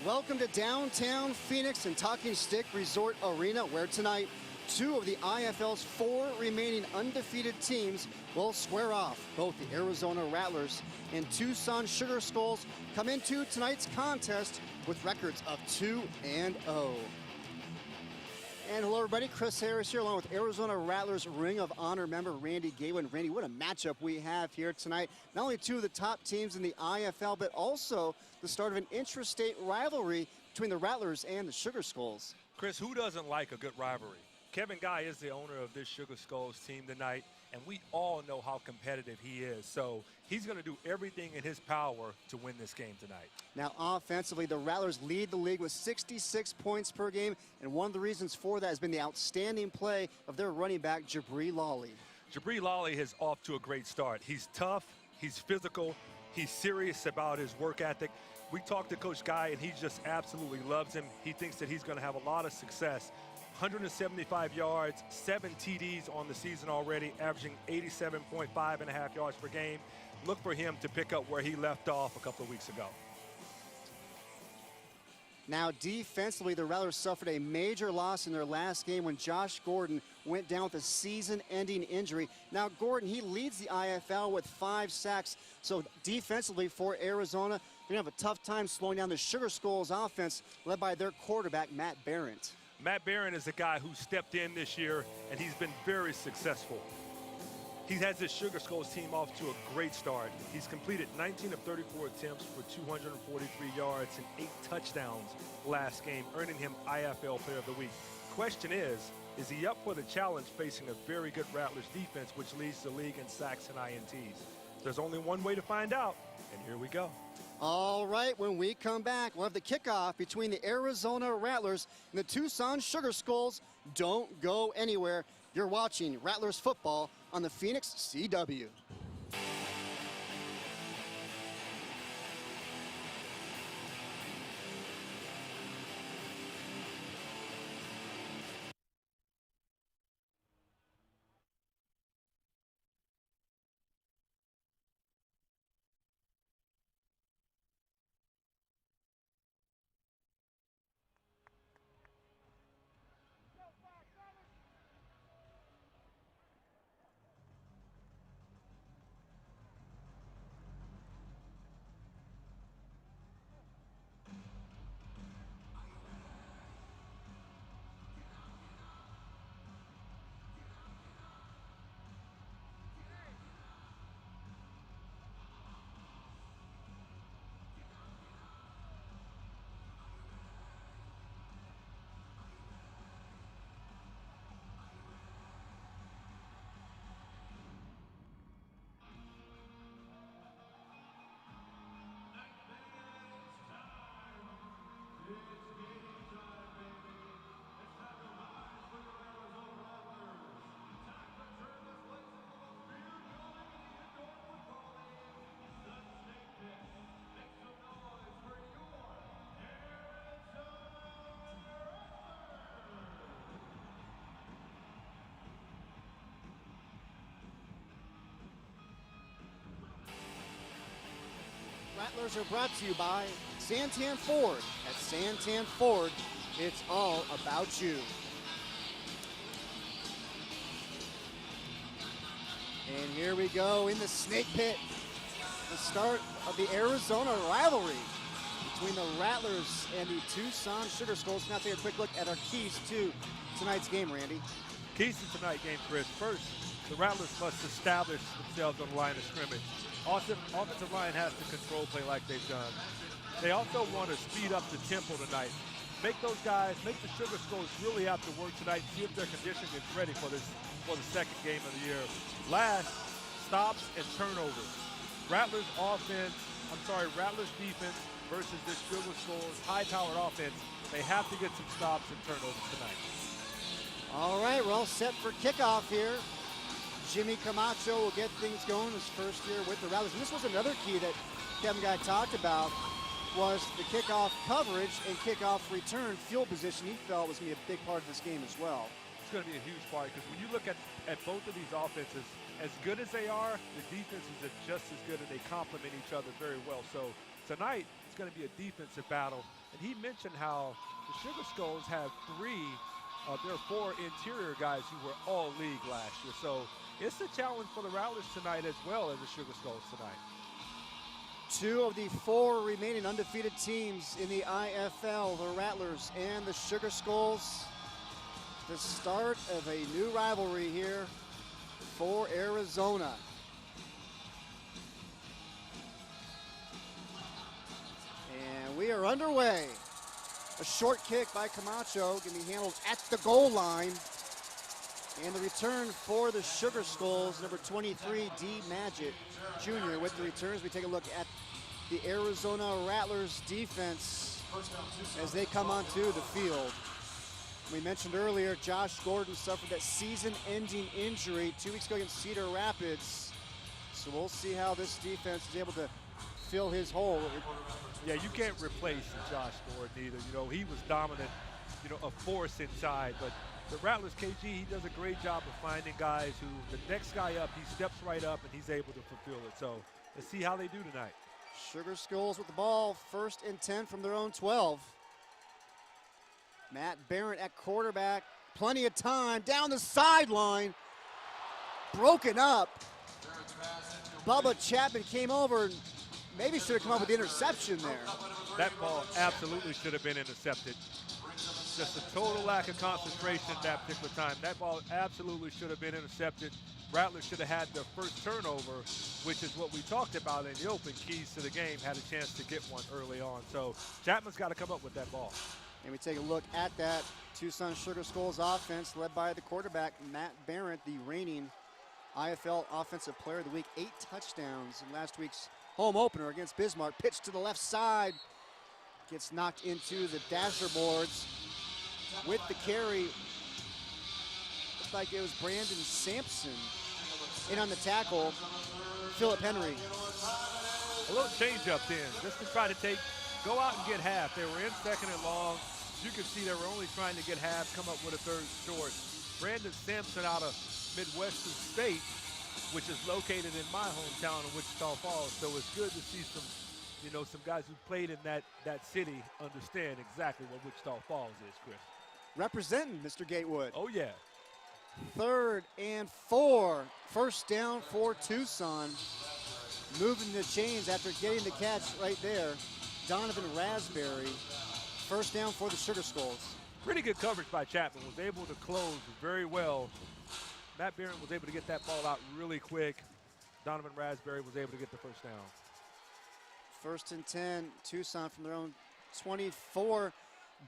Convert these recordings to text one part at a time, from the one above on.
Welcome to downtown Phoenix and Talking Stick Resort Arena, where tonight, two of the IFL's four remaining undefeated teams will square off. Both the Arizona Rattlers and Tucson Sugar Skulls come into tonight's contest with records of 2-0. And hello everybody, Chris Harris here along with Arizona Rattlers Ring of Honor member Randy Gaywin. Randy, what a matchup we have here tonight. Not only two of the top teams in the IFL, but also the start of an intrastate rivalry between the Rattlers and the Sugar Skulls. Chris, who doesn't like a good rivalry? Kevin Guy is the owner of this Sugar Skulls team tonight, and we all know how competitive he is. So he's going to do everything in his power to win this game tonight. Now, offensively, the Rattlers lead the league with 66 points per game, and one of the reasons for that has been the outstanding play of their running back, Jabri Lawley. Jabri Lawley is off to a great start. He's tough, he's physical, he's serious about his work ethic. We talked to Coach Guy, and he just absolutely loves him. He thinks that he's going to have a lot of success. 175 yards, 7 TDs on the season already, averaging 87.5 yards per game. Look for him to pick up where he left off a couple of weeks ago. Now, defensively, the Rattlers suffered a major loss in their last game when Josh Gordon went down with a season-ending injury. Now, Gordon, he leads the IFL with 5 sacks. So defensively for Arizona, they're going to have a tough time slowing down the Sugar Skulls offense led by their quarterback, Matt Barrett. Matt Barron is a guy who stepped in this year, and he's been very successful. He has his Sugar Skulls team off to a great start. He's completed 19 of 34 attempts for 243 yards and 8 touchdowns last game, earning him IFL Player of the Week. Question is he up for the challenge facing a very good Rattlers defense, which leads the league in sacks and INTs? There's only one way to find out, and here we go. All right, when we come back, we'll have the kickoff between the Arizona Rattlers and the Tucson Sugar Skulls. Don't go anywhere. You're watching Rattlers football on the Phoenix CW. Rattlers are brought to you by Santan Ford. At Santan Ford, it's all about you. And here we go in the snake pit. The start of the Arizona rivalry between the Rattlers and the Tucson Sugar Skulls. Now take a quick look at our keys to tonight's game, Randy. Keys to tonight's game, Chris. First, the Rattlers must establish themselves on the line of scrimmage. Offensive line has to control play like they've done. They also want to speed up the tempo tonight. Make the Sugar Skulls really have to work tonight, see if their condition is ready for the second game of the year. Last, stops and turnovers. Rattlers defense versus this Sugar Skulls high-powered offense. They have to get some stops and turnovers tonight. All right, we're all set for kickoff here. Jimmy Camacho will get things going his first year with the Rattlers. And this was another key that Kevin Guy talked about, was the kickoff coverage and kickoff return field position. He felt was going to be a big part of this game as well. It's going to be a huge part, because when you look at both of these offenses, as good as they are, the defenses are just as good, and they complement each other very well. So tonight, it's going to be a defensive battle. And he mentioned how the Sugar Skulls have 3 of their 4 interior guys who were all league last year. So it's a challenge for the Rattlers tonight as well as the Sugar Skulls tonight. 2 of the 4 remaining undefeated teams in the IFL, the Rattlers and the Sugar Skulls. The start of a new rivalry here for Arizona. And we are underway. A short kick by Camacho can be handled at the goal line. And the return for the Sugar Skulls, number 23, D. Magic Jr. with the returns. We take a look at the Arizona Rattlers defense as they come onto the field. We mentioned earlier, Josh Gordon suffered that season-ending injury 2 weeks ago against Cedar Rapids. So we'll see how this defense is able to fill his hole. Yeah, you can't replace Josh Gordon either. You know, he was dominant, you know, a force inside. But the Rattlers KG, he does a great job of finding guys who, the next guy up, he steps right up and he's able to fulfill it. So let's see how they do tonight. Sugar Skulls with the ball, 1st and 10 from their own 12. Matt Barrett at quarterback, plenty of time, down the sideline, broken up. Bubba Chapman came over and maybe should have come up with the interception there. That ball absolutely should have been intercepted. Just a total lack of concentration at that particular time. That ball absolutely should have been intercepted. Rattlers should have had their first turnover, which is what we talked about in the open keys to the game, had a chance to get one early on. So Chapman's got to come up with that ball. And we take a look at that Tucson Sugar Skulls offense led by the quarterback, Matt Barrett, the reigning IFL Offensive Player of the Week. 8 touchdowns in last week's home opener against Bismarck. Pitch to the left side, gets knocked into the dasher boards with the carry. Looks like it was Brandon Sampson. In on the tackle, Philip Henry. A little change up then, just to try to go out and get half. They were in 2nd and long. As you can see, they were only trying to get half, come up with a 3rd short. Brandon Sampson out of Midwestern State, which is located in my hometown of Wichita Falls. So it's good to see some, you know, some guys who played in that city understand exactly what Wichita Falls is, Chris. Representing Mr. Gatewood. Oh, yeah. 3rd and 4. 1st down for Tucson. Moving the chains after getting the catch right there. Donovan Raspberry. 1st down for the Sugar Skulls. Pretty good coverage by Chapman. Was able to close very well. Matt Barrett was able to get that ball out really quick. Donovan Raspberry was able to get the 1st down. 1st and 10, Tucson from their own 24.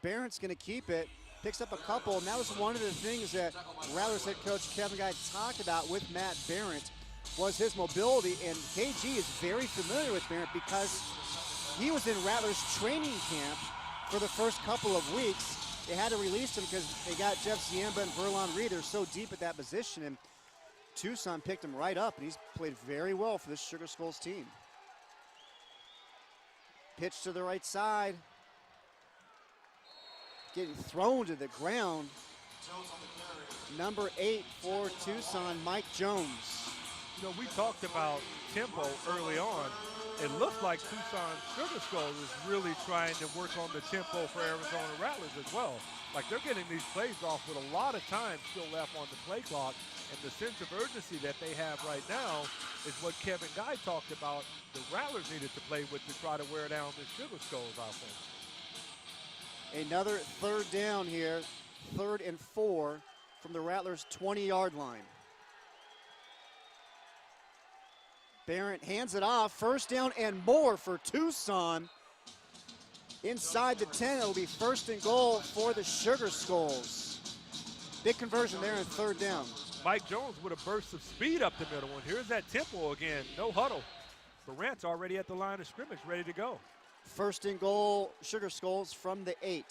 Barrett's going to keep it. Picks up a couple, and that was one of the things that Rattlers head coach Kevin Guy talked about with Matt Barrett, was his mobility, and KG is very familiar with Barrett because he was in Rattlers training camp for the first couple of weeks. They had to release him because they got Jeff Ziemba and Verlon Reed. They're so deep at that position, and Tucson picked him right up, and he's played very well for this Sugar Skulls team. Pitch to the right side. Getting thrown to the ground. Number 8 for Tucson, Mike Jones. You know, we talked about tempo early on. It looked like Tucson Sugar Skulls is really trying to work on the tempo for Arizona Rattlers as well. Like, they're getting these plays off with a lot of time still left on the play clock, and the sense of urgency that they have right now is what Kevin Guy talked about the Rattlers needed to play with to try to wear down the Sugar Skulls offense. Another 3rd down here, 3rd and 4 from the Rattlers' 20-yard line. Barrett hands it off, 1st down and more for Tucson. Inside the 10, it'll be 1st and goal for the Sugar Skulls. Big conversion there in 3rd down. Mike Jones with a burst of speed up the middle, and here's that tempo again, no huddle. Durant's already at the line of scrimmage, ready to go. 1st and goal, Sugar Skulls from the 8.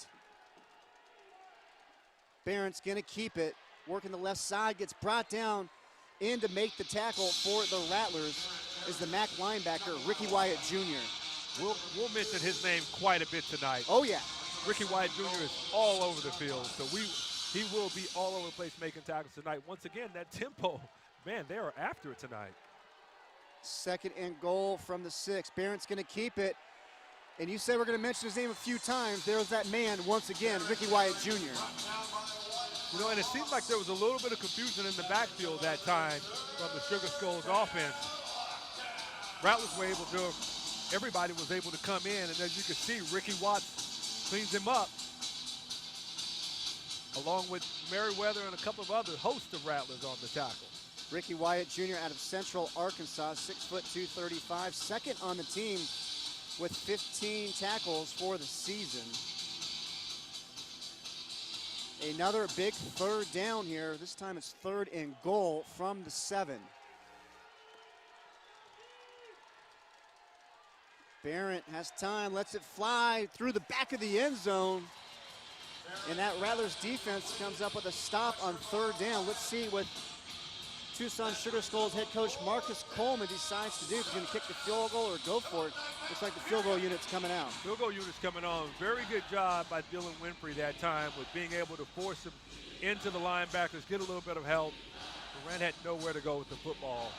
Barrett's gonna keep it, working the left side, gets brought down in to make the tackle for the Rattlers is the MAC linebacker, Ricky Wyatt Jr. We'll mention his name quite a bit tonight. Oh yeah. Ricky Wyatt Jr. is all over the field, so he will be all over the place making tackles tonight. Once again, that tempo, man, they are after it tonight. 2nd and goal from the 6. Barrett's gonna keep it. And you said we're going to mention his name a few times. There's that man once again, Ricky Wyatt Jr. You know, and it seemed like there was a little bit of confusion in the backfield that time from the Sugar Skulls offense. Rattlers were able to, everybody was able to come in, and as you can see, Ricky Watts cleans him up, along with Merriweather and a couple of other hosts of Rattlers on the tackle. Ricky Wyatt Jr. out of Central Arkansas, 6'2", 235, second on the team with 15 tackles for the season. Another big third down here. This time it's 3rd and goal from the 7. Barrett has time, lets it fly through the back of the end zone. And that Rattlers defense comes up with a stop on 3rd down. Let's see what Tucson Sugar Skulls head coach Marcus Coleman decides to do. If he's going to kick the field goal or go for it. Looks like the field goal unit's coming out. Field goal unit's coming on. Very good job by Dylan Winfrey that time with being able to force him into the linebackers, get a little bit of help. Durant had nowhere to go with the football.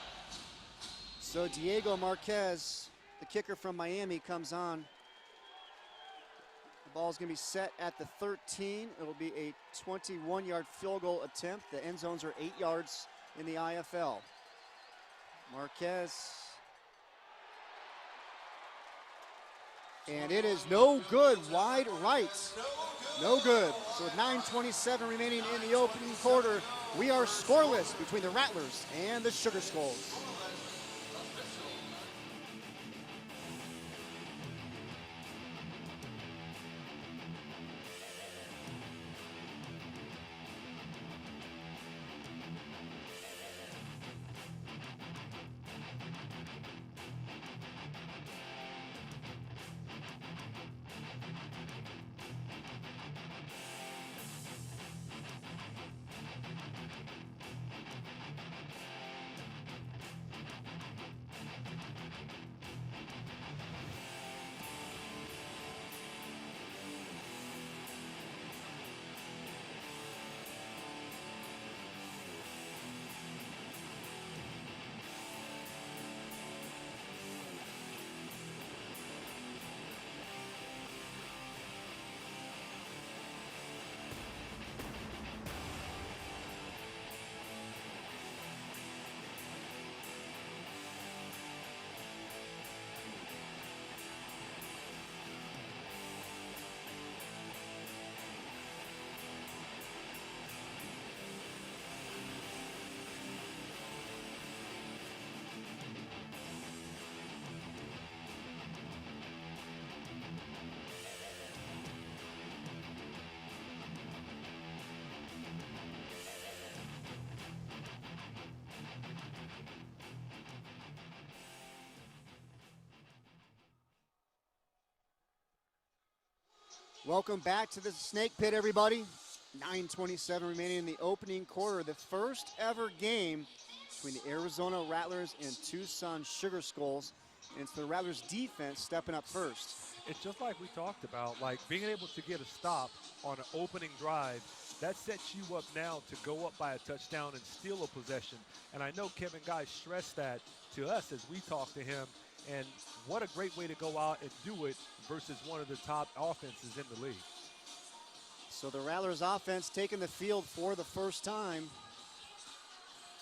So Diego Marquez, the kicker from Miami, comes on. The ball's going to be set at the 13. It'll be a 21-yard field goal attempt. The end zones are 8 yards in the IFL. Marquez. And it is no good, wide right. No good. So with 9:27 remaining in the opening quarter, we are scoreless between the Rattlers and the Sugar Skulls. Welcome back to the Snake Pit, everybody. 9:27 remaining in the opening quarter. The first ever game between the Arizona Rattlers and Tucson Sugar Skulls. And it's the Rattlers defense stepping up first. It's just like we talked about, like being able to get a stop on an opening drive, that sets you up now to go up by a touchdown and steal a possession. And I know Kevin Guy stressed that to us as we talked to him. And what a great way to go out and do it versus one of the top offenses in the league. So the Rattlers offense taking the field for the first time.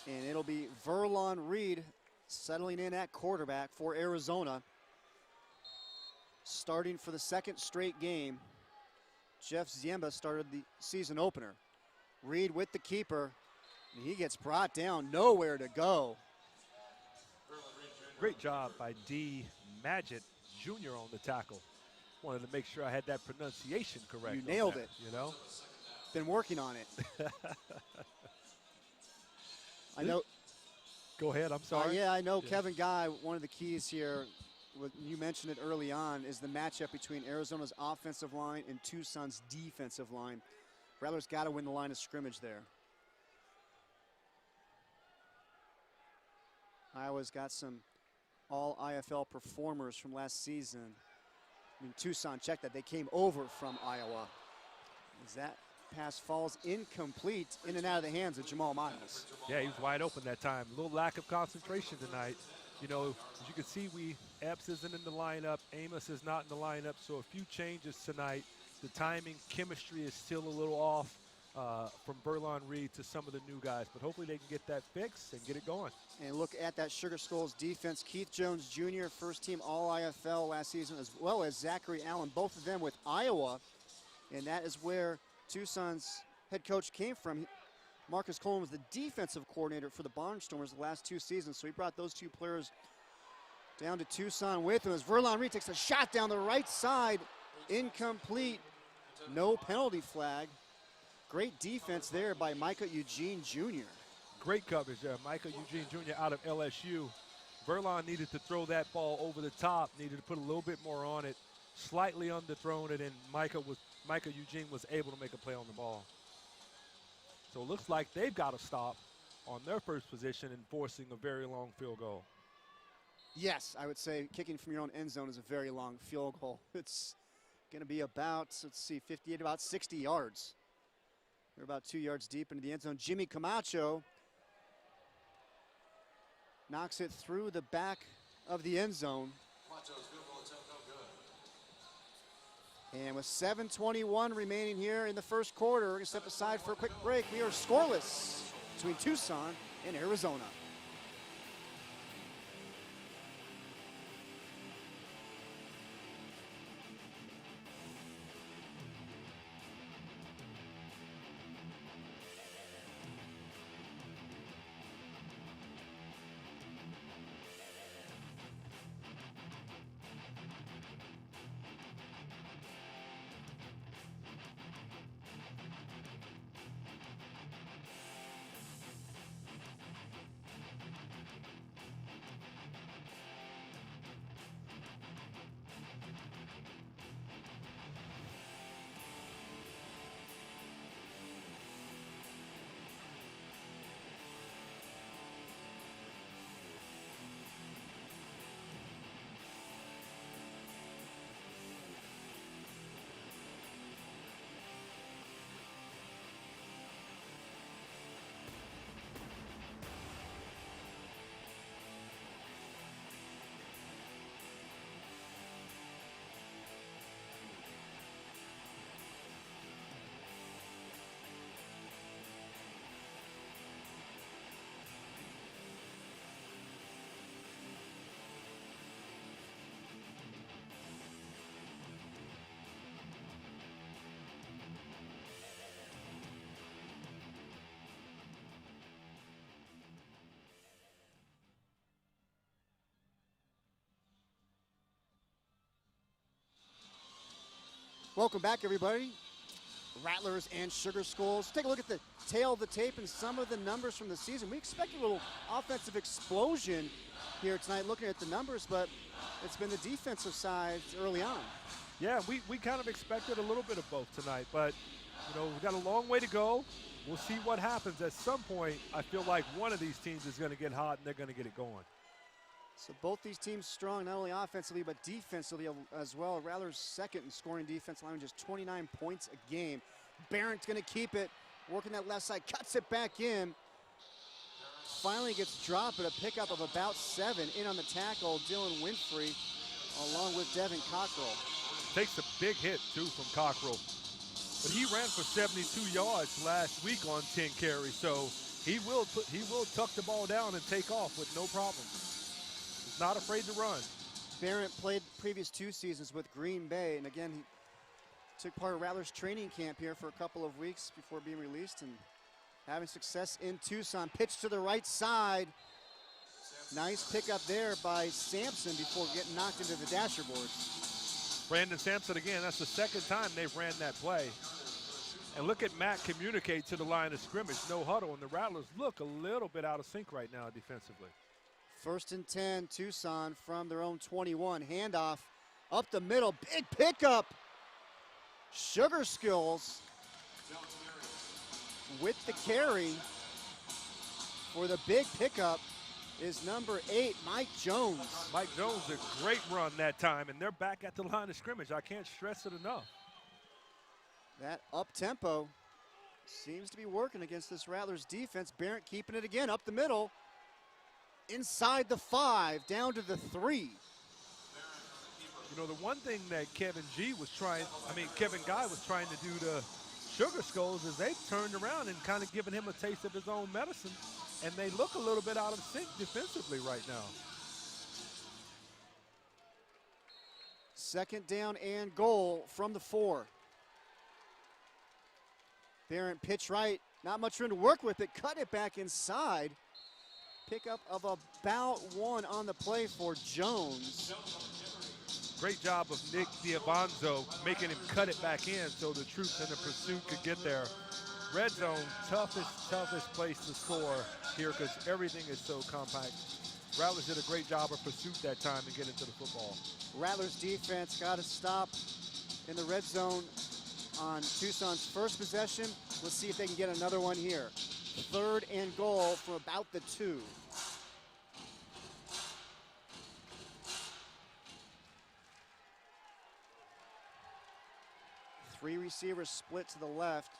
And it'll be Verlon Reed settling in at quarterback for Arizona. Starting for the second straight game. Jeff Ziemba started the season opener. Reed with the keeper, and he gets brought down, nowhere to go. Great job by D. Magid Jr. on the tackle. Wanted to make sure I had that pronunciation correct. You nailed it. You know? Been working on it. I know. Go ahead, I'm sorry. Yeah, I know Kevin Guy, one of the keys here, you mentioned it early on, is the matchup between Arizona's offensive line and Tucson's defensive line. Rattlers got to win the line of scrimmage there. Iowa's got some all-IFL performers from last season. I mean, Tucson, check that, they came over from Iowa. As that pass falls incomplete, in and out of the hands of Jamal Miles. Yeah, he was wide open that time. A little lack of concentration tonight. You know, as you can see, we Epps isn't in the lineup. Amos is not in the lineup. So a few changes tonight. The timing, chemistry is still a little off from Berlon Reed to some of the new guys. But hopefully they can get that fixed and get it going. And look at that Sugar Skulls defense. Keith Jones Jr., first team All-IFL last season, as well as Zachary Allen, both of them with Iowa. And that is where Tucson's head coach came from. Marcus Coleman was the defensive coordinator for the Barnstormers the last 2 seasons. So he brought those 2 players down to Tucson with him as Verlon Reed takes a shot down the right side. Incomplete. No penalty flag. Great defense there by Micah Eugene Jr. Great coverage there. Micah Eugene Jr. out of LSU. Verlon needed to throw that ball over the top, needed to put a little bit more on it, slightly underthrown it, and Micah Eugene was able to make a play on the ball. So it looks like they've got to stop on their first position and forcing a very long field goal. Yes, I would say kicking from your own end zone is a very long field goal. It's going to be about, let's see, 58, about 60 yards. They're about 2 yards deep into the end zone. Jimmy Camacho knocks it through the back of the end zone. And with 7:21 remaining here in the first quarter, we're going to step aside for a quick break. We are scoreless between Tucson and Arizona. Welcome back, everybody. Rattlers and Sugar Skulls. Take a look at the tail of the tape and some of the numbers from the season. We expect a little offensive explosion here tonight looking at the numbers, but it's been the defensive side early on. Yeah, we kind of expected a little bit of both tonight, but, you know, we've got a long way to go. We'll see what happens. At some point, I feel like one of these teams is going to get hot and they're going to get it going. So both these teams strong, not only offensively, but defensively as well. Rattlers second in scoring defense, allowing just 29 points a game. Barrett's going to keep it, working that left side, cuts it back in. Finally gets dropped, but a pickup of about 7. In on the tackle, Dylan Winfrey, along with Devin Cockrell. Takes a big hit, too, from Cockrell. But he ran for 72 yards last week on 10 carries, so he will tuck the ball down and take off with no problem. Not afraid to run. Barrett played previous 2 seasons with Green Bay, and again, he took part of Rattlers training camp here for a couple of weeks before being released and having success in Tucson. Pitch to the right side. Nice pickup there by Sampson before getting knocked into the dasher boards. Brandon Sampson again, that's the second time they've ran that play. And look at Matt communicate to the line of scrimmage, no huddle, and the Rattlers look a little bit out of sync right now defensively. 1st and 10, Tucson from their own 21. Handoff up the middle, big pickup. Sugar Skulls with the carry for the big pickup is number 8, Mike Jones. Mike Jones, a great run that time, and they're back at the line of scrimmage. I can't stress it enough. That up-tempo seems to be working against this Rattlers defense. Barrett keeping it again up the middle. Inside the 5, down to the 3. You know, the one thing that Kevin Guy was trying to do to Sugar Skulls is they've turned around and kind of given him a taste of his own medicine, and they look a little bit out of sync defensively right now. Second down and goal from the 4. Barrett pitch right. Not much room to work with it. Cut it back inside. Pickup of about 1 on the play for Jones. Great job of Nick Diavanzo making him cut it back in so the troops in the pursuit could get there. Red zone, toughest place to score here because everything is so compact. Rattlers did a great job of pursuit that time and get into the football. Rattlers defense got to stop in the red zone on Tucson's first possession. Let's see if they can get another one here. 3rd and goal from about the 2. Three receivers split to the left.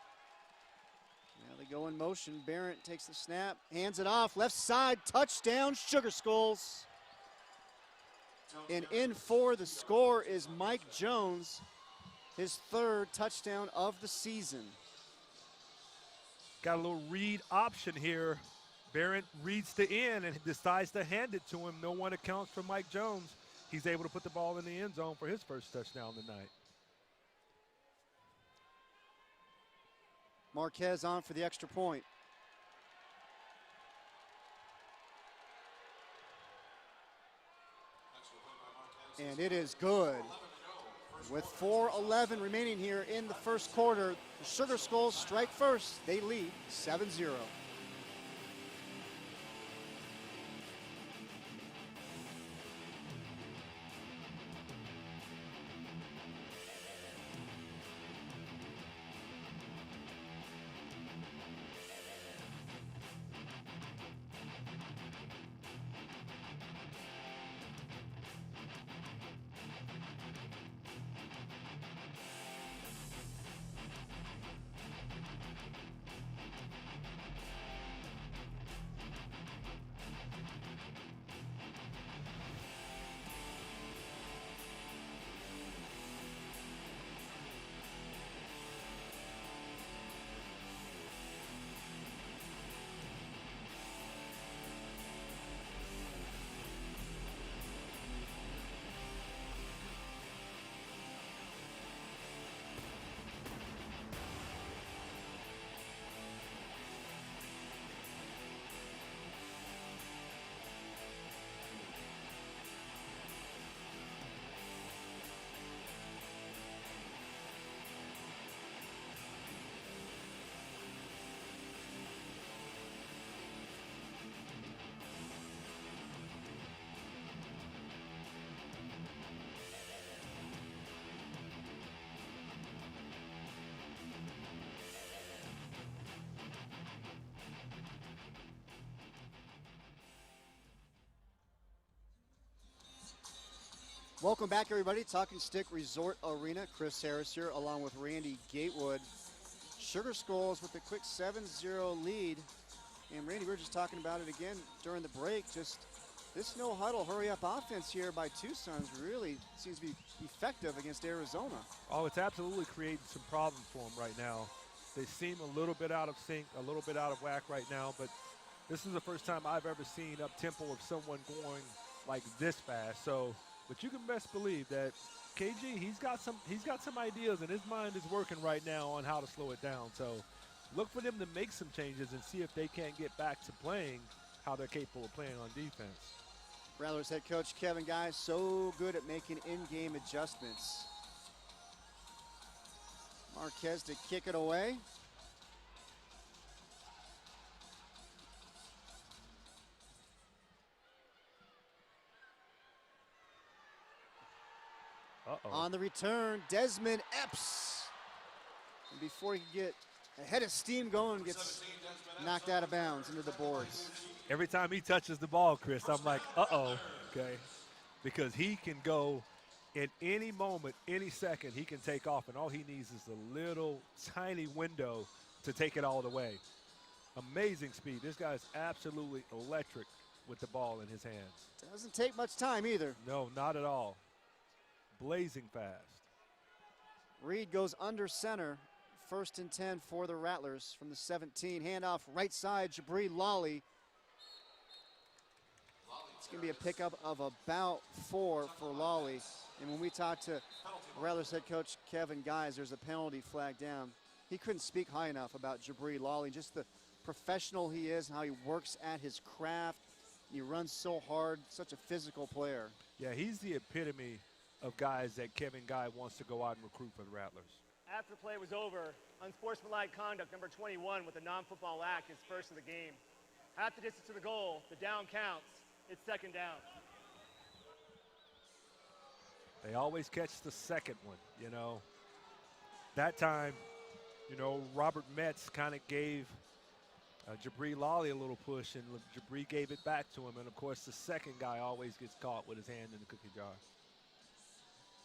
Now they go in motion. Barrett takes the snap, hands it off, left side, touchdown, Sugar Skulls. And in for the score is Mike Jones, his 3rd touchdown of the season. Got a little read option here. Barrett reads the end and decides to hand it to him. No one accounts for Mike Jones. He's able to put the ball in the end zone for his first touchdown tonight. Marquez on for the extra point. And it is good. With 4:11 remaining here in the first quarter, the Sugar Skulls strike first. They lead 7-0. Welcome back, everybody. Talking Stick Resort Arena. Chris Harris here, along with Randy Gatewood. Sugar Skulls with a quick 7-0 lead. And Randy, we were just talking about it again during the break. Just this no-huddle, hurry-up offense here by Tucson's really seems to be effective against Arizona. Oh, it's absolutely creating some problems for them right now. They seem a little bit out of sync, a little bit out of whack right now, but this is the first time I've ever seen up-tempo of someone going like this fast. So, but you can best believe that KG, he's got some ideas, and his mind is working right now on how to slow it down. So look for them to make some changes and see if they can't get back to playing how they're capable of playing on defense. Rattlers head coach Kevin Guy, so good at making in-game adjustments. Marquez to kick it away. On the return, Desmond Epps. And before he can get a head of steam going, gets knocked out of bounds into the boards. Every time he touches the ball, Chris, I'm like, uh-oh, okay? Because he can go in any moment, any second, he can take off, and all he needs is a little tiny window to take it all the way. Amazing speed. This guy's absolutely electric with the ball in his hands. Doesn't take much time either. No, not at all. blazing fast. Reed goes under center. 1st and 10 for the Rattlers from the 17. Handoff right side, Jabri Lawley. It's going to be a pickup of about 4 for Lawley. And when we talked to Rattlers head coach Kevin Guys, there's a penalty flag down. He couldn't speak high enough about Jabri Lawley, just the professional he is and how he works at his craft. He runs so hard, such a physical player. Yeah, he's the epitome of guys that Kevin Guy wants to go out and recruit for the Rattlers. After the play was over, unsportsmanlike conduct, number 21 with a non-football act, is first of the game. Half the distance to the goal, the down counts. It's 2nd down. They always catch the second one, you know. That time, you know, Robert Metz kind of gave Jabri Lawley a little push, and Jabri gave it back to him. And, of course, the second guy always gets caught with his hand in the cookie jar.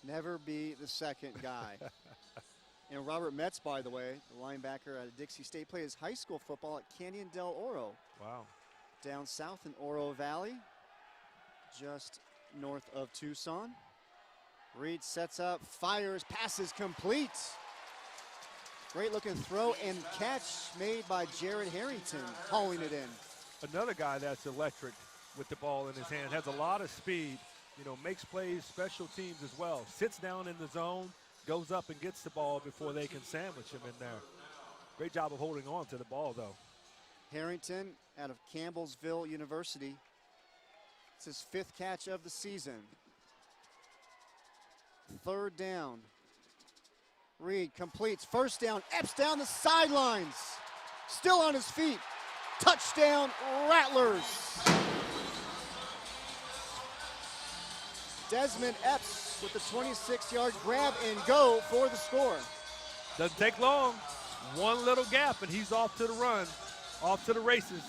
Never be the second guy. And Robert Metz, by the way, the linebacker out of Dixie State, played his high school football at Canyon del Oro. Wow. Down south in Oro Valley, just north of Tucson. Reed sets up, fires, passes complete. Great looking throw and catch made by Jared Harrington, hauling it in. Another guy that's electric with the ball in his hand, has a lot of speed, you know, makes plays, special teams as well. Sits down in the zone, goes up and gets the ball before they can sandwich him in there. Great job of holding on to the ball, though. Harrington out of Campbellsville University. It's his 5th catch of the season. 3rd down. Reed completes. 1st down. Epps down the sidelines. Still on his feet. Touchdown, Rattlers. Desmond Epps with the 26-yard grab and go for the score. Doesn't take long. One little gap, and he's off to the run, off to the races.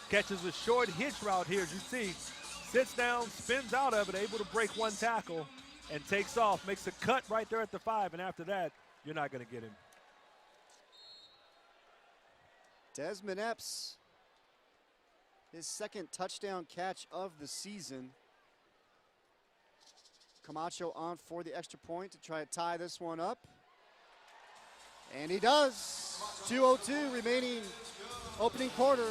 Catches a short hitch route here, as you see. Sits down, spins out of it, able to break one tackle, and takes off. Makes a cut right there at the 5, and after that, you're not going to get him. Desmond Epps, his 2nd touchdown catch of the season. Camacho on for the extra point to try to tie this one up. And he does. 2:02 remaining opening quarter.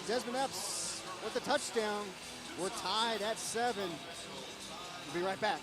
Desmond Epps with the touchdown. We're tied at 7. We'll be right back.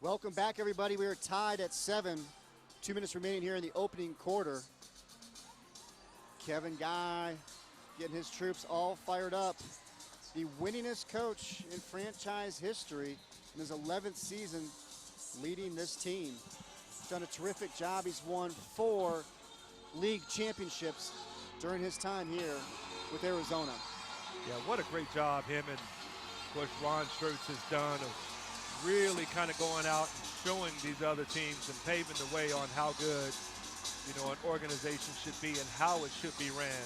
Welcome back, everybody. We are tied at 7. 2 minutes remaining here in the opening quarter. Kevin Guy getting his troops all fired up. The winningest coach in franchise history in his 11th season leading this team. He's done a terrific job. He's won 4 league championships during his time here with Arizona. Yeah, what a great job him and, of course, Ron Schertz has done of really kind of going out and showing these other teams and paving the way on how good, you know, an organization should be and how it should be ran.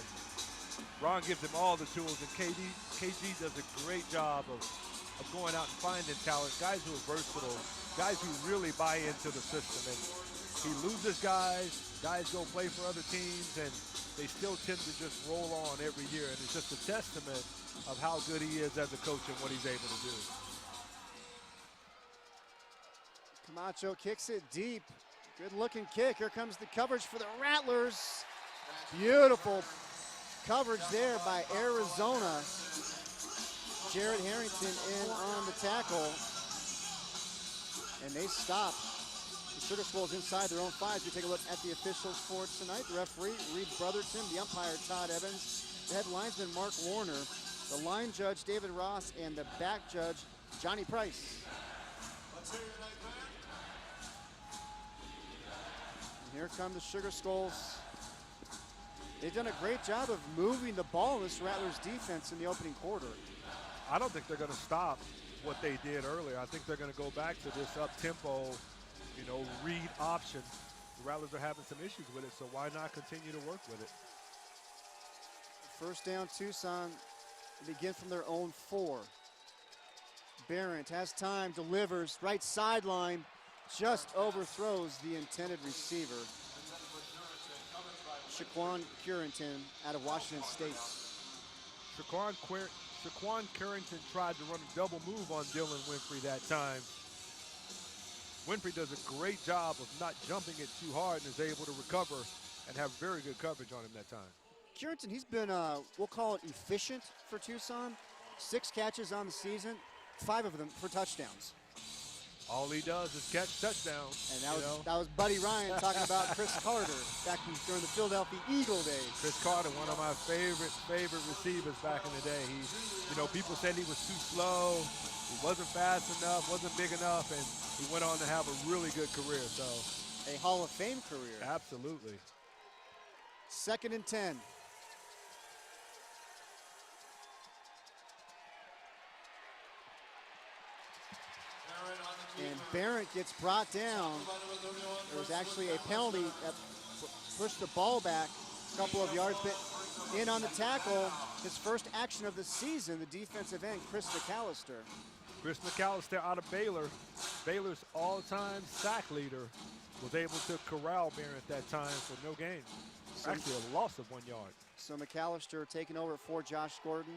Ron gives them all the tools, and KG does a great job of going out and finding talent, guys who are versatile, guys who really buy into the system. And he loses guys go play for other teams, and they still tend to just roll on every year. And it's just a testament of how good he is as a coach and what he's able to do. Camacho kicks it deep. Good looking kick. Here comes the coverage for the Rattlers. Beautiful coverage there by Arizona. Jared Harrington in on the tackle. And they stop the Sugar Squirrels inside their own 5. We take a look at the officials for tonight. The referee, Reed Brotherton. The umpire, Todd Evans. The head linesman, Mark Warner. The line judge, David Ross. And the back judge, Johnny Price. And here come the Sugar Skulls. They've done a great job of moving the ball in this Rattlers defense in the opening quarter. I don't think they're going to stop what they did earlier. I think they're going to go back to this up-tempo, read option. The Rattlers are having some issues with it, so why not continue to work with it? First down, Tucson. They begin from their own 4. Barrett has time, delivers, right sideline, just overthrows the intended receiver. Shaquan Currington out of Washington State. Shaquan Currington tried to run a double move on Dylan Winfrey that time. Winfrey does a great job of not jumping it too hard and is able to recover and have very good coverage on him that time. Currington, he's been, we'll call it efficient for Tucson. 6 catches on the season, 5 of them for touchdowns. All he does is catch touchdowns. And that was Buddy Ryan talking about Chris Carter back during the Philadelphia Eagle days. Chris Carter, one of my favorite receivers back in the day. People said he was too slow, he wasn't fast enough, wasn't big enough, and he went on to have a really good career. So a Hall of Fame career. Absolutely. 2nd and 10. And Barrett gets brought down. There was actually a penalty that pushed the ball back a couple of yards, but in on the tackle, his first action of the season, the defensive end, Chris Mcallister. Chris Mcallister out of Baylor. Baylor's all-time sack leader was able to corral Barrett that time for no gain. Actually a loss of 1 yard. So Mcallister taking over for Josh Gordon.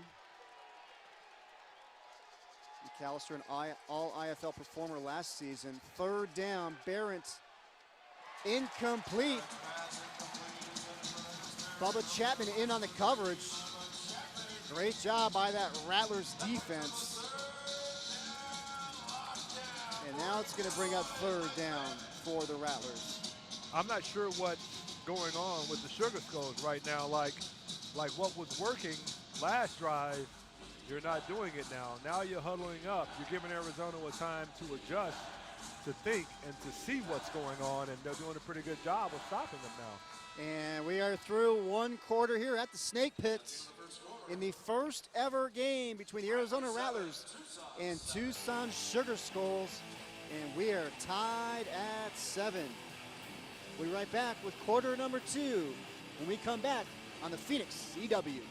Mcallister, an all-IFL performer last season. 3rd down, Barrett incomplete. Bubba Chapman in on the coverage. Great job by that Rattlers defense. And now it's going to bring up 3rd down for the Rattlers. I'm not sure what's going on with the Sugar Skulls right now. Like what was working last drive, you're not doing it now. Now you're huddling up. You're giving Arizona a time to adjust, to think, and to see what's going on, and they're doing a pretty good job of stopping them now. And we are through 1 quarter here at the Snake Pit in the first ever game between the Arizona Rattlers and Tucson Sugar Skulls, and we are tied at 7. We'll be right back with quarter number 2 when we come back on the Phoenix EW.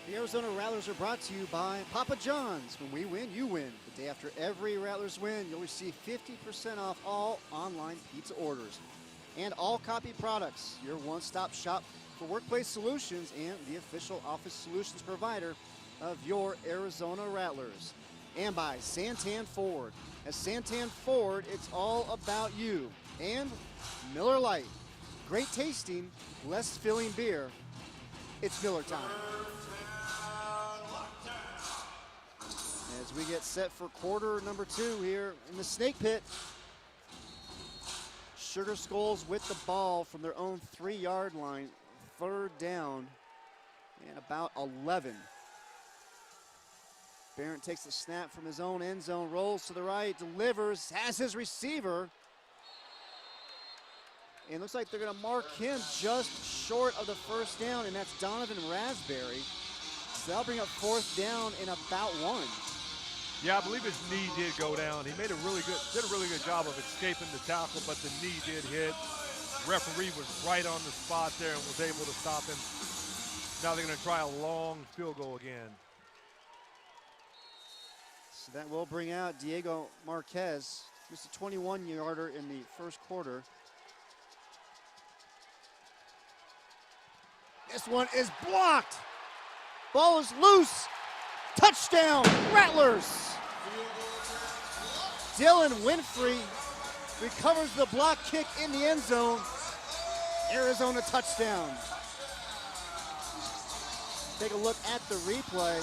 The Arizona Rattlers are brought to you by Papa John's. When we win, you win. The day after every Rattlers win, you'll receive 50% off all online pizza orders and all copy products. Your one-stop shop for workplace solutions and the official office solutions provider of your Arizona Rattlers. And by Santan Ford. At Santan Ford, it's all about you. And Miller Lite. Great tasting, less filling beer. It's Miller time. As we get set for quarter number 2 here in the Snake Pit. Sugar Skulls with the ball from their own 3-yard line. 3rd down and about 11. Barrett takes the snap from his own end zone, rolls to the right, delivers, has his receiver. And looks like they're going to mark him just short of the 1st down, and that's Donovan Raspberry. So that'll bring up 4th down in about 1. Yeah, I believe his knee did go down. He did a really good job of escaping the tackle, but the knee did hit. Referee was right on the spot there and was able to stop him. Now they're going to try a long field goal again. So that will bring out Diego Marquez. Just a 21-yarder in the 1st quarter. This one is blocked. Ball is loose. Touchdown, Rattlers. Dylan Winfrey recovers the block kick in the end zone. Arizona touchdown. Take a look at the replay.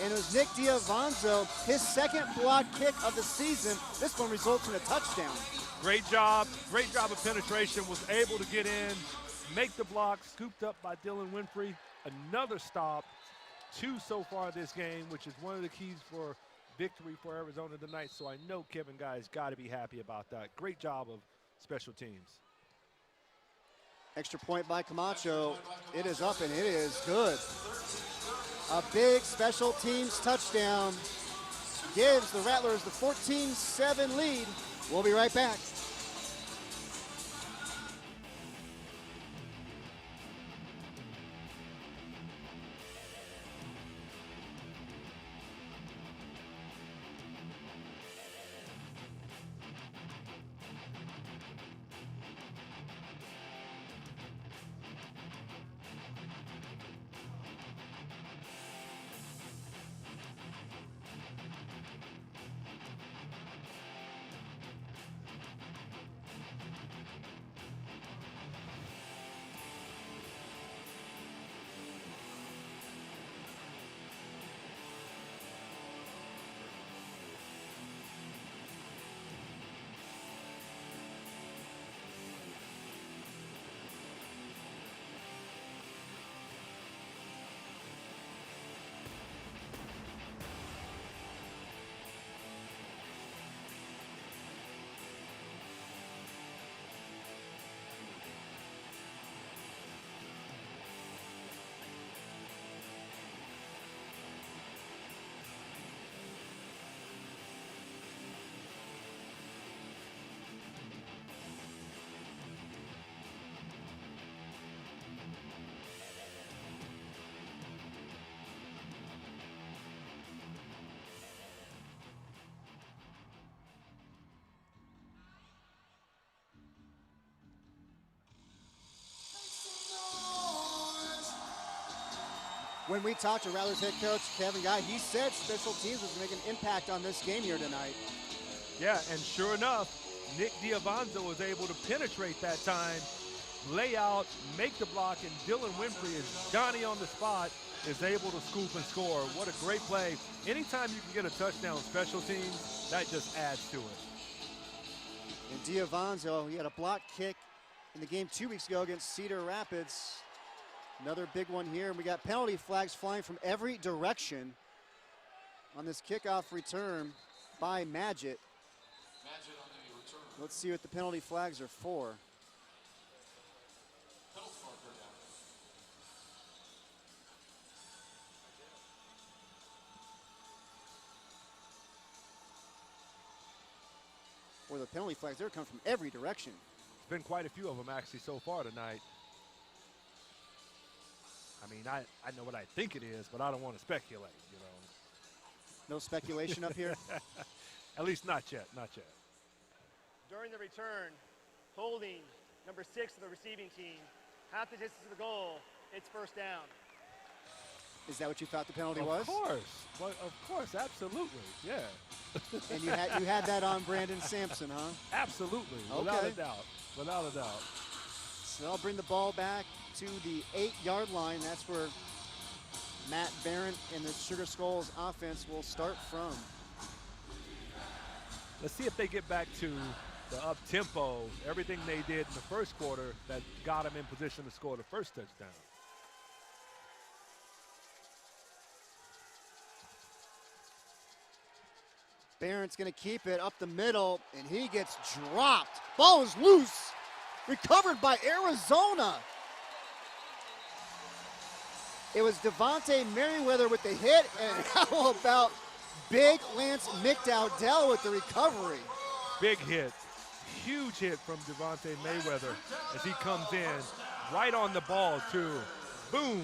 And it was Nick Diavanzo, his 2nd block kick of the season. This one results in a touchdown. Great job of penetration, was able to get in, make the block, scooped up by Dylan Winfrey. Another stop, 2 so far this game, which is one of the keys for victory for Arizona tonight. So I know Kevin Guy's got to be happy about that. Great job of special teams. Extra point by Camacho. It is up and it is good. A big special teams touchdown gives the Rattlers the 14-7 lead. We'll be right back. When we talked to Rattlers head coach Kevin Guy, he said special teams was making an impact on this game here tonight. Yeah, and sure enough, Nick Diavanzo was able to penetrate that time, lay out, make the block, and Dylan Winfrey, is Johnny on the spot, is able to scoop and score. What a great play. Anytime you can get a touchdown special teams, that just adds to it. And Diavanzo, he had a block kick in the game 2 weeks ago against Cedar Rapids. Another big one here, and we got penalty flags flying from every direction on this kickoff return by Magid. Let's see what the penalty flags are for. Or the penalty flags, they're coming from every direction. There's been quite a few of them actually so far tonight. I mean, I know what I think it is, but I don't want to speculate, you know. No speculation up here? At least not yet, not yet. During the return, holding number 6 of the receiving team, half the distance to the goal, it's first down. Is that what you thought the penalty was? Of course. Well, of course, absolutely, yeah. And you had that on Brandon Sampson, huh? Absolutely, Okay. without a doubt, without a doubt. So they'll bring the ball back to the 8-yard line. That's where Matt Barron and the Sugar Skulls offense will start from. Let's see if they get back to the up-tempo, everything they did in the first quarter that got them in position to score the first touchdown. Barron's going to keep it up the middle, and he gets dropped. Ball is loose. Recovered by Arizona. It was Devontae Merriweather with the hit, and how about big Lance McDowdell with the recovery? Big hit, huge hit from Devontae Merriweather as he comes in right on the ball too. Boom,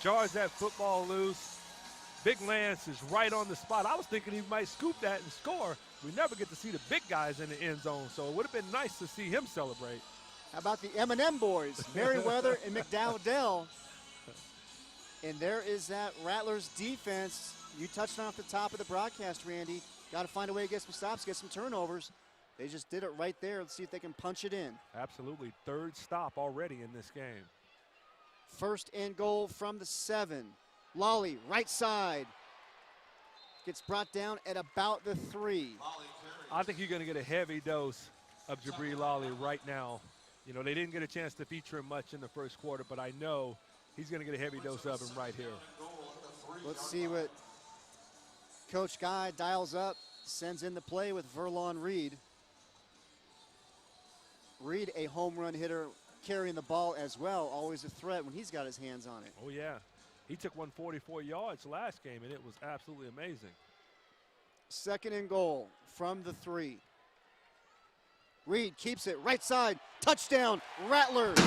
jars that football loose. Big Lance is right on the spot. I was thinking he might scoop that and score. We never get to see the big guys in the end zone, so it would have been nice to see him celebrate. How about the M&M boys, Merriweather and McDowdell? And there is that Rattlers defense. You touched on at the top of the broadcast, Randy. Got to find a way to get some stops, get some turnovers. They just did it right there. Let's see if they can punch it in. Absolutely, third stop already in this game. First and goal from the 7. Lolly, right side. Gets brought down at about the 3. I think you're going to get a heavy dose of Jabri Lolly right now. You know, they didn't get a chance to feature him much in the first quarter, but I know he's going to get a heavy dose of him right here. Let's see what Coach Guy dials up, sends in the play with Verlon Reed. Reed, a home run hitter, carrying the ball as well, always a threat when he's got his hands on it. Oh, yeah. He took 144 yards last game, and it was absolutely amazing. Second and goal from the 3. Reed keeps it right side. Touchdown, Rattlers.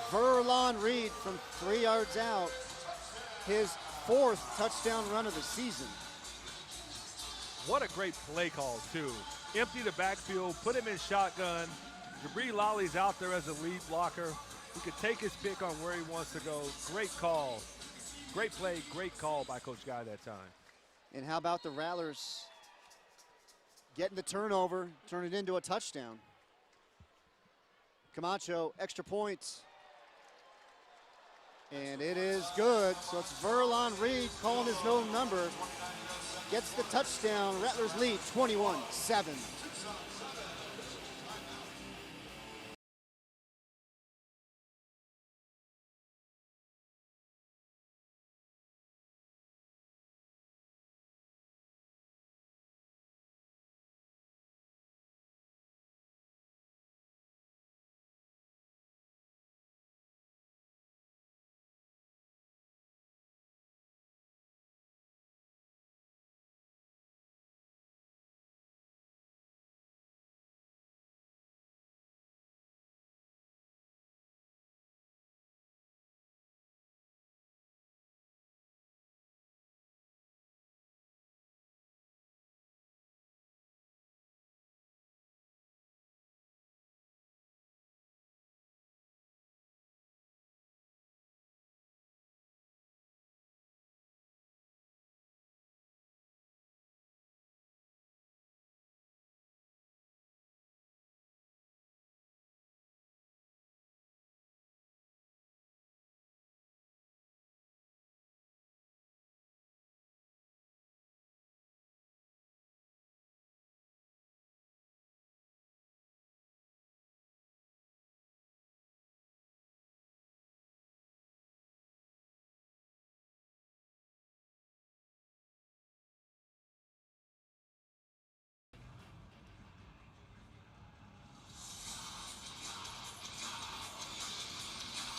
Verlon Reed from 3 yards out. His 4th touchdown run of the season. What a great play call, too. Empty the backfield, put him in shotgun. Jabri Lolly's out there as a lead blocker. He could take his pick on where he wants to go. Great call. Great play, great call by Coach Guy that time. And how about the Rattlers getting the turnover, turn it into a touchdown. Camacho, extra points. And it is good. So it's Verlon Reed calling his own number. Gets the touchdown. Rattlers lead 21-7.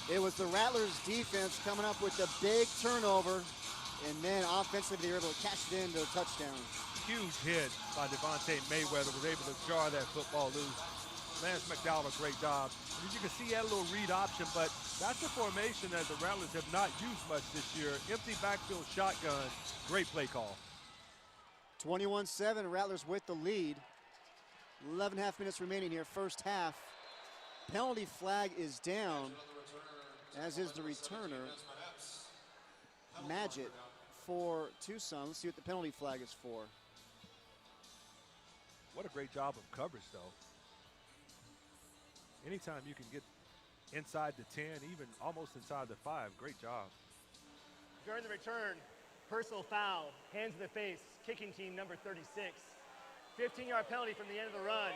It was the Rattlers defense coming up with the big turnover, and then offensively they were able to cash it into a touchdown. Huge hit by Devontae Merriweather, was able to jar that football loose. Lance McDowell, a great job. And as you can see, he had a little read option, but that's a formation that the Rattlers have not used much this year. Empty backfield shotgun, great play call. 21-7, Rattlers with the lead. 11.5 minutes remaining here, first half. Penalty flag is down, as is the returner, Magid, for Tucson. Let's see what the penalty flag is for. What a great job of coverage, though. Anytime you can get inside the 10, even almost inside the 5, great job. During the return, personal foul, hands in the face, kicking team number 36. 15-yard penalty from the end of the run,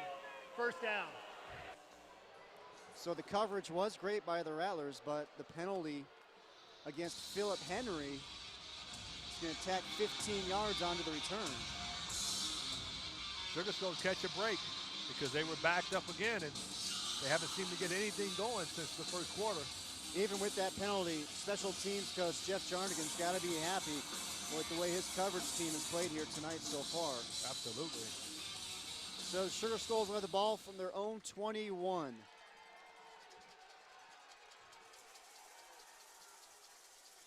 first down. So the coverage was great by the Rattlers, but the penalty against Philip Henry is going to tack 15 yards onto the return. Sugar Skulls catch a break because they were backed up again, and they haven't seemed to get anything going since the first quarter. Even with that penalty, special teams coach Jeff Jarnigan's got to be happy with the way his coverage team has played here tonight so far. Absolutely. So Sugar Skulls will have the ball from their own 21.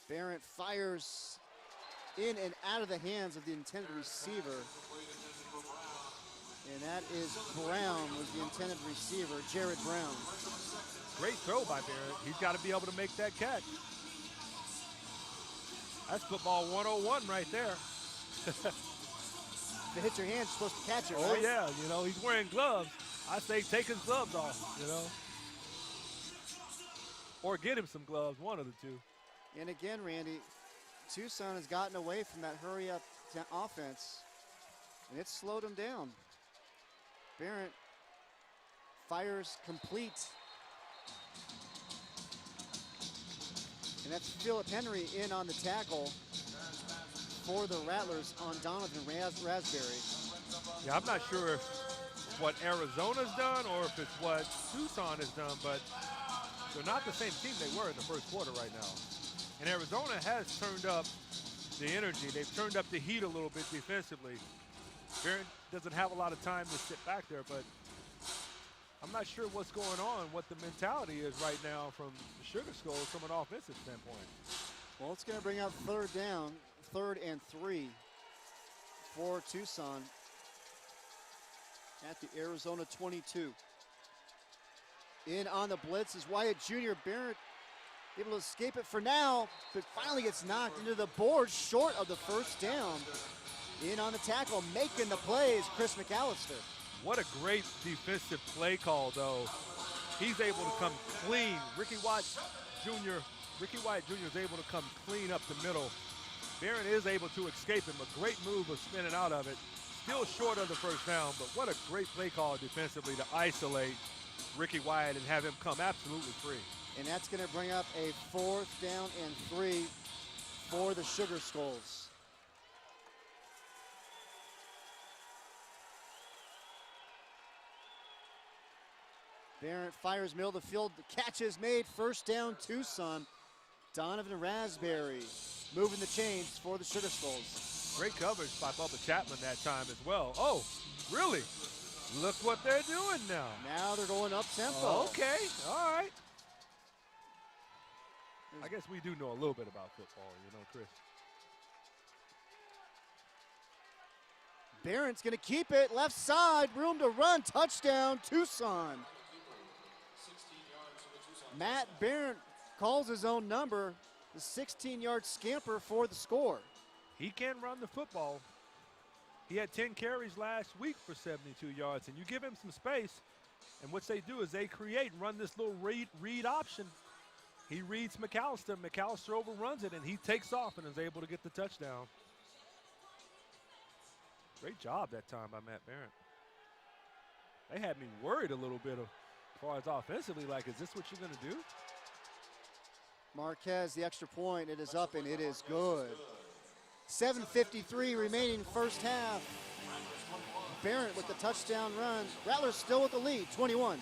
Barrett fires in and out of the hands of the intended receiver. And that is Brown, was the intended receiver, Jared Brown. Great throw by Barrett. He's got to be able to make that catch. That's football 101 right there. If it hits your hand, you're supposed to catch it, right? Oh, yeah. You know, he's wearing gloves. I say take his gloves off, you know. Or get him some gloves, one of the two. And again, Randy, Tucson has gotten away from that hurry-up offense, and it's slowed him down. Barrett fires complete. And that's Philip Henry in on the tackle for the Rattlers on Donovan Raspberry. Yeah, I'm not sure if it's what Arizona's done or if it's what Tucson has done, but they're not the same team they were in the first quarter right now. And Arizona has turned up the energy. They've turned up the heat a little bit defensively. Barrett doesn't have a lot of time to sit back there, but I'm not sure what's going on, what the mentality is right now from the Sugar Skulls from an offensive standpoint. Well, it's going to bring up third down, 3rd and 3 for Tucson at the Arizona 22. In on the blitz is Wyatt Jr. Barrett able to escape it for now, but finally gets knocked into the board short of the first down. In on the tackle, making the plays, Chris Mcallister. What a great defensive play call, though. He's able to come clean. Ricky White Jr. is able to come clean up the middle. Barrett is able to escape him. A great move of spinning out of it. Still short of the first down, but what a great play call defensively to isolate Ricky Wyatt and have him come absolutely free. And that's going to bring up a 4th down and 3 for the Sugar Skulls. Barrett fires middle of the field. The catch is made. First down, Tucson. Donovan Raspberry moving the chains for the Sugar Skulls. Great coverage by Bubba Chapman that time as well. Oh, really? Look what they're doing now. Now they're going up tempo. Okay, all right. I guess we do know a little bit about football, you know, Chris. Barrett's going to keep it. Left side, room to run. Touchdown, Tucson. Matt Barrett calls his own number, the 16-yard scamper for the score. He can run the football. He had 10 carries last week for 72 yards, and you give him some space, and what they do is they create and run this little read option. He reads Mcallister. Mcallister overruns it, and he takes off and is able to get the touchdown. Great job that time by Matt Barrett. They had me worried a little bit as far as offensively, like, is this what you're going to do? Marquez, the extra point, it is up and it is good. 7:53 remaining first half. Barrett with the touchdown run. Rattlers still with the lead, 21-14.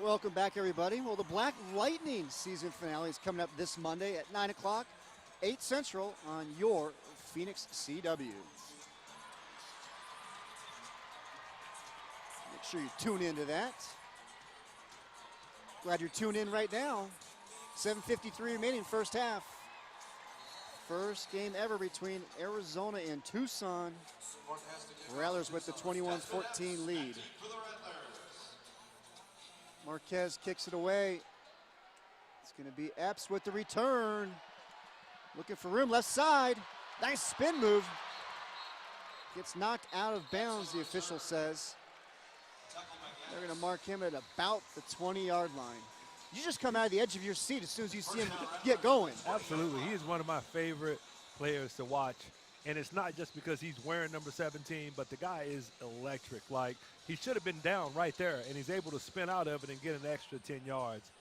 Welcome back, everybody. Well, the Black Lightning season finale is coming up this Monday at 9 o'clock, 8 Central on your Phoenix CW. Make sure you tune into that. Glad you're tuned in right now. 7:53 remaining first half. First game ever between Arizona and Tucson. Rattlers with the 21-14 lead. Marquez kicks it away. It's going to be Epps with the return. Looking for room, left side. Nice spin move. Gets knocked out of bounds, the official says. They're going to mark him at about the 20-yard line. You just come out of the edge of your seat as soon as you see him get going. Absolutely. He is one of my favorite players to watch. And it's not just because he's wearing number 17, but the guy is electric. Like, he should have been down right there, and he's able to spin out of it and get an extra 10 yards.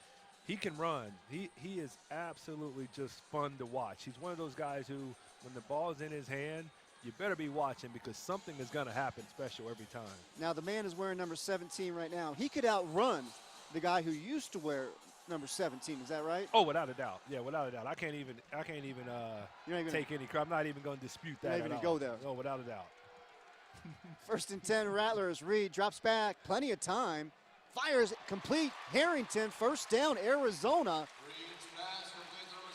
He can run. He is absolutely just fun to watch. He's one of those guys who, when the ball's in his hand, you better be watching because something is going to happen special every time. Now, the man is wearing number 17 right now. He could outrun the guy who used to wear number 17. Is that right? Oh, without a doubt. Yeah, without a doubt. I can't even take any credit. I'm not even going to dispute that. You're not even at all. Go there. No, without a doubt. 1st and 10 Rattlers. Reed drops back. Plenty of time. Fires complete. Harrington, first down, Arizona.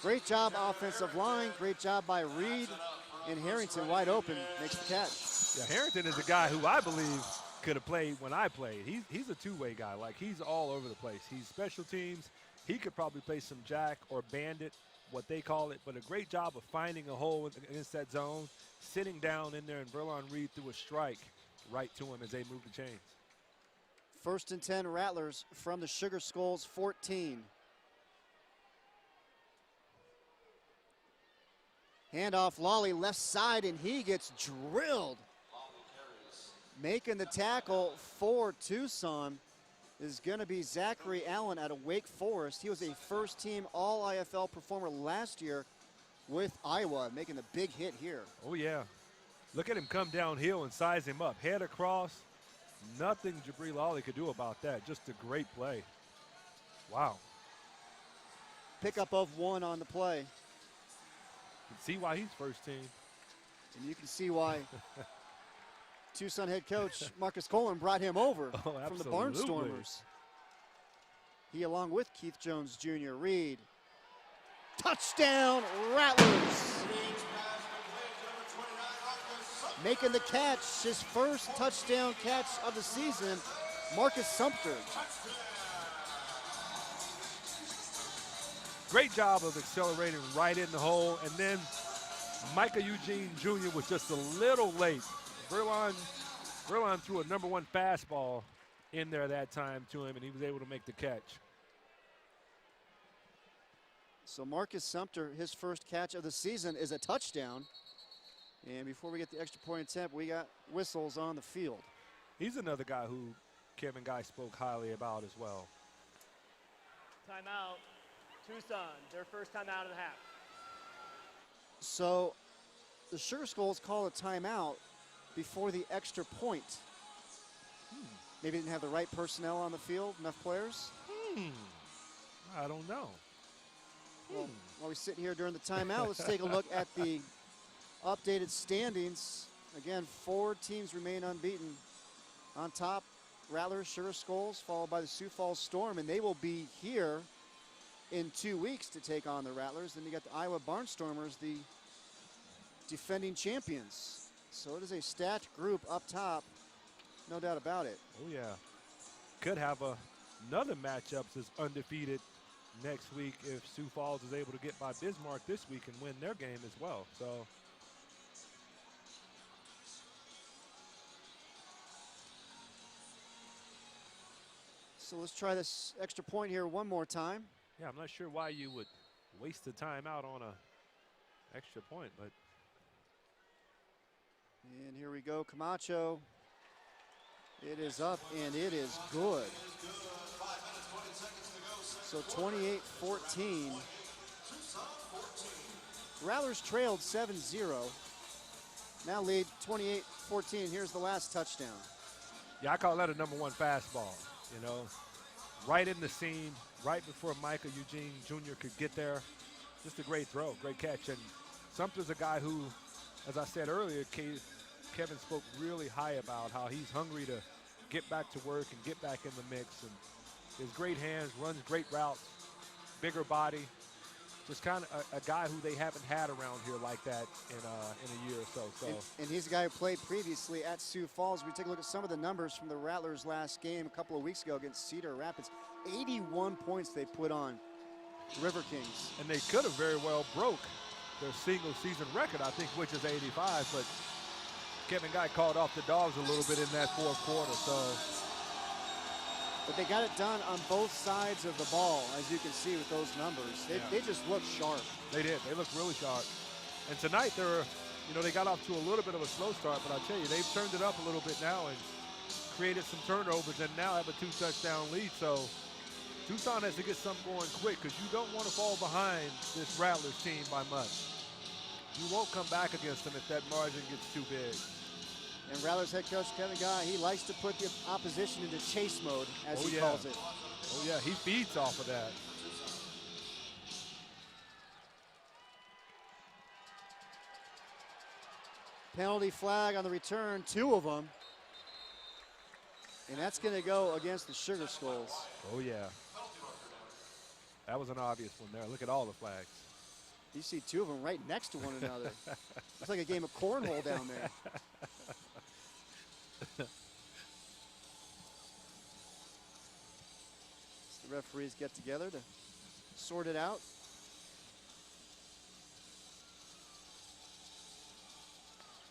Great job, offensive line. Great job by Reed. And Harrington wide open, makes the catch. Yeah, Harrington is a guy who I believe could have played when I played. He's a two-way guy. Like, he's all over the place. He's special teams. He could probably play some jack or bandit, what they call it, but a great job of finding a hole against that zone, sitting down in there, and Verlon Reed threw a strike right to him as they move the chains. 1st and 10 Rattlers from the Sugar Skulls 14. Handoff, Lawley left side, and he gets drilled. Making the tackle for Tucson is going to be Zachary Allen out of Wake Forest. He was a first-team All-IFL performer last year with Iowa, making a big hit here. Oh, yeah. Look at him come downhill and size him up. Head across. Nothing Jabri Lawley could do about that. Just a great play. Wow. Pickup of 1 on the play. You can see why he's first team. And you can see why Tucson head coach Marcus Coleman brought him over from the Barnstormers. He, along with Keith Jones Jr., Reed. Touchdown, Rattlers. Making the catch, his first touchdown catch of the season, Marcus Sumter. Great job of accelerating right in the hole. And then Micah Eugene Jr. was just a little late. Verlon threw a number 1 fastball in there that time to him, and he was able to make the catch. So Marcus Sumter, his first catch of the season is a touchdown. And before we get the extra point attempt, we got whistles on the field. He's another guy who Kevin Guy spoke highly about as well. Timeout. Tucson, their first time out of the half. So the Sugar Skulls call a timeout before the extra point. Maybe didn't have the right personnel on the field, enough players? I don't know. Well, while we sit here during the timeout, let's take a look at the updated standings. Again, 4 teams remain unbeaten. On top, Rattlers, Sugar Skulls, followed by the Sioux Falls Storm, and they will be here in 2 weeks to take on the Rattlers. Then you got the Iowa Barnstormers, the defending champions. So it is a stacked group up top, no doubt about it. Oh, yeah. Could have another matchup that's undefeated next week if Sioux Falls is able to get by Bismarck this week and win their game as well. So let's try this extra point here one more time. Yeah, I'm not sure why you would waste the timeout on a extra point, but. And here we go, Camacho. It is up and it is good. So 28-14. Rattlers trailed 7-0. Now lead 28-14. Here's the last touchdown. Yeah, I call that a number 1 fastball. You know, right in the seam, right before Micah Eugene Jr. could get there. Just a great throw, great catch. And Sumter's a guy who, as I said earlier, Kevin spoke really high about how he's hungry to get back to work and get back in the mix. And his great hands, runs great routes, bigger body. Just kind of a guy who they haven't had around here like that in a year or so. And he's a guy who played previously at Sioux Falls. We take a look at some of the numbers from the Rattlers last game a couple of weeks ago against Cedar Rapids. 81 points they put on River Kings. And they could have very well broke their single season record, I think, which is 85. But Kevin Guy called off the dogs a little bit in that fourth quarter. But they got it done on both sides of the ball, as you can see with those numbers. They just look sharp. They did. They looked really sharp. And tonight they got off to a little bit of a slow start, but I tell you, they've turned it up a little bit now and created some turnovers and now have a 2-touchdown lead. So Tucson has to get something going quick because you don't want to fall behind this Rattlers team by much. You won't come back against them if that margin gets too big. And Rattlers head coach Kevin Guy, he likes to put the opposition into chase mode, as he calls it. Oh, yeah, he feeds off of that. Penalty flag on the return, 2 of them. And that's going to go against the Sugar Skulls. Oh, yeah. That was an obvious one there. Look at all the flags. You see 2 of them right next to one another. It's like a game of cornhole down there. The referees get together to sort it out.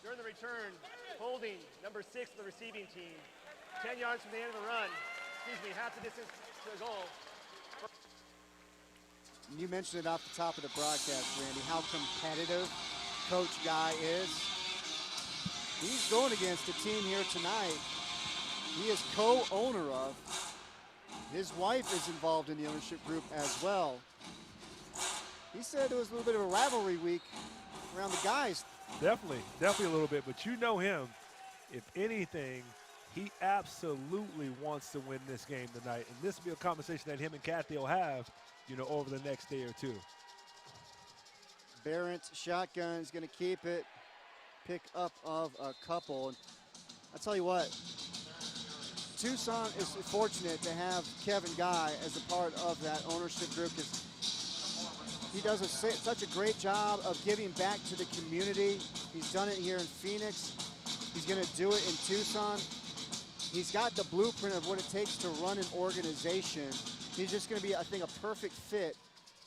During the return, holding number 6 of the receiving team. 10 yards from the end of the run. Half the distance to the goal. You mentioned it off the top of the broadcast, Randy, how competitive Coach Guy is. He's going against a team here tonight he is co-owner of. His wife is involved in the ownership group as well. He said there was a little bit of a rivalry week around the guys. Definitely a little bit, but you know him. If anything, he absolutely wants to win this game tonight, and this will be a conversation that him and Kathy will have, over the next day or two. Barrett shotgun is going to keep it. Pick up of a couple. And I'll tell you what, Tucson is fortunate to have Kevin Guy as a part of that ownership group because he does such a great job of giving back to the community. He's done it here in Phoenix. He's going to do it in Tucson. He's got the blueprint of what it takes to run an organization. He's just going to be, I think, a perfect fit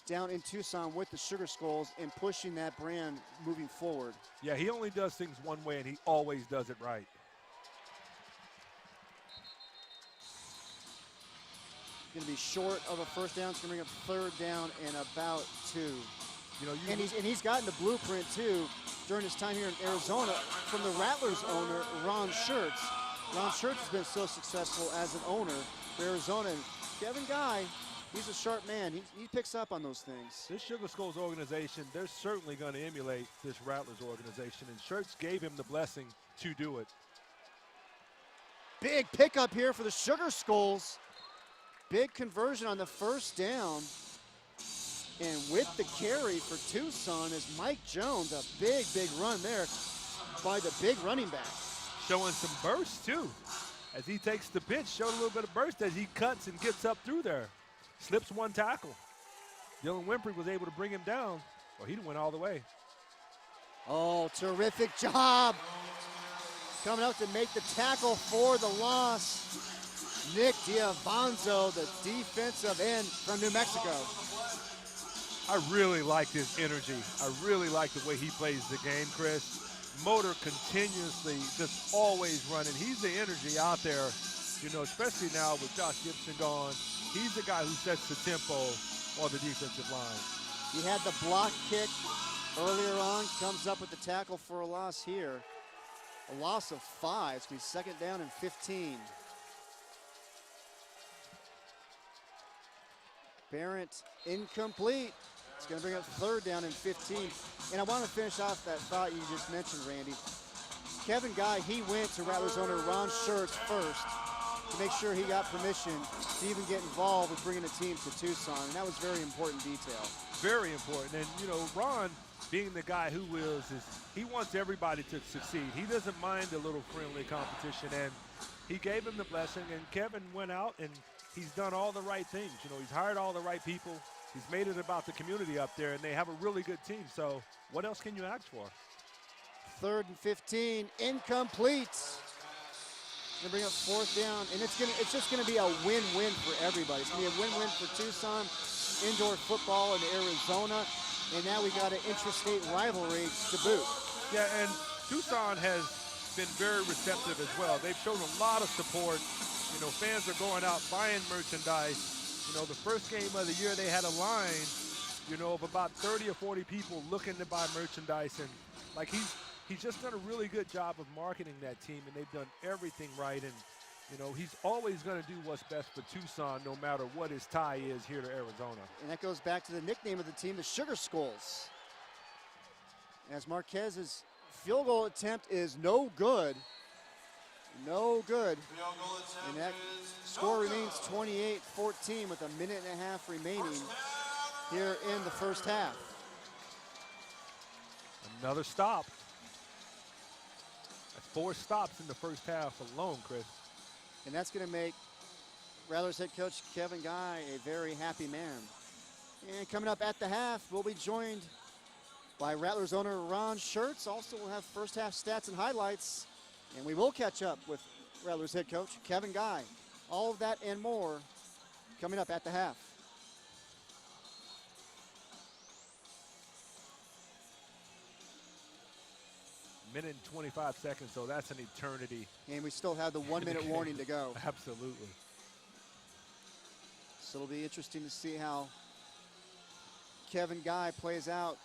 down in Tucson with the Sugar Skulls and pushing that brand moving forward. Yeah, he only does things one way, and he always does it right. Going to be short of a first down. It's going to bring up third down and about 2. And he's gotten the blueprint, too, during his time here in Arizona from the Rattlers owner, Ron Schertz. Ron Schertz has been so successful as an owner for Arizona. And Kevin Guy, he's a sharp man. He picks up on those things. This Sugar Skulls organization, they're certainly going to emulate this Rattlers organization, and Schertz gave him the blessing to do it. Big pickup here for the Sugar Skulls. Big conversion on the first down. And with the carry for Tucson is Mike Jones. A big run there by the big running back. Showing some burst, too. As he takes the pitch, showed a little bit of burst as he cuts and gets up through there. Slips one tackle. Dylan Winfrey was able to bring him down. Well, he went all the way. Oh, terrific job. Coming out to make the tackle for the loss. Nick Diavanzo, the defensive end from New Mexico. I really like his energy. I really like the way he plays the game, Chris. Motor continuously, just always running. He's the energy out there, especially now with Josh Gibson gone. He's the guy who sets the tempo on the defensive line. He had the block kick earlier on, comes up with the tackle for a loss here. A loss of 5. It's going to be second down and 15. Barrett incomplete. It's going to bring up third down and 15. And I want to finish off that thought you just mentioned, Randy. Kevin Guy, he went to Rattlers owner Ron Schertz first. to make sure he got permission to even get involved with bringing a team to Tucson, and that was very important detail. Very important. And, you know, Ron, being the guy who is he wants everybody to succeed. He doesn't mind a little friendly competition, and he gave him the blessing, and Kevin went out and he's done all the right things. You know, he's hired all the right people. He's made it about the community up there, and they have a really good team. So what else can you ask for? 3rd and 15, incomplete. Gonna bring up 4th down, and it's just gonna be a win-win for everybody. It's gonna be a win-win for Tucson, indoor football in Arizona, and now we got an intrastate rivalry to boot. Yeah, and Tucson has been very receptive as well. They've shown a lot of support. You know, fans are going out buying merchandise. You know, the first game of the year they had a line, you know, of about 30 or 40 people looking to buy merchandise, and like he's just done a really good job of marketing that team, and they've done everything right. And, you know, he's always going to do what's best for Tucson no matter what his tie is here to Arizona. And that goes back to the nickname of the team, the Sugar Skulls. As Marquez's field goal attempt is no good. No good. And that score remains 28-14 with a minute and a half remaining here in the first half. Another stop. That's 4 stops in the first half alone, Chris. And that's going to make Rattlers head coach Kevin Guy a very happy man. And coming up at the half, we'll be joined by Rattlers owner Ron Schertz. Also, we'll have first half stats and highlights. And we will catch up with Rattlers head coach Kevin Guy. All of that and more coming up at the half. Minute and 25 seconds, so that's an eternity. And we still have the 1 minute warning to go. Absolutely. So it'll be interesting to see how Kevin Guy plays out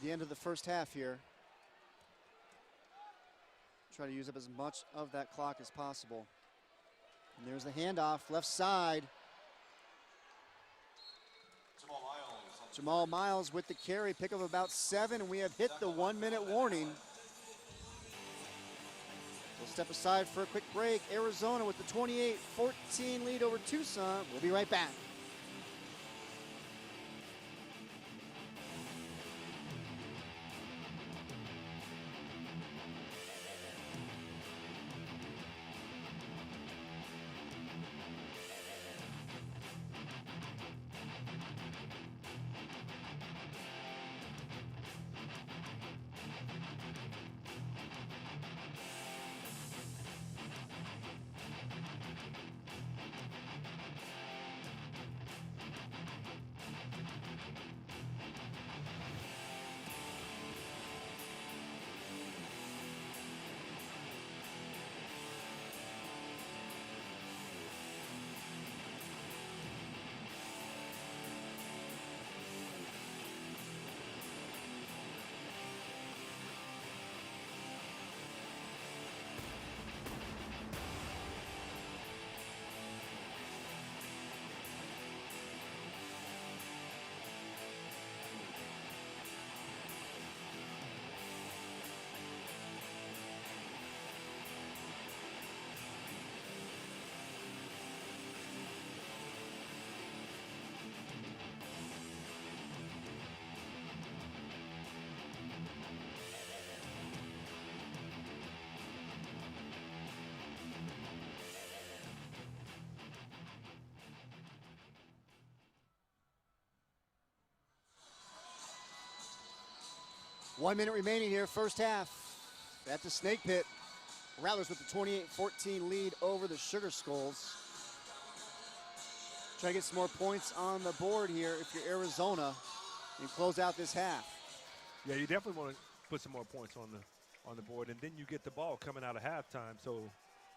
the end of the first half here. Try to use up as much of that clock as possible. And there's the handoff, left side. Jamal Miles with the carry, pick of about 7, and we have hit the 1 minute warning. We'll step aside for a quick break. Arizona with the 28-14 lead over Tucson. We'll be right back. One minute remaining here, first half at the Snake Pit. Rattlers with the 28-14 lead over the Sugar Skulls. Try to get some more points on the board here if you're Arizona and close out this half. Yeah, you definitely want to put some more points on the board, and then you get the ball coming out of halftime, so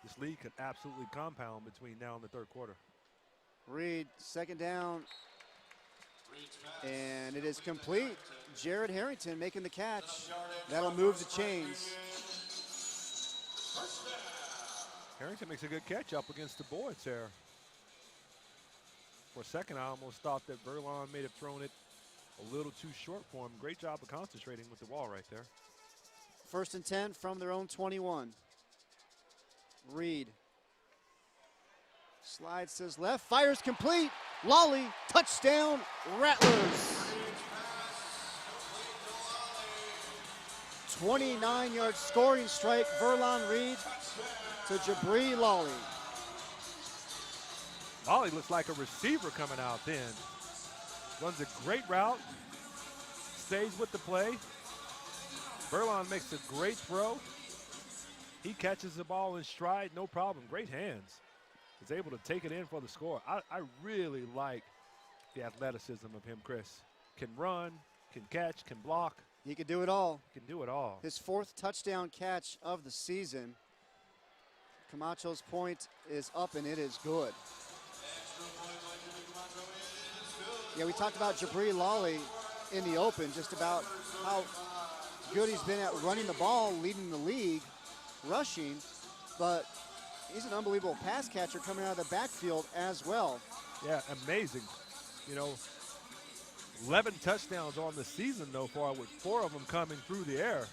this lead can absolutely compound between now and the third quarter. Reed, second down, and it is complete. Jared Harrington making the catch. That'll move the chains. Harrington makes a good catch up against the boards there. For a second, I almost thought that Verlon may have thrown it a little too short for him. Great job of concentrating with the ball right there. First and 10 from their own 21. Reed Slides to his left, fires complete. Lolly, touchdown, Rattlers. 29-yard scoring strike, Verlon Reed to Jabri Lolly. Lolly looks like a receiver coming out then. Runs a great route, stays with the play. Verlon makes a great throw. He catches the ball in stride, no problem. Great hands. Is able to take it in for the score. I really like the athleticism of him, Chris. Can run, can catch, can block. He can do it all. Can do it all. His 4th touchdown catch of the season. Camacho's point is up, and it is good. Yeah, we talked about Jabri Lolly in the open, just about how good he's been at running the ball, leading the league, rushing, but he's an unbelievable pass catcher coming out of the backfield as well. Yeah, amazing. You know, 11 touchdowns on the season so far, with 4 of them coming through the air.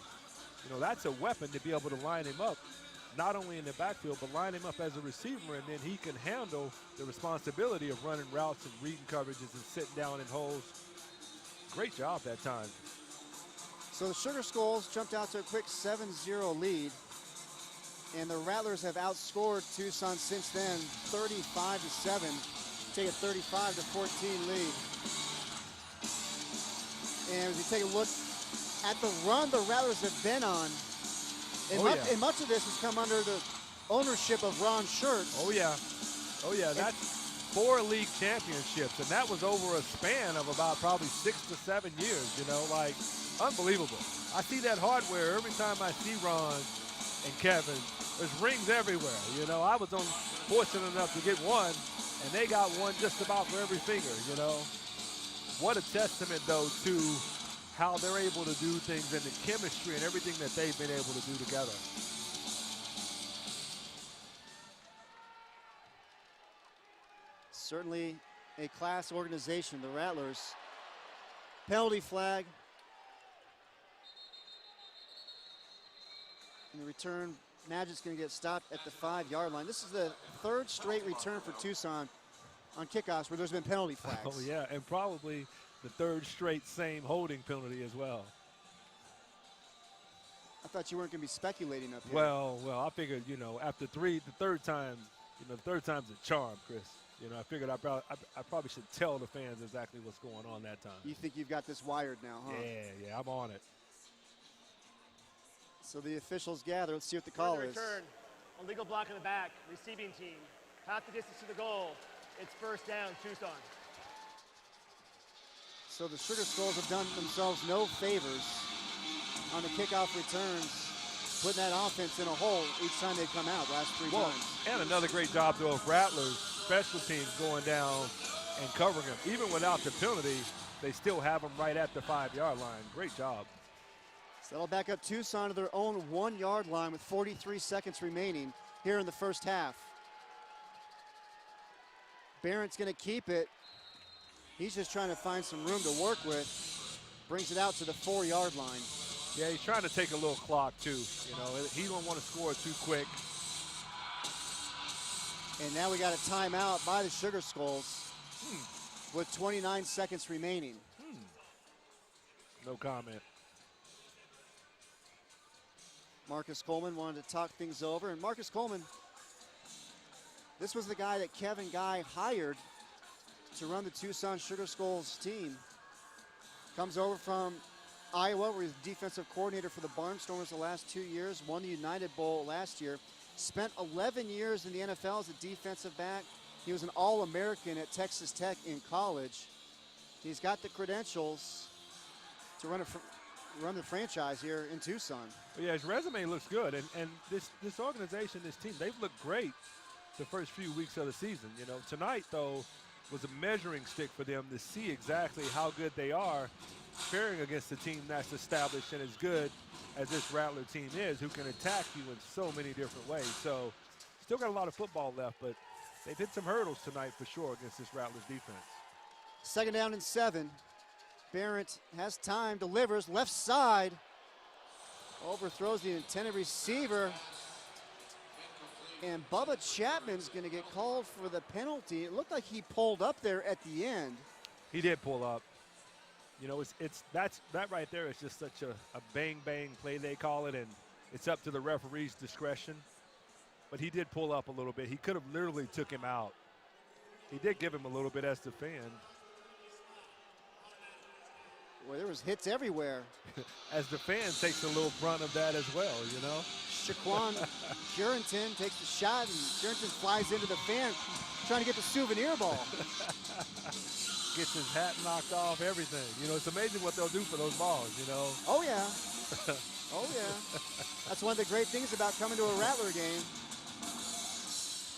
You know, that's a weapon to be able to line him up, not only in the backfield, but line him up as a receiver, and then he can handle the responsibility of running routes and reading coverages and sitting down in holes. Great job that time. So the Sugar Skulls jumped out to a quick 7-0 lead, and the Rattlers have outscored Tucson since then, 35-7, take a 35-14 lead. And as you take a look at the run the Rattlers have been on, and much of this has come under the ownership of Ron Schertz. Oh, yeah. Oh, yeah. That's 4 league championships, and that was over a span of about probably 6 to 7 years, you know, like unbelievable. I see that hardware every time I see Ron and Kevin. There's rings everywhere, you know. I was fortunate enough to get one, and they got one just about for every finger, you know. What a testament, though, to how they're able to do things and the chemistry and everything that they've been able to do together. Certainly a class organization, the Rattlers. Penalty flag. And the return, Magic's going to get stopped at the 5-yard line. This is the 3rd straight return for Tucson on kickoffs where there's been penalty flags. Oh, yeah, and probably the 3rd straight same holding penalty as well. I thought you weren't going to be speculating up here. Well, I figured, you know, after the third time, you know, the 3rd time's a charm, Chris. You know, I figured I probably should tell the fans exactly what's going on that time. You think you've got this wired now, huh? Yeah, I'm on it. So the officials gather. Let's see what the call is. Return, a legal block in the back, receiving team. Half the distance to the goal. It's 1st down, Tucson. So the Sugar Skulls have done themselves no favors on the kickoff returns, putting that offense in a hole each time they come out, last 3 times. And another great job, though, of Rattlers, special teams going down and covering them. Even without the penalty, they still have them right at the 5-yard line. Great job. So that'll back up Tucson to their own 1-yard line with 43 seconds remaining here in the first half. Barrett's going to keep it. He's just trying to find some room to work with. Brings it out to the 4-yard line. Yeah, he's trying to take a little clock, too. You know, he don't want to score too quick. And now we got a timeout by the Sugar Skulls with 29 seconds remaining. No comment. Marcus Coleman wanted to talk things over. And Marcus Coleman, this was the guy that Kevin Guy hired to run the Tucson Sugar Skulls team. Comes over from Iowa, where he's defensive coordinator for the Barnstormers the last 2 years, won the United Bowl last year. Spent 11 years in the NFL as a defensive back. He was an All-American at Texas Tech in college. He's got the credentials to run the franchise here in Tucson. Well, yeah, his resume looks good, and this organization, this team, they've looked great the first few weeks of the season. You know, tonight though was a measuring stick for them to see exactly how good they are faring against a team that's established and as good as this Rattler team is, who can attack you in so many different ways. So still got a lot of football left, but they've hit some hurdles tonight for sure against this Rattlers defense. 2nd down and 7. Barrett has time, delivers, left side. Overthrows the intended receiver. And Bubba Chapman's going to get called for the penalty. It looked like he pulled up there at the end. He did pull up. You know, that right there is just such a bang-bang play, they call it, and it's up to the referee's discretion. But he did pull up a little bit. He could have literally took him out. He did give him a little bit as the fan. Well, there was hits everywhere. As the fan takes a little brunt of that as well, you know. Shaquan Curenton takes the shot, and Curenton flies into the fan, trying to get the souvenir ball. Gets his hat knocked off, everything. You know, it's amazing what they'll do for those balls, you know. Oh, yeah. Oh, yeah. That's one of the great things about coming to a Rattler game.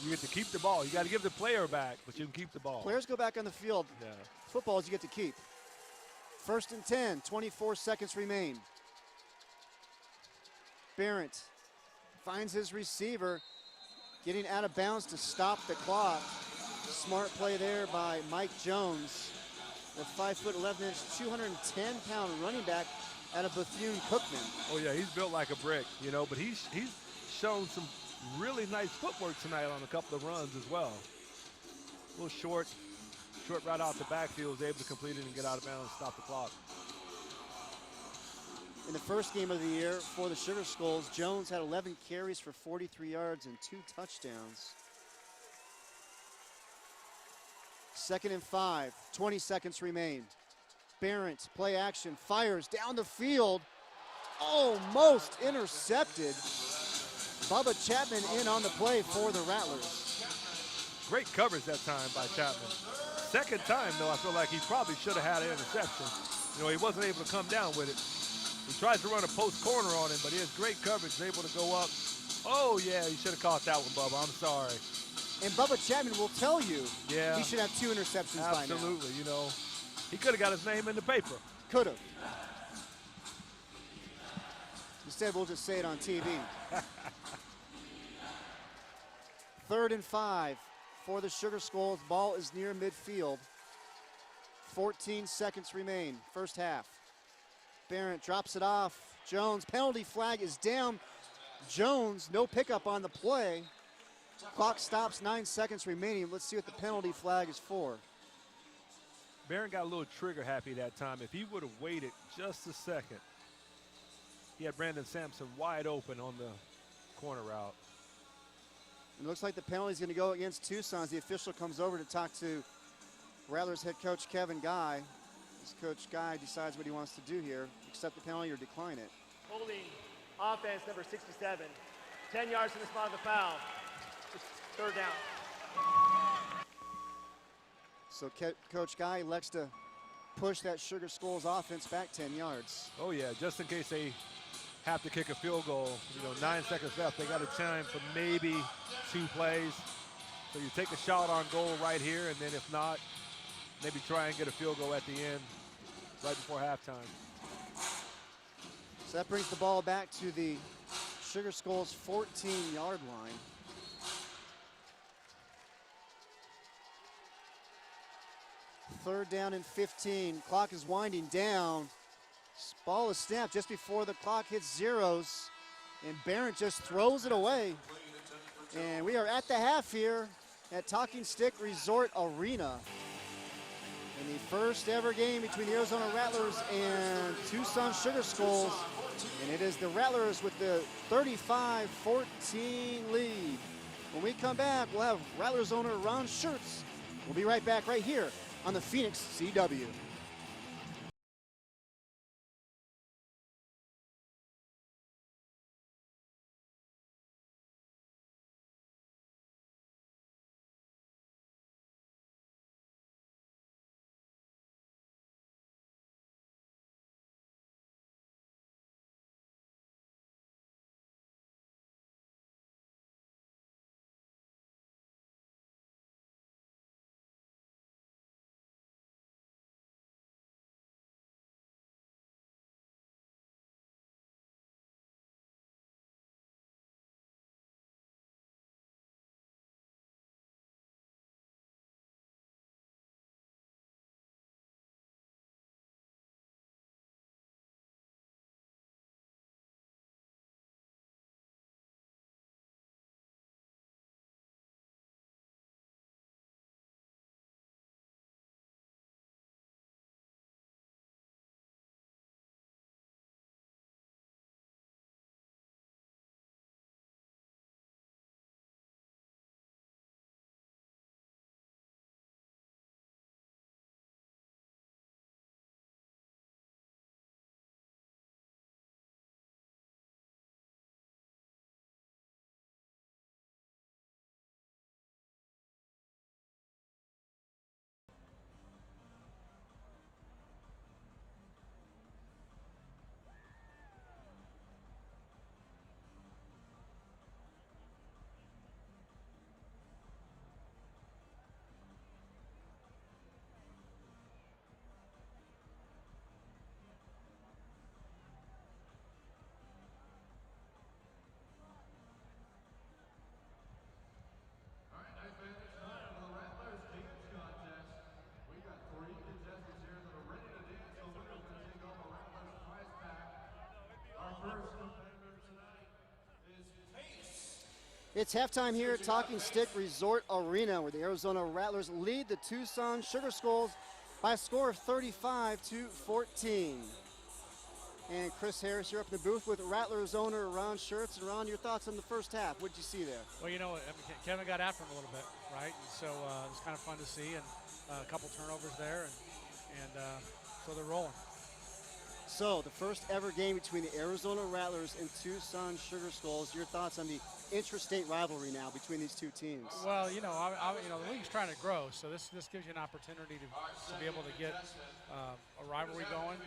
You get to keep the ball. You got to give the player back, but you can keep the ball. Players go back on the field. Yeah. Footballs you get to keep. 1st and 10, 24 seconds remain. Barrett finds his receiver, getting out of bounds to stop the clock. Smart play there by Mike Jones, the 5'11", 210-pound running back out of Bethune-Cookman. Oh yeah, he's built like a brick, you know, but he's shown some really nice footwork tonight on a couple of runs as well. A little short right out the backfield, was able to complete it and get out of bounds and stop the clock. In the first game of the year for the Sugar Skulls, Jones had 11 carries for 43 yards and 2 touchdowns. 2nd and 5, 20 seconds remain. Barrett, play action, fires down the field, almost intercepted. Bubba Chapman in on the play for the Rattlers. Great coverage that time by Chapman. Second time, though, I feel like he probably should have had an interception. You know, he wasn't able to come down with it. He tries to run a post corner on him, but he has great coverage, able to go up. Oh, yeah, he should have caught that one, Bubba. I'm sorry. And Bubba Chapman will tell you yeah, he should have 2 interceptions by now. Absolutely, you know. He could have got his name in the paper. Could have. Instead, we'll just say it on TV. 3rd and 5 for the Sugar Skulls. Ball is near midfield. 14 seconds remain, first half. Barrett drops it off. Jones, penalty flag is down. Jones, no pickup on the play. Clock stops, 9 seconds remaining. Let's see what the penalty flag is for. Barron got a little trigger happy that time. If he would have waited just a second, he had Brandon Sampson wide open on the corner route. It looks like the penalty is going to go against Tucson as the official comes over to talk to Rattlers head coach Kevin Guy. As Coach Guy decides what he wants to do here, accept the penalty or decline it. Holding offense number 67. 10 yards from the spot of the foul. It's 3rd down. So Coach Guy elects to push that Sugar Skulls offense back 10 yards. Oh yeah, just in case they have to kick a field goal. You know, 9 seconds left. They got a time for maybe 2 plays. So you take a shot on goal right here, and then if not, maybe try and get a field goal at the end right before halftime. So that brings the ball back to the Sugar Skulls 14-yard line. Third down and 15. Clock is winding down. Ball is snapped just before the clock hits zeros. And Barrett just throws it away. And we are at the half here at Talking Stick Resort Arena. In the first ever game between the Arizona Rattlers and Tucson Sugar Skulls. And it is the Rattlers with the 35-14 lead. When we come back, we'll have Rattlers owner Ron Schertz. We'll be right back right here on the Phoenix CW. It's halftime here at Talking Stick Resort Arena, where the Arizona Rattlers lead the Tucson Sugar Skulls by a score of 35-14. And Chris Harris, you're up in the booth with Rattlers owner Ron Schertz. And Ron, your thoughts on the first half? What did you see there? Well, you know, Kevin got after him a little bit, right? And so it was kind of fun to see, and a couple turnovers there, and so they're rolling. So the first ever game between the Arizona Rattlers and Tucson Sugar Skulls. Your thoughts on the intrastate rivalry now between these two teams? Well, you know, the league's trying to grow, so this gives you an opportunity to be able to get a rivalry going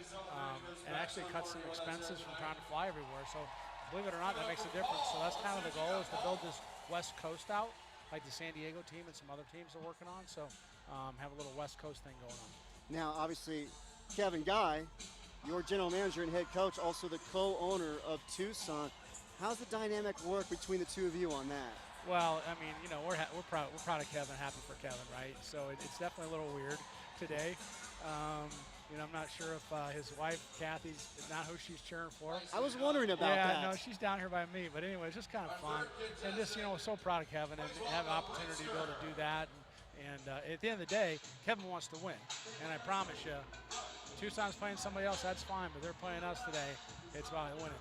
and actually cut some expenses from trying to fly everywhere. So believe it or not, that makes a difference. So that's kind of the goal, is to build this West Coast out, like the San Diego team and some other teams are working on. So have a little West Coast thing going on. Now, obviously, Kevin Guy, your general manager and head coach, also the co-owner of Tucson. How's the dynamic work between the two of you on that? Well, I mean, you know, we're proud of Kevin, happy for Kevin, right? So it's definitely a little weird today. You know, I'm not sure if his wife, Kathy's not who she's cheering for. I was wondering about that. Yeah, no, she's down here by me. But anyway, it's just kind of fun. And just, you know, so proud of Kevin and have an opportunity to be able to do that. And at the end of the day, Kevin wants to win. And I promise you, Tucson's playing somebody else, that's fine, but they're playing us today. It's about winning.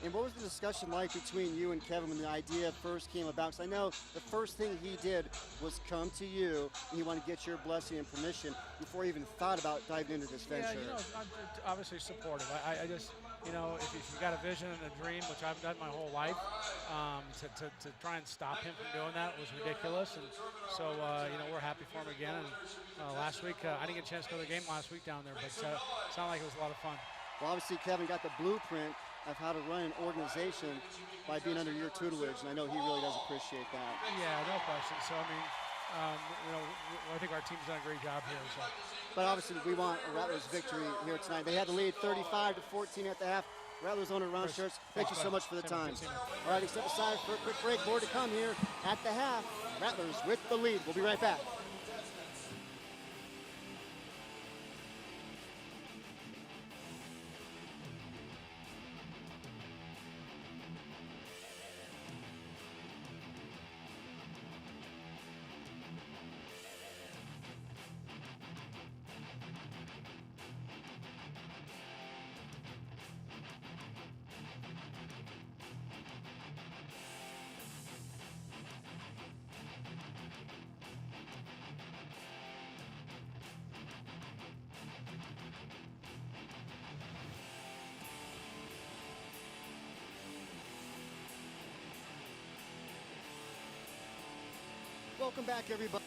And what was the discussion like between you and Kevin when the idea first came about? Because I know the first thing he did was come to you, and he wanted to get your blessing and permission before he even thought about diving into this venture. Yeah, you know, I'm obviously supportive. I just, you know, if you've got a vision and a dream, which I've done my whole life, to try and stop him from doing that was ridiculous. And so, you know, we're happy for him again. And last week, I didn't get a chance to go to the game last week down there, but it sounded like it was a lot of fun. Well, obviously, Kevin got the blueprint of how to run an organization by being under your tutelage, and I know he really does appreciate that. Yeah, no question. So, I mean, you know, I think our team's done a great job here. So. But obviously, we want a Rattlers victory here tonight. They had the lead 35-14 at the half. Rattlers owner Ron Schertz, thank you so much for the time. All right, step aside for a quick break. More to come here at the half. Rattlers with the lead. We'll be right back. Welcome back, everybody.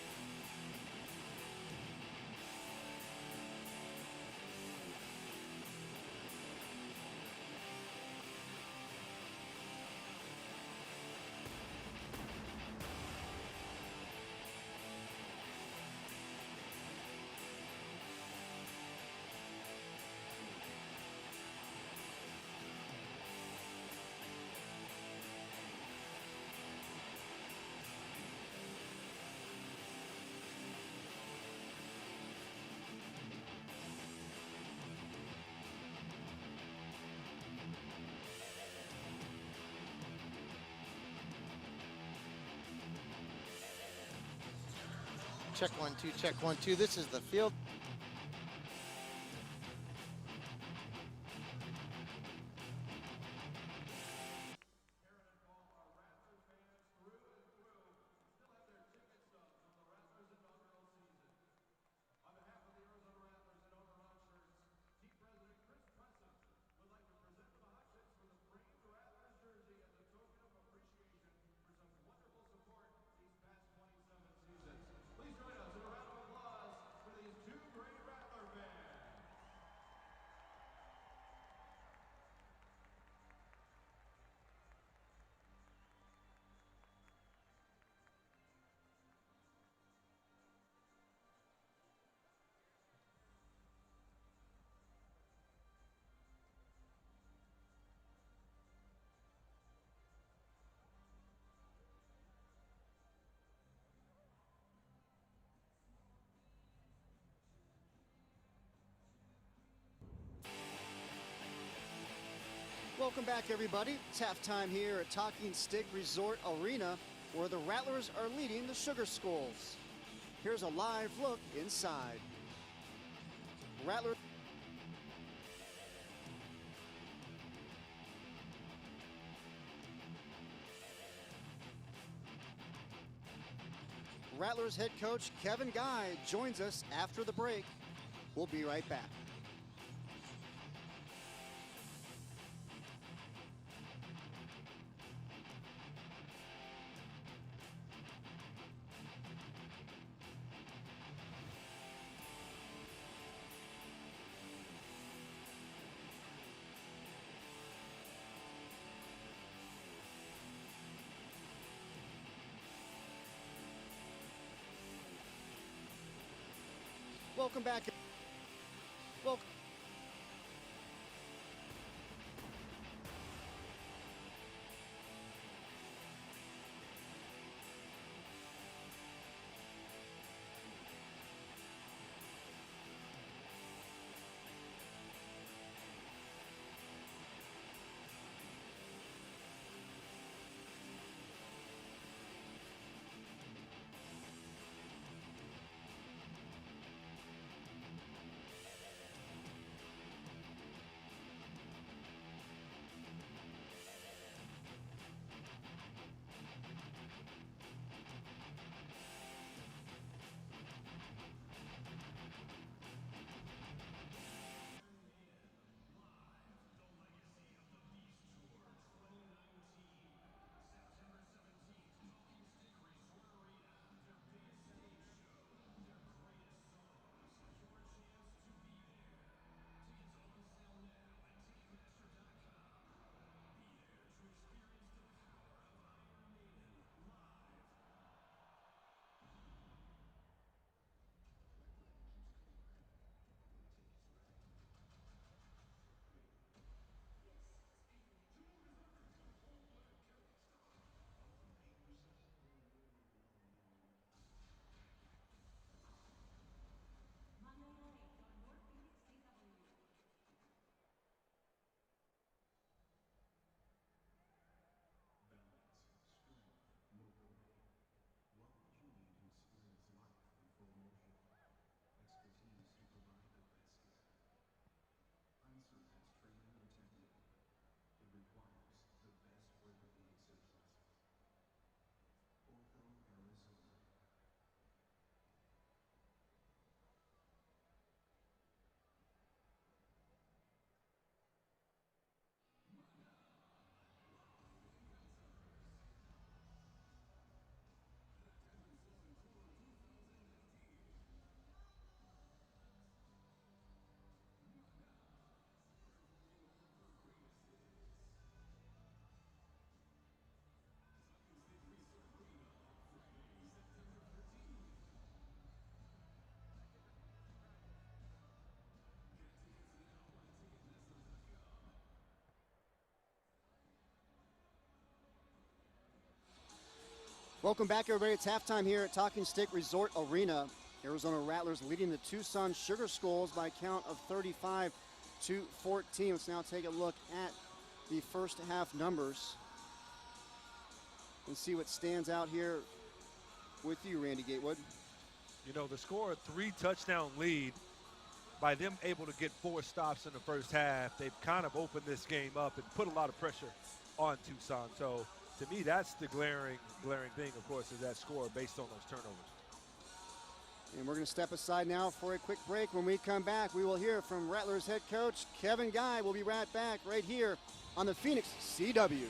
Check 1 2, check 1 2. This is the field. Welcome back, everybody. It's halftime here at Talking Stick Resort Arena. where the Rattlers are leading the Sugar Skulls. Here's a live look inside. Rattlers. Rattlers head coach Kevin Guy joins us after the break. We'll be right back. Welcome back. Welcome. Welcome back, everybody. It's halftime here at Talking Stick Resort Arena. Arizona Rattlers leading the Tucson Sugar Skulls by a count of 35-14. Let's now take a look at the first half numbers and see what stands out here with you, Randy Gatewood. You know, the score, a 3-touchdown lead, by them able to get 4 stops in the first half, they've kind of opened this game up and put a lot of pressure on Tucson. So to me, that's the glaring thing, of course, is that score based on those turnovers. And we're going to step aside now for a quick break. When we come back, we will hear from Rattlers head coach Kevin Guy. We'll be right back right here on the Phoenix CW.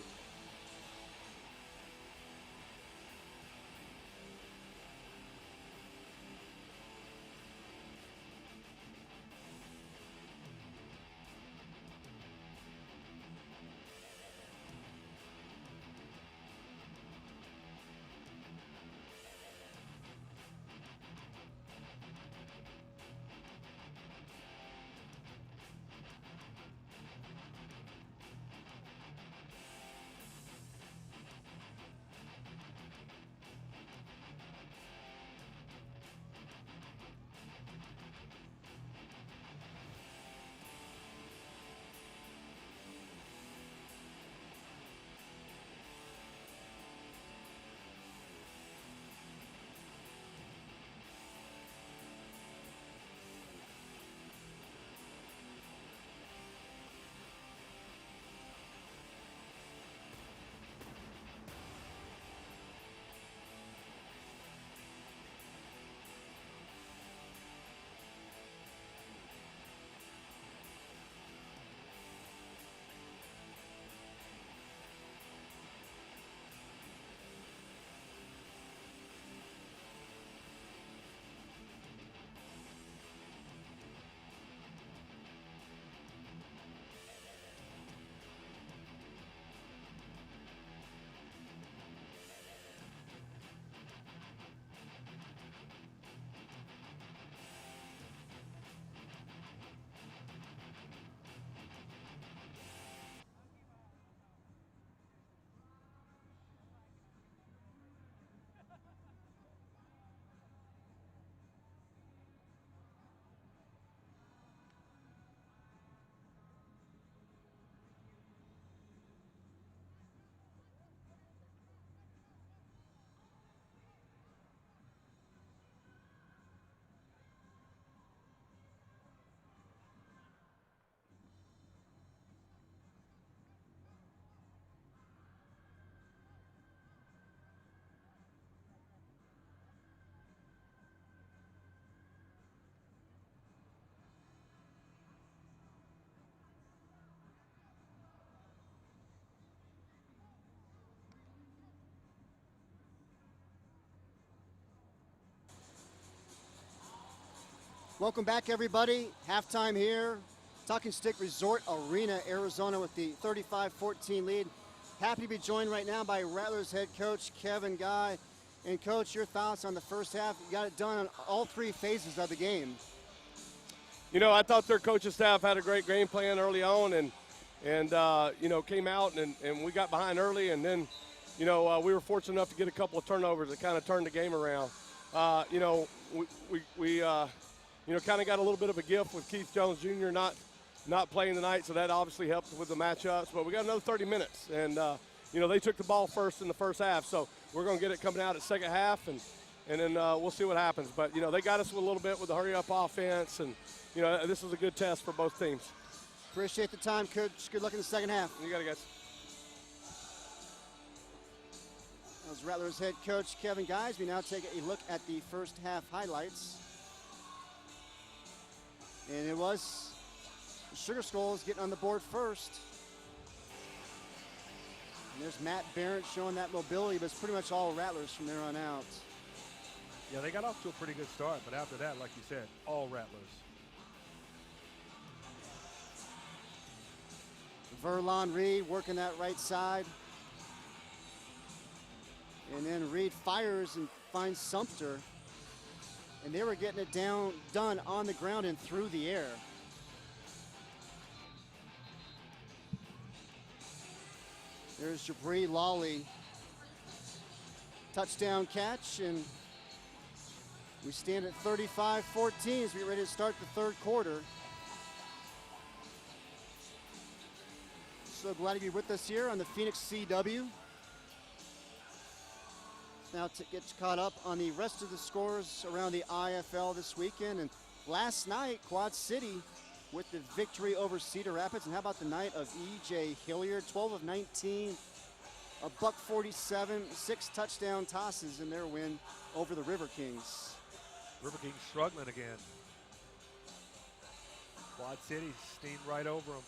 Welcome back, everybody. Halftime here. Talking Stick Resort Arena, Arizona with the 35-14 lead. Happy to be joined right now by Rattlers head coach Kevin Guy. And Coach, your thoughts on the first half? You got it done on all three phases of the game. You know, I thought their coaching staff had a great game plan early on and you know, came out and we got behind early, and then, you know, we were fortunate enough to get a couple of turnovers that kind of turned the game around. You know, we you know, kind of got a little bit of a gift with Keith Jones Jr. not playing tonight, so that obviously helped with the matchups. But we got another 30 minutes, and you know, they took the ball first in the first half, so we're going to get it coming out at second half, and then we'll see what happens. But you know, they got us with a little bit with the hurry-up offense, and you know, this is a good test for both teams. Appreciate the time, Coach. Good luck in the second half. You got it, guys. That was Rattlers head coach Kevin Guy. We now take a look at the first half highlights. And it was the Sugar Skulls getting on the board first. And there's Matt Barrett showing that mobility, but it's pretty much all Rattlers from there on out. Yeah, they got off to a pretty good start, but after that, like you said, all Rattlers. Verlon Reed working that right side. And then Reed fires and finds Sumter. And they were getting it done on the ground and through the air. There's Jabri Lawley. Touchdown catch, and we stand at 35-14 as we get ready to start the third quarter. So glad to be with us here on the Phoenix CW. Now to get caught up on the rest of the scores around the IFL this weekend. And last night, Quad City with the victory over Cedar Rapids. And how about the night of E.J. Hilliard, 12 of 19, $147, 6 touchdown tosses in their win over the River Kings. River Kings struggling again. Quad City steamed right over them.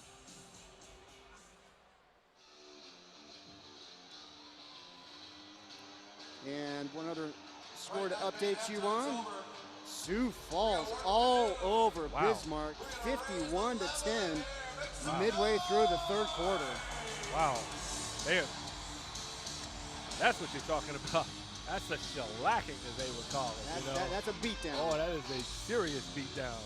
And one other score to update you on. Sioux Falls all over Bismarck, 51-10, midway through the third quarter. Wow. There. That's what you're talking about. That's a shellacking, as they would call it. That's a beatdown. Oh, that is a serious beatdown.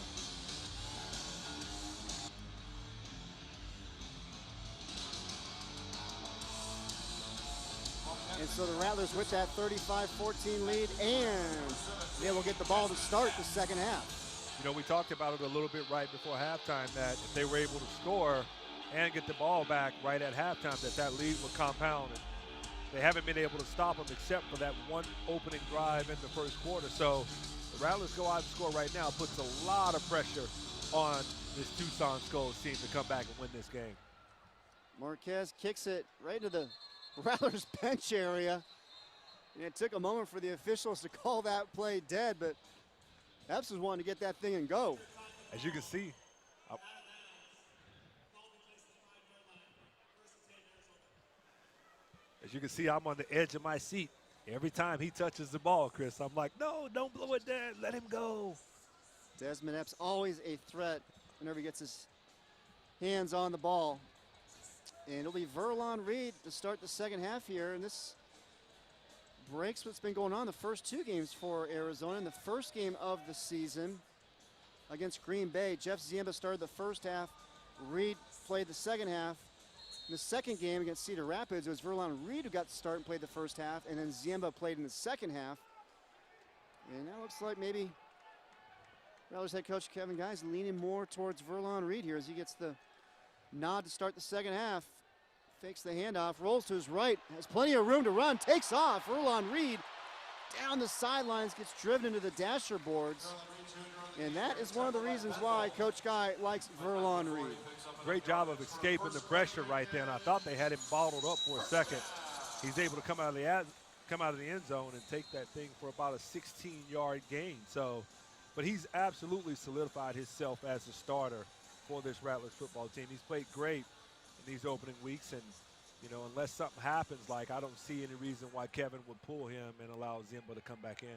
And so the Rattlers with that 35-14 lead, and they will get the ball to start the second half. You know, we talked about it a little bit right before halftime, that if they were able to score and get the ball back right at halftime, that lead would compound. And they haven't been able to stop them except for that one opening drive in the first quarter. So the Rattlers go out and score right now, puts a lot of pressure on this Tucson Skulls team to come back and win this game. Marquez kicks it right into the Rattlers bench area. And it took a moment for the officials to call that play dead, but Epps was wanting to get that thing and go. As you can see, I'm on the edge of my seat. Every time he touches the ball, Chris, I'm like, no, don't blow it dead. Let him go. Desmond Epps always a threat whenever he gets his hands on the ball. And it'll be Verlon Reed to start the second half here. And this breaks what's been going on the first two games for Arizona. In the first game of the season against Green Bay, Jeff Ziemba started the first half. Reed played the second half. In the second game against Cedar Rapids, it was Verlon Reed who got the start and played the first half, and then Ziemba played in the second half. And that looks like maybe Rattlers head coach Kevin Guy is leaning more towards Verlon Reed here as he gets the nod to start the second half. Fakes the handoff, rolls to his right, has plenty of room to run, takes off. Verlon Reed down the sidelines, gets driven into the dasher boards. And that is one of the reasons why Coach Guy likes Verlon Reed. Great job of escaping the pressure right there. And I thought they had him bottled up for a second. He's able to come out of the end zone and take that thing for about a 16-yard gain. So, but he's absolutely solidified himself as a starter for this Rattlers football team. He's played great in these opening weeks, and you know, unless something happens, like, I don't see any reason why Kevin would pull him and allow Ziemba to come back in.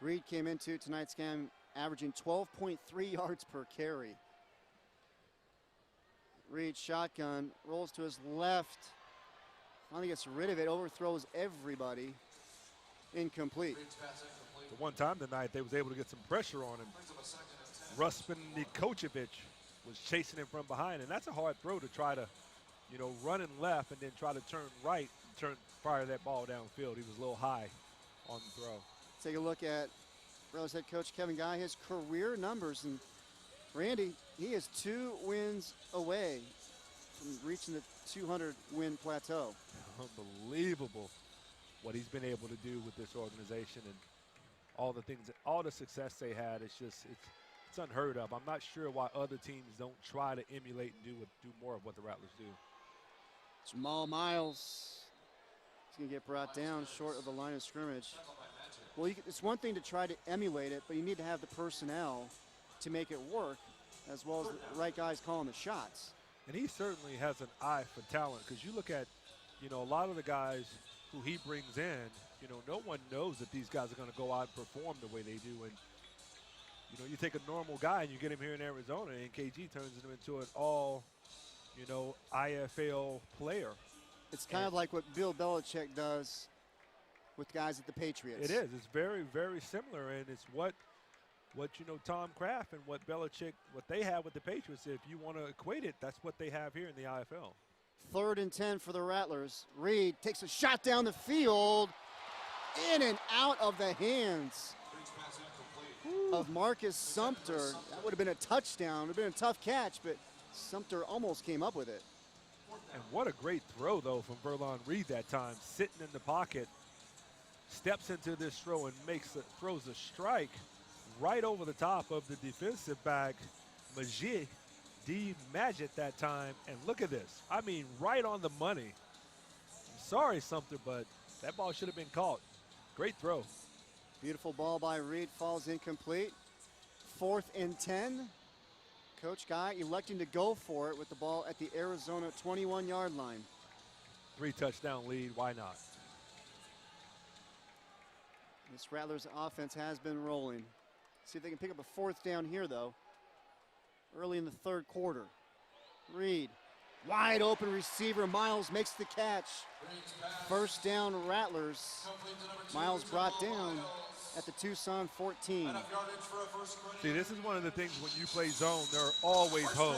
Reed came into tonight's game averaging 12.3 yards per carry. Reed shotgun, rolls to his left. Finally gets rid of it, overthrows everybody. Incomplete. The one time tonight, they was able to get some pressure on him. Ruspin Nikocevic was chasing him from behind, and that's a hard throw to try to, run and left and then try to turn right and fire that ball downfield. He was a little high on the throw. Take a look at Rattlers head coach Kevin Guy, his career numbers. And Randy, he is 2 wins away from reaching the 200-win plateau. Unbelievable what he's been able to do with this organization and all the success they had. It's unheard of. I'm not sure why other teams don't try to emulate and do more of what the Rattlers do. Jamal Miles is going to get brought down short of the line of scrimmage. Well, it's one thing to try to emulate it, but you need to have the personnel to make it work, as well as the right guys calling the shots. And he certainly has an eye for talent, because you look at, a lot of the guys who he brings in, no one knows that these guys are going to go out and perform the way they do. And, you take a normal guy and you get him here in Arizona, and KG turns him into an all, IFL player. It's kind of like what Bill Belichick does with guys at the Patriots. It is. It's very, very similar, and it's what Tom Kraft and what Belichick, what they have with the Patriots. If you want to equate it, that's what they have here in the IFL. 3rd and 10 for the Rattlers. Reed takes a shot down the field, in and out of the hands of Marcus Sumter. That would have been a touchdown. It would have been a tough catch, but Sumter almost came up with it. And what a great throw, though, from Verlon Reed that time. Sitting in the pocket, steps into this throw and throws a strike right over the top of the defensive back, Majid that time. And look at this. I mean, right on the money. I'm sorry, Sumter, but that ball should have been caught. Great throw. Beautiful ball by Reed, falls incomplete. 4th and 10. Coach Guy electing to go for it with the ball at the Arizona 21-yard line. 3-touchdown lead, why not? This Rattlers offense has been rolling. See if they can pick up a 4th down here, though. Early in the 3rd quarter. Reed, wide open receiver. Miles makes the catch. 1st down, Rattlers. Miles brought down at the Tucson 14. See, this is one of the things when you play zone, there are always holes.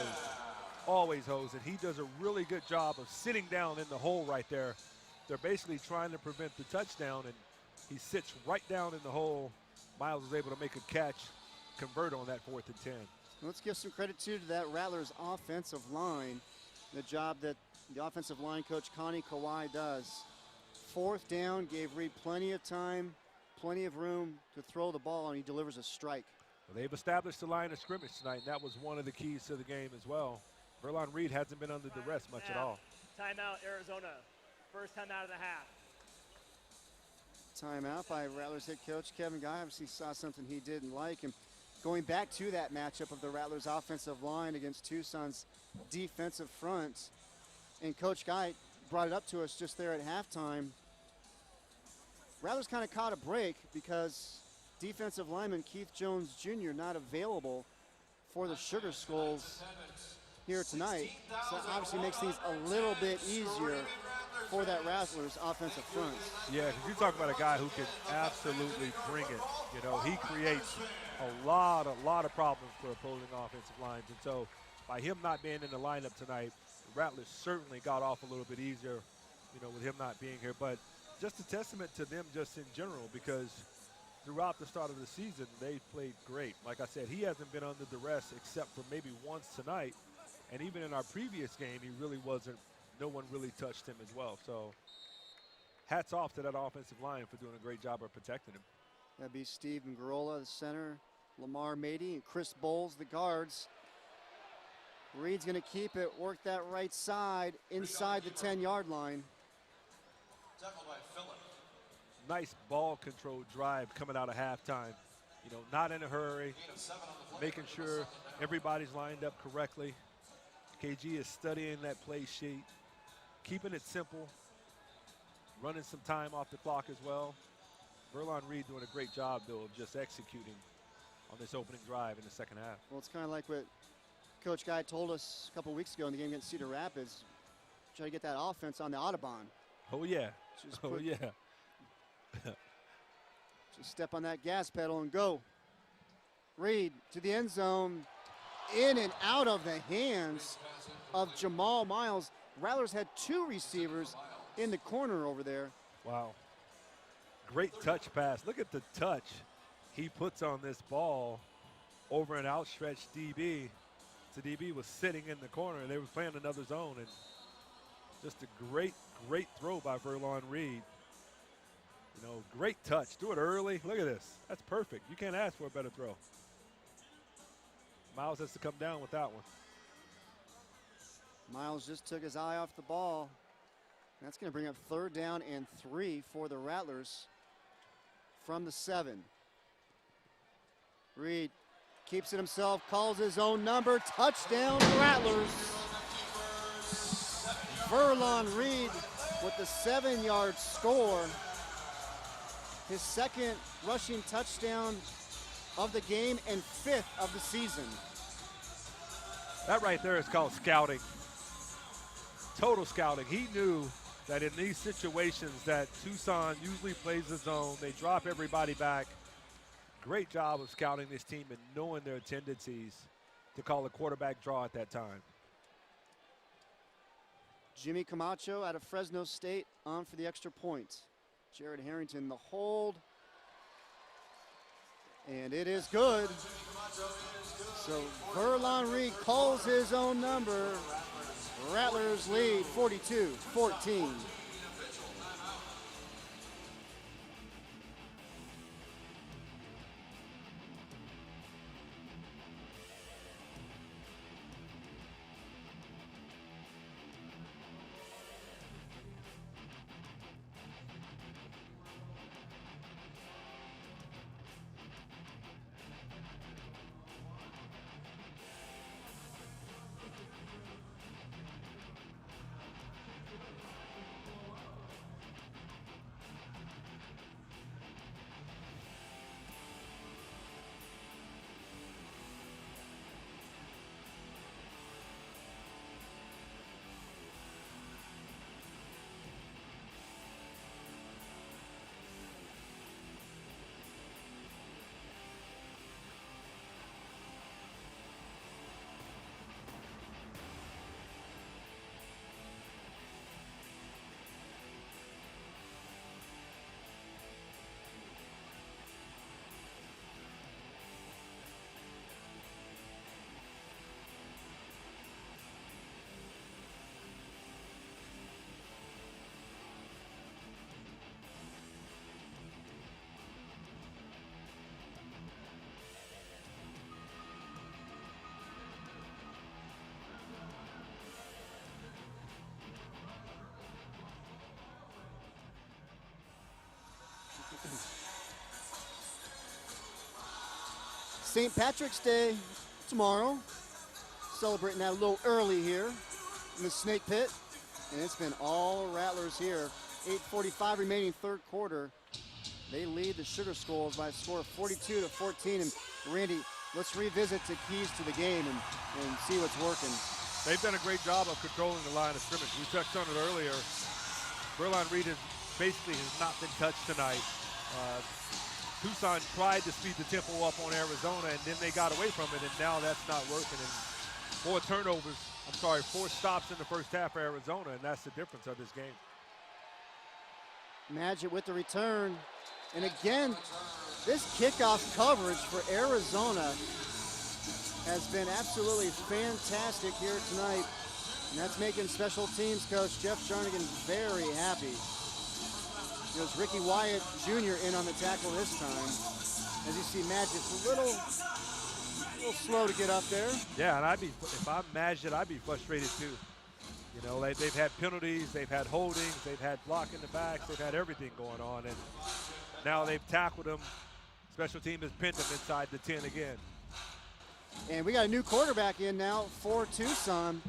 Always holes. And he does a really good job of sitting down in the hole right there. They're basically trying to prevent the touchdown, and he sits right down in the hole. Miles was able to make a catch, convert on that 4th and 10. Let's give some credit to that Rattlers offensive line, the job that the offensive line coach Connie Kawhi does. 4th down, gave Reed plenty of time, plenty of room to throw the ball, and he delivers a strike. Well, they've established the line of scrimmage tonight, and that was one of the keys to the game as well. Verlon Reed hasn't been under duress much at all. Timeout, Arizona. First time out of the half. Timeout by Rattlers head coach Kevin Guy. Obviously saw something he didn't like. And going back to that matchup of the Rattlers offensive line against Tucson's defensive front, and Coach Guy brought it up to us just there at halftime. Rattlers kind of caught a break because defensive lineman Keith Jones Jr. not available for the Sugar Skulls here tonight. So that obviously makes things a little bit easier for that Rattlers offensive front. Yeah, because you talk about a guy who can absolutely bring it. He creates a lot of problems for opposing offensive lines. And so by him not being in the lineup tonight, the Rattlers certainly got off a little bit easier, with him not being here. But just a testament to them just in general, because throughout the start of the season, they played great. Like I said, he hasn't been under duress except for maybe once tonight. And even in our previous game, he really wasn't. No one really touched him as well. So hats off to that offensive line for doing a great job of protecting him. That'd be Steve Ngarola, the center, Lamar Mady, and Chris Bowles, the guards. Reed's going to keep it, work that right side inside the 10-yard line. Nice ball control drive coming out of halftime. Not in a hurry, making sure everybody's lined up correctly. KG is studying that play sheet, keeping it simple, running some time off the clock as well. Verlon Reed doing a great job, though, of just executing on this opening drive in the second half. Well, it's kind of like what Coach Guy told us a couple weeks ago in the game against Cedar Rapids. Try to get that offense on the Audubon. Oh, yeah. Yeah. Just step on that gas pedal and go. Reed to the end zone. In and out of the hands of Jamal Miles. Rattlers had 2 receivers in the corner over there. Wow. Great touch pass. Look at the touch he puts on this ball over an outstretched DB. The DB was sitting in the corner. They were playing another zone, and just a great throw by Verlon Reed. You know, great touch. Do it early. Look at this. That's perfect. You can't ask for a better throw. Miles has to come down with that one. Miles just took his eye off the ball. That's going to bring up 3rd down and 3 for the Rattlers from the 7. Reed keeps it himself, calls his own number. Touchdown, Rattlers. Verlon Reed with the 7-yard score. His 2nd rushing touchdown of the game and 5th of the season. That right there is called scouting. Total scouting. He knew that in these situations that Tucson usually plays the zone. They drop everybody back. Great job of scouting this team and knowing their tendencies to call a quarterback draw at that time. Jimmy Camacho out of Fresno State on for the extra point. Jared Harrington, the hold. And it is good. So Verlon Reed calls his own number. Rattlers lead 42-14. St. Patrick's Day tomorrow. Celebrating that a little early here in the Snake Pit. And it's been all Rattlers here. 8:45 remaining 3rd quarter. They lead the Sugar Skulls by a score of 42-14. And Randy, let's revisit the keys to the game and see what's working. They've done a great job of controlling the line of scrimmage. We touched on it earlier. Verlon Reed basically has not been touched tonight. Tucson tried to speed the tempo up on Arizona, and then they got away from it, and now that's not working. And 4 stops in the first half for Arizona, and that's the difference of this game. Magic with the return. And again, this kickoff coverage for Arizona has been absolutely fantastic here tonight. And that's making special teams coach Jeff Jarnigan very happy. There's Ricky Wyatt Jr. in on the tackle this time. As you see, Magic's a little slow to get up there. Yeah, and if I'm Magic, I'd be frustrated too. You know, they've had penalties, they've had holdings, they've had blocking the backs, they've had everything going on, and now they've tackled them. Special team has pinned them inside the 10 again. And we got a new quarterback in now for Tucson,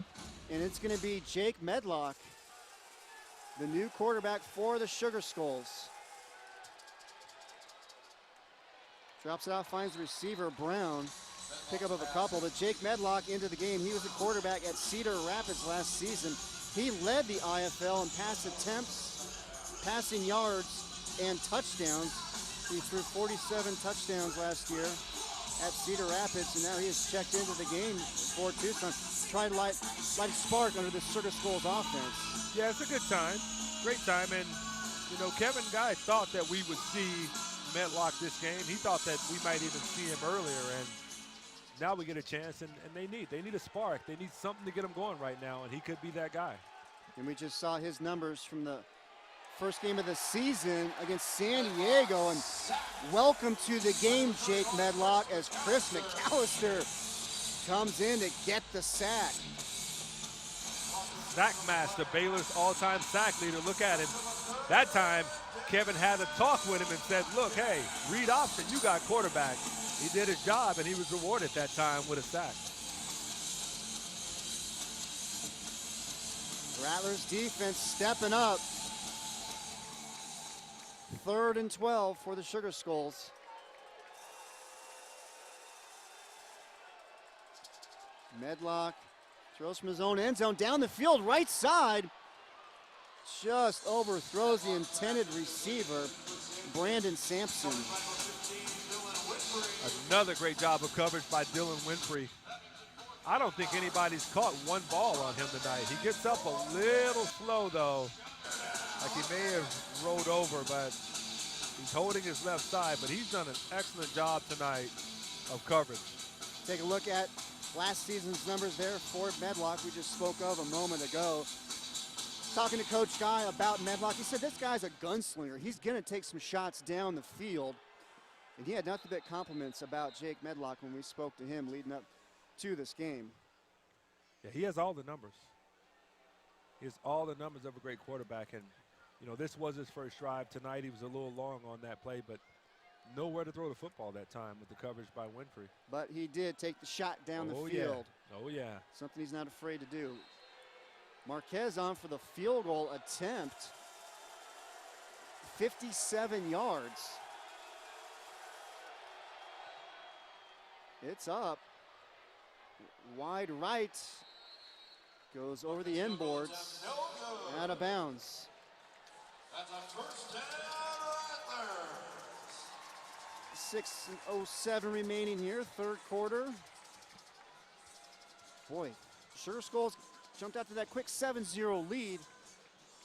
and it's going to be Jake Medlock, the new quarterback for the Sugar Skulls. Drops it out, finds the receiver, Brown. Pickup of a couple, but Jake Medlock into the game. He was the quarterback at Cedar Rapids last season. He led the IFL in pass attempts, passing yards, and touchdowns. He threw 47 touchdowns last year at Cedar Rapids, and now he has checked into the game for Tucson. Try to light a spark under the Sugar Skulls offense. Yeah, it's a good time, great time, and you know, Kevin Guy thought that we would see Medlock this game. He thought that we might even see him earlier, and now we get a chance, and they need a spark. They need something to get him going right now, and he could be that guy. And we just saw his numbers from the first game of the season against San Diego. And welcome to the game, Jake Medlock, as Chris Mcallister comes in to get the sack. Sack master, Baylor's all-time sack leader. Look at him. That time, Kevin had a talk with him and said, look, hey, read option, you got quarterback. He did his job, and he was rewarded that time with a sack. Rattlers defense stepping up. 3rd and 12 for the Sugar Skulls. Medlock throws from his own end zone down the field, right side. Just overthrows the intended receiver, Brandon Sampson. Another great job of coverage by Dylan Winfrey. I don't think anybody's caught one ball on him tonight. He gets up a little slow, though. Like he may have rolled over, but he's holding his left side. But he's done an excellent job tonight of coverage. Take a look at last season's numbers there for Medlock, we just spoke of a moment ago. Talking to Coach Guy about Medlock, he said this guy's a gunslinger. He's going to take some shots down the field. And he had nothing but compliments about Jake Medlock when we spoke to him leading up to this game. Yeah, he has all the numbers. He has all the numbers of a great quarterback. And, you know, this was his first drive tonight. He was a little long on that play, but nowhere to throw the football that time with the coverage by Winfrey. But he did take the shot down the field. Oh, yeah. Something he's not afraid to do. Marquez on for the field goal attempt. 57 yards. It's up. Wide right. Goes over the inboards. Out of bounds. That's a first down right there. 6:07 remaining here, 3rd quarter. Boy, Sugar Skulls jumped out to that quick 7-0 lead.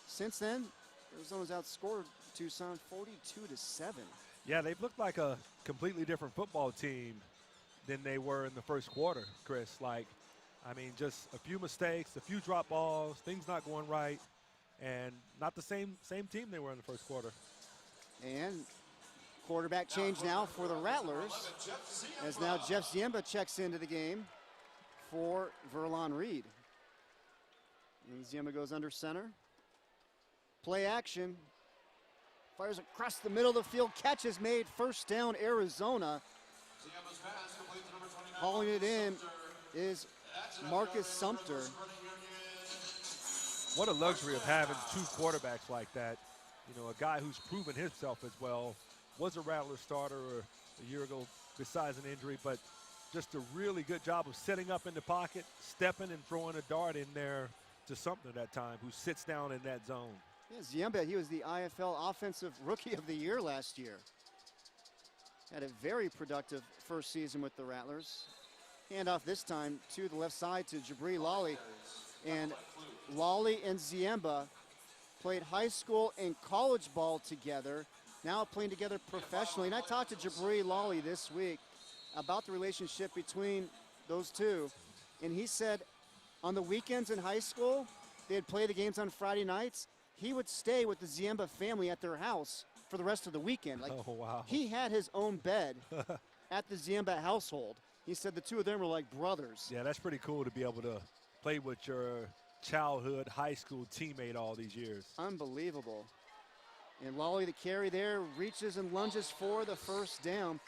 Since then, Arizona's outscored Tucson 42-7. Yeah, they've looked like a completely different football team than they were in the first quarter, Chris. Like, I mean, just a few mistakes, a few drop balls, things not going right, and not the same team they were in the first quarter. And quarterback change now for the Rattlers, as now Jeff Ziemba checks into the game for Verlon Reed. And Ziemba goes under center. Play action. Fires across the middle of the field. Catch is made. First down, Arizona. Hauling it in is Marcus Sumter. What a luxury of having two quarterbacks like that. You know, a guy who's proven himself as well, was a Rattler starter a year ago besides an injury, but just a really good job of setting up in the pocket, stepping and throwing a dart in there to Sumter that time, who sits down in that zone. Yeah, Ziemba, he was the IFL Offensive Rookie of the Year last year. Had a very productive first season with the Rattlers. Handoff this time to the left side to Jabri Lawley. And Lawley and Ziemba played high school and college ball together, now playing together professionally. And I talked to Jabri Lawley this week about the relationship between those two. And he said on the weekends in high school, they'd play the games on Friday nights. He would stay with the Ziemba family at their house for the rest of the weekend. Like, oh, wow. He had his own bed at the Ziemba household. He said the two of them were like brothers. Yeah, that's pretty cool to be able to play with your childhood high school teammate all these years. Unbelievable. And Lawley, the carry there, reaches and lunges for the first down.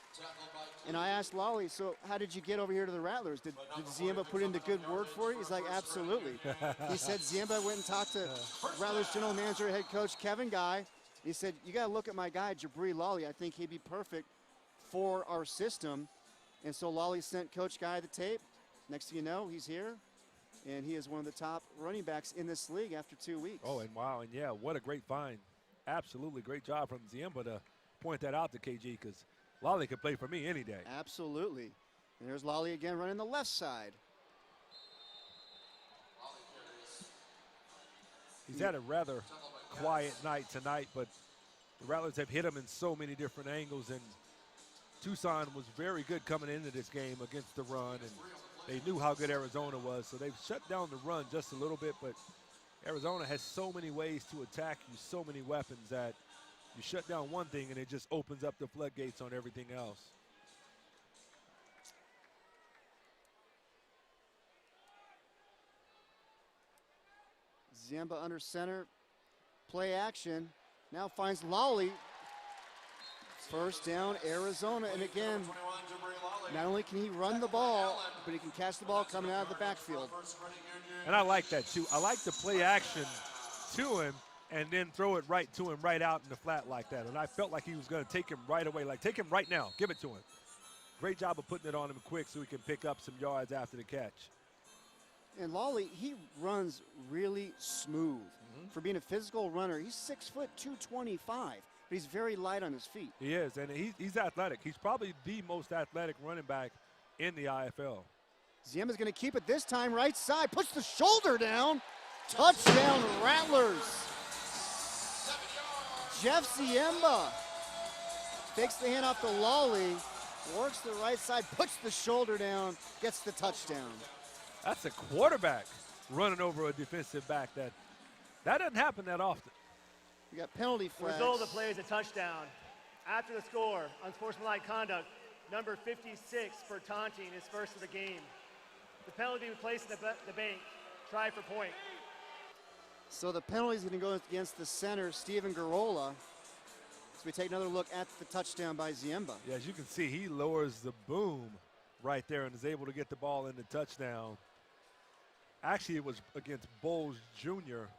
And I asked Lawley, so how did you get over here to the Rattlers? Did Ziemba put in the good word for you? He's like, absolutely. He said Ziemba went and talked to Rattlers general manager, head coach Kevin Guy. He said, you got to look at my guy, Jabri Lawley. I think he'd be perfect for our system. And so Lawley sent Coach Guy the tape. Next thing you know, he's here, and he is one of the top running backs in this league after 2 weeks. Oh, and wow, and yeah, what a great find. Absolutely great job from Ziemba to point that out to KG, because Lawley could play for me any day. Absolutely. And there's Lawley again running the left side. He's had a rather quiet night tonight, but the Rattlers have hit him in so many different angles, and Tucson was very good coming into this game against the run, and they knew how good Arizona was, so they've shut down the run just a little bit, but Arizona has so many ways to attack you, so many weapons, that you shut down one thing and it just opens up the floodgates on everything else. Ziemba under center, play action, now finds Lawley. First down, Arizona, and again, not only can he run the ball, but he can catch the ball coming out of the backfield. And I like that too. I like the play action to him and then throw it right to him right out in the flat like that. And I felt like he was going to take him right away, like take him right now, give it to him. Great job of putting it on him quick so he can pick up some yards after the catch. And Lawley, he runs really smooth. For being a physical runner, he's 6 foot 225, but he's very light on his feet. He is, and he's athletic. He's probably the most athletic running back in the IFL. Ziemba's going to keep it this time, right side, puts the shoulder down. Touchdown, Rattlers. Jeff Ziemba takes the hand off to Lawley, works the right side, puts the shoulder down, gets the touchdown. That's a quarterback running over a defensive back. That doesn't happen that often. We got penalty The flags. result of the play is a touchdown. After the score, unsportsmanlike conduct, number 56 for taunting is first of the game. The penalty was placed in the bank. Try for point. So the penalty is going to go against the center, Steven Garola. So we take another look at the touchdown by Ziemba. Yeah, as you can see, he lowers the boom right there and is able to get the ball in the touchdown. Actually, it was against Bowles Jr.,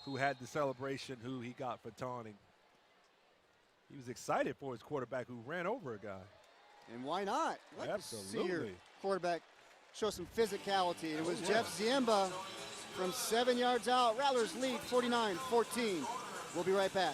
who had the celebration, who he got for taunting. He was excited for his quarterback who ran over a guy. And why not? I'd like to see your Absolutely. quarterback show some physicality. It was Jeff Ziemba from 7 yards out. Rattlers lead 49-14. We'll be right back.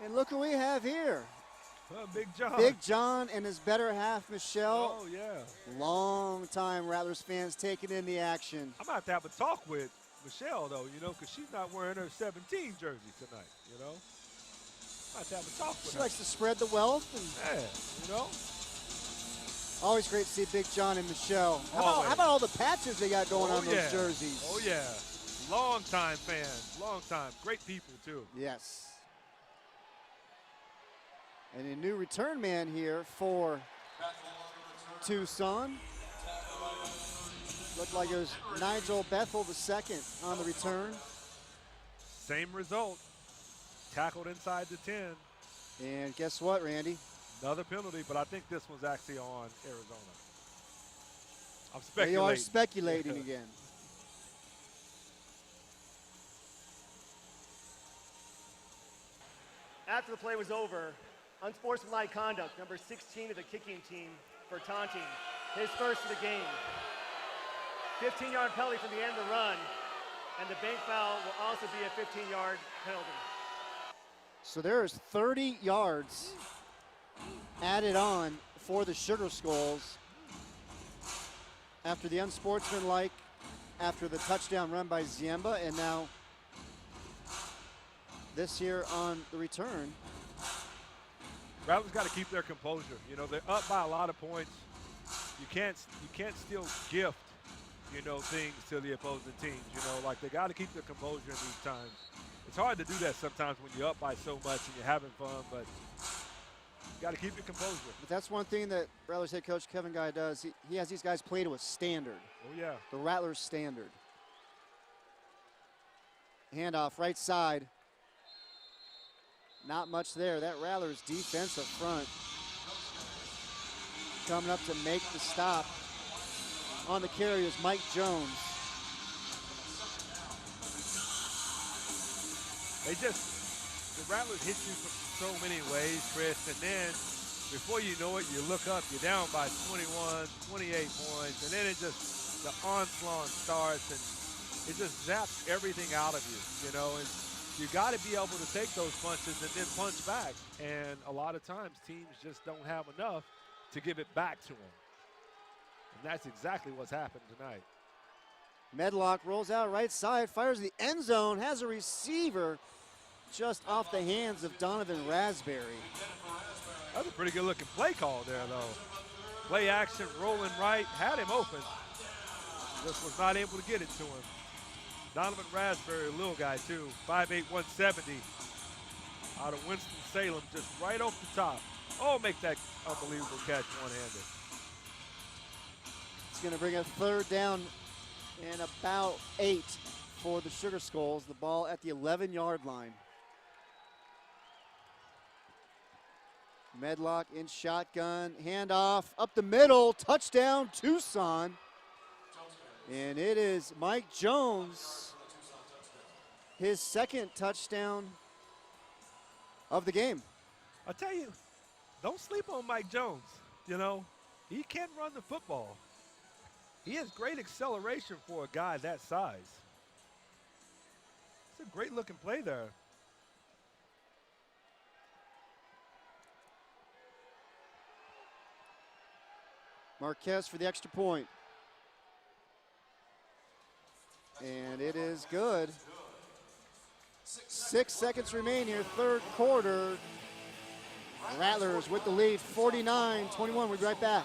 And look who we have here. Big John. Big John and his better half, Michelle. Oh, yeah. Long-time Rattlers fans taking in the action. I'm going to have a talk with Michelle, though, because she's not wearing her 17 jersey tonight, I have to have a talk with She her. likes to spread the wealth. And Yeah, always great to see Big John and Michelle. How Always. about all the patches they got going on yeah. those jerseys? Oh, yeah. Long-time fans. Long time. Great people, too. Yes. And a new return man here for Tucson. Looked like it was Nigel Bethel the second on the return. Same result. Tackled inside the 10. And guess what, Randy? Another penalty, but I think this one's actually on Arizona. I'm They speculating. are speculating again. After the play was over, unsportsmanlike conduct, number 16 of the kicking team for taunting, his first of the game. 15-yard penalty from the end of the run, and the bank foul will also be a 15-yard penalty. So there is 30 yards added on for the Sugar Skulls after the unsportsmanlike, after the touchdown run by Ziemba, and now this here on the return. Rattlers got to keep their composure. You know, they're up by a lot of points. You can't still gift, you know, things to the opposing teams. You know, like they got to keep their composure in these times. It's hard to do that sometimes when you're up by so much and you're having fun, but you got to keep your composure. But that's one thing that Rattlers head coach Kevin Guy does. He has these guys play to a standard. Oh, yeah. The Rattlers standard. Handoff right side. Not much there. That Rattlers defense up front coming up to make the stop. On the carry is Mike Jones. The Rattlers hit you from so many ways, Chris, and then before you know it, you look up, you're down by 21, 28 points, and then the onslaught starts, and it just zaps everything out of you, you know, and you got to be able to take those punches and then punch back, and a lot of times teams just don't have enough to give it back to them, and that's exactly what's happened tonight. Medlock rolls out right side, fires the end zone, has a receiver just off the hands of Donovan Raspberry. That was a pretty good looking play call there, though. Play action, rolling right, had him open. Just was not able to get it to him. Donovan Raspberry, a little guy too, 5'8", 170, out of Winston-Salem, just right off the top. Oh, make that unbelievable catch one-handed. It's going to bring a third down and about 8 for the Sugar Skulls. The ball at the 11-yard line. Medlock in shotgun, handoff up the middle, touchdown Tucson. And it is Mike Jones, his second touchdown of the game. I'll tell you, don't sleep on Mike Jones. You know, he can run the football. He has great acceleration for a guy that size. It's a great looking play there. Marquez for the extra point. And it is good. 6 seconds remain here, third quarter. Rattlers with the lead, 49-21. We'll be right back.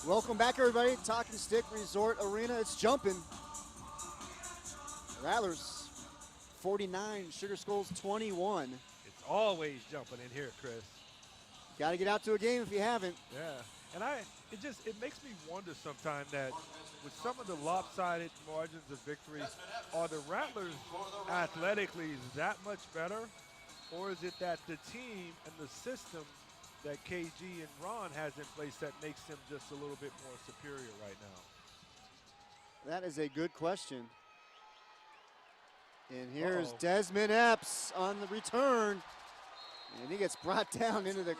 Welcome back, everybody. Talking Stick Resort Arena. It's jumping. Rattlers 49, Sugar Skulls 21. It's always jumping in here, Chris. Got to get out to a game if you haven't. Yeah, and it makes me wonder sometimes that with some of the lopsided margins of victory, are the Rattlers athletically that much better, or is it that the team and the system that KG and Ron has in place that makes them just a little bit more superior right now? That is a good question. And here's Desmond Epps on the return. And he gets brought down into the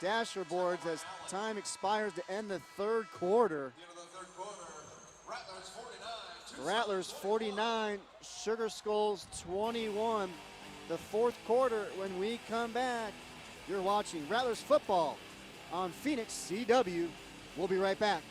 dasher boards as time expires to end the third quarter. Rattlers 49, Sugar Skulls 21. The fourth quarter when we come back. You're watching Rattlers football on Phoenix CW. We'll be right back.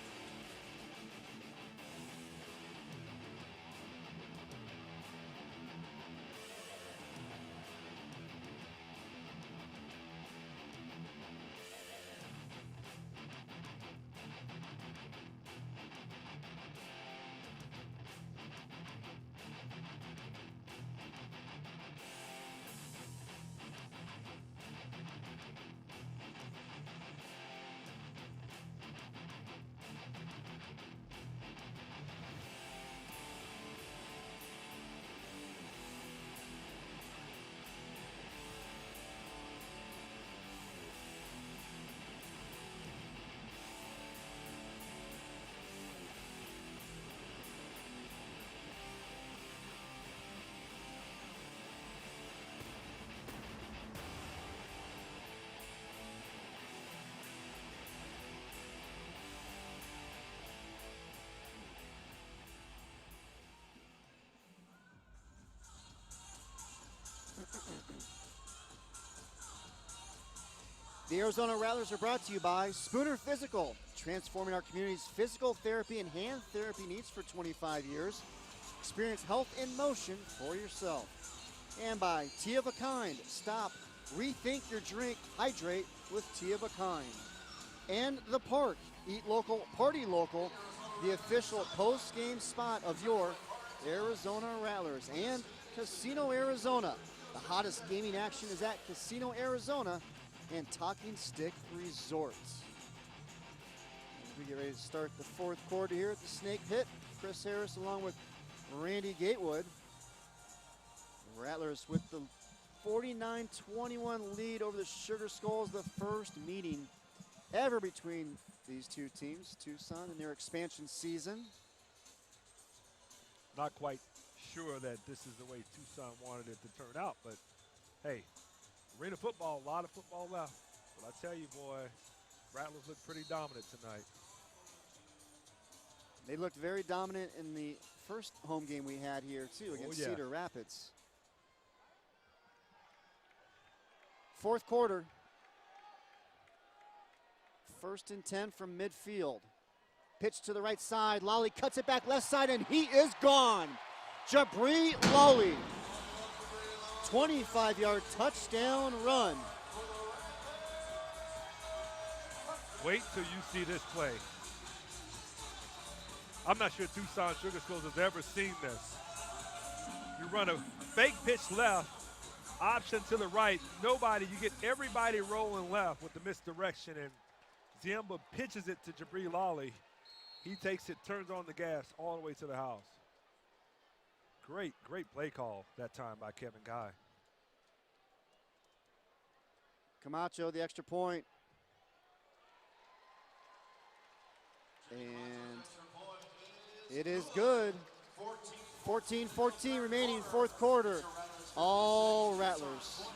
The Arizona Rattlers are brought to you by Spooner Physical, transforming our community's physical therapy and hand therapy needs for 25 years. Experience health in motion for yourself. And by Tea of a Kind. Stop, rethink your drink, hydrate with Tea of a Kind. And The Park, eat local, party local, the official post-game spot of your Arizona Rattlers. And Casino Arizona. The hottest gaming action is at Casino Arizona and Talking Stick Resort. As we get ready to start the fourth quarter here at the Snake Pit, Chris Harris along with Randy Gatewood. Rattlers with the 49-21 lead over the Sugar Skulls, the first meeting ever between these two teams, Tucson in their expansion season. Not quite sure that this is the way Tucson wanted it to turn out, but hey, arena football, a lot of football left. But I tell you, boy, Rattlers look pretty dominant tonight. They looked very dominant in the first home game we had here, too, against Cedar Rapids. Fourth quarter. 1st and 10 from midfield. Pitch to the right side. Lally cuts it back left side, and he is gone. Jabri Lally. 25-yard touchdown run. Wait till you see this play. I'm not sure Tucson Sugar Skulls has ever seen this. You run a fake pitch left, option to the right, nobody, you get everybody rolling left with the misdirection, and Ziemba pitches it to Jabri Lally. He takes it, turns on the gas all the way to the house. Great play call that time by Kevin Guy. Camacho, the extra point. And it is good. 14-14 remaining, fourth quarter. All Rattlers.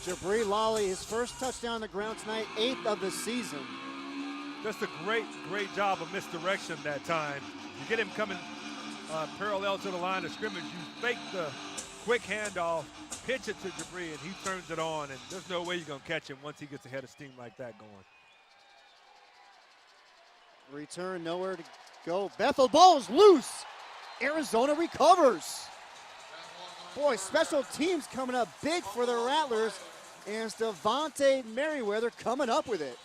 Jabri Lawley, his first touchdown on the ground tonight, 8th of the season. Just a great job of misdirection that time. You get him coming parallel to the line of scrimmage. You fake the quick handoff, pitch it to Jabri, and he turns it on, and there's no way you're going to catch him once he gets ahead of steam like that going. Return, nowhere to go. Bethel, ball is loose. Arizona recovers. Boy, special teams coming up big for the Rattlers, and it's Devontae Merriweather coming up with it.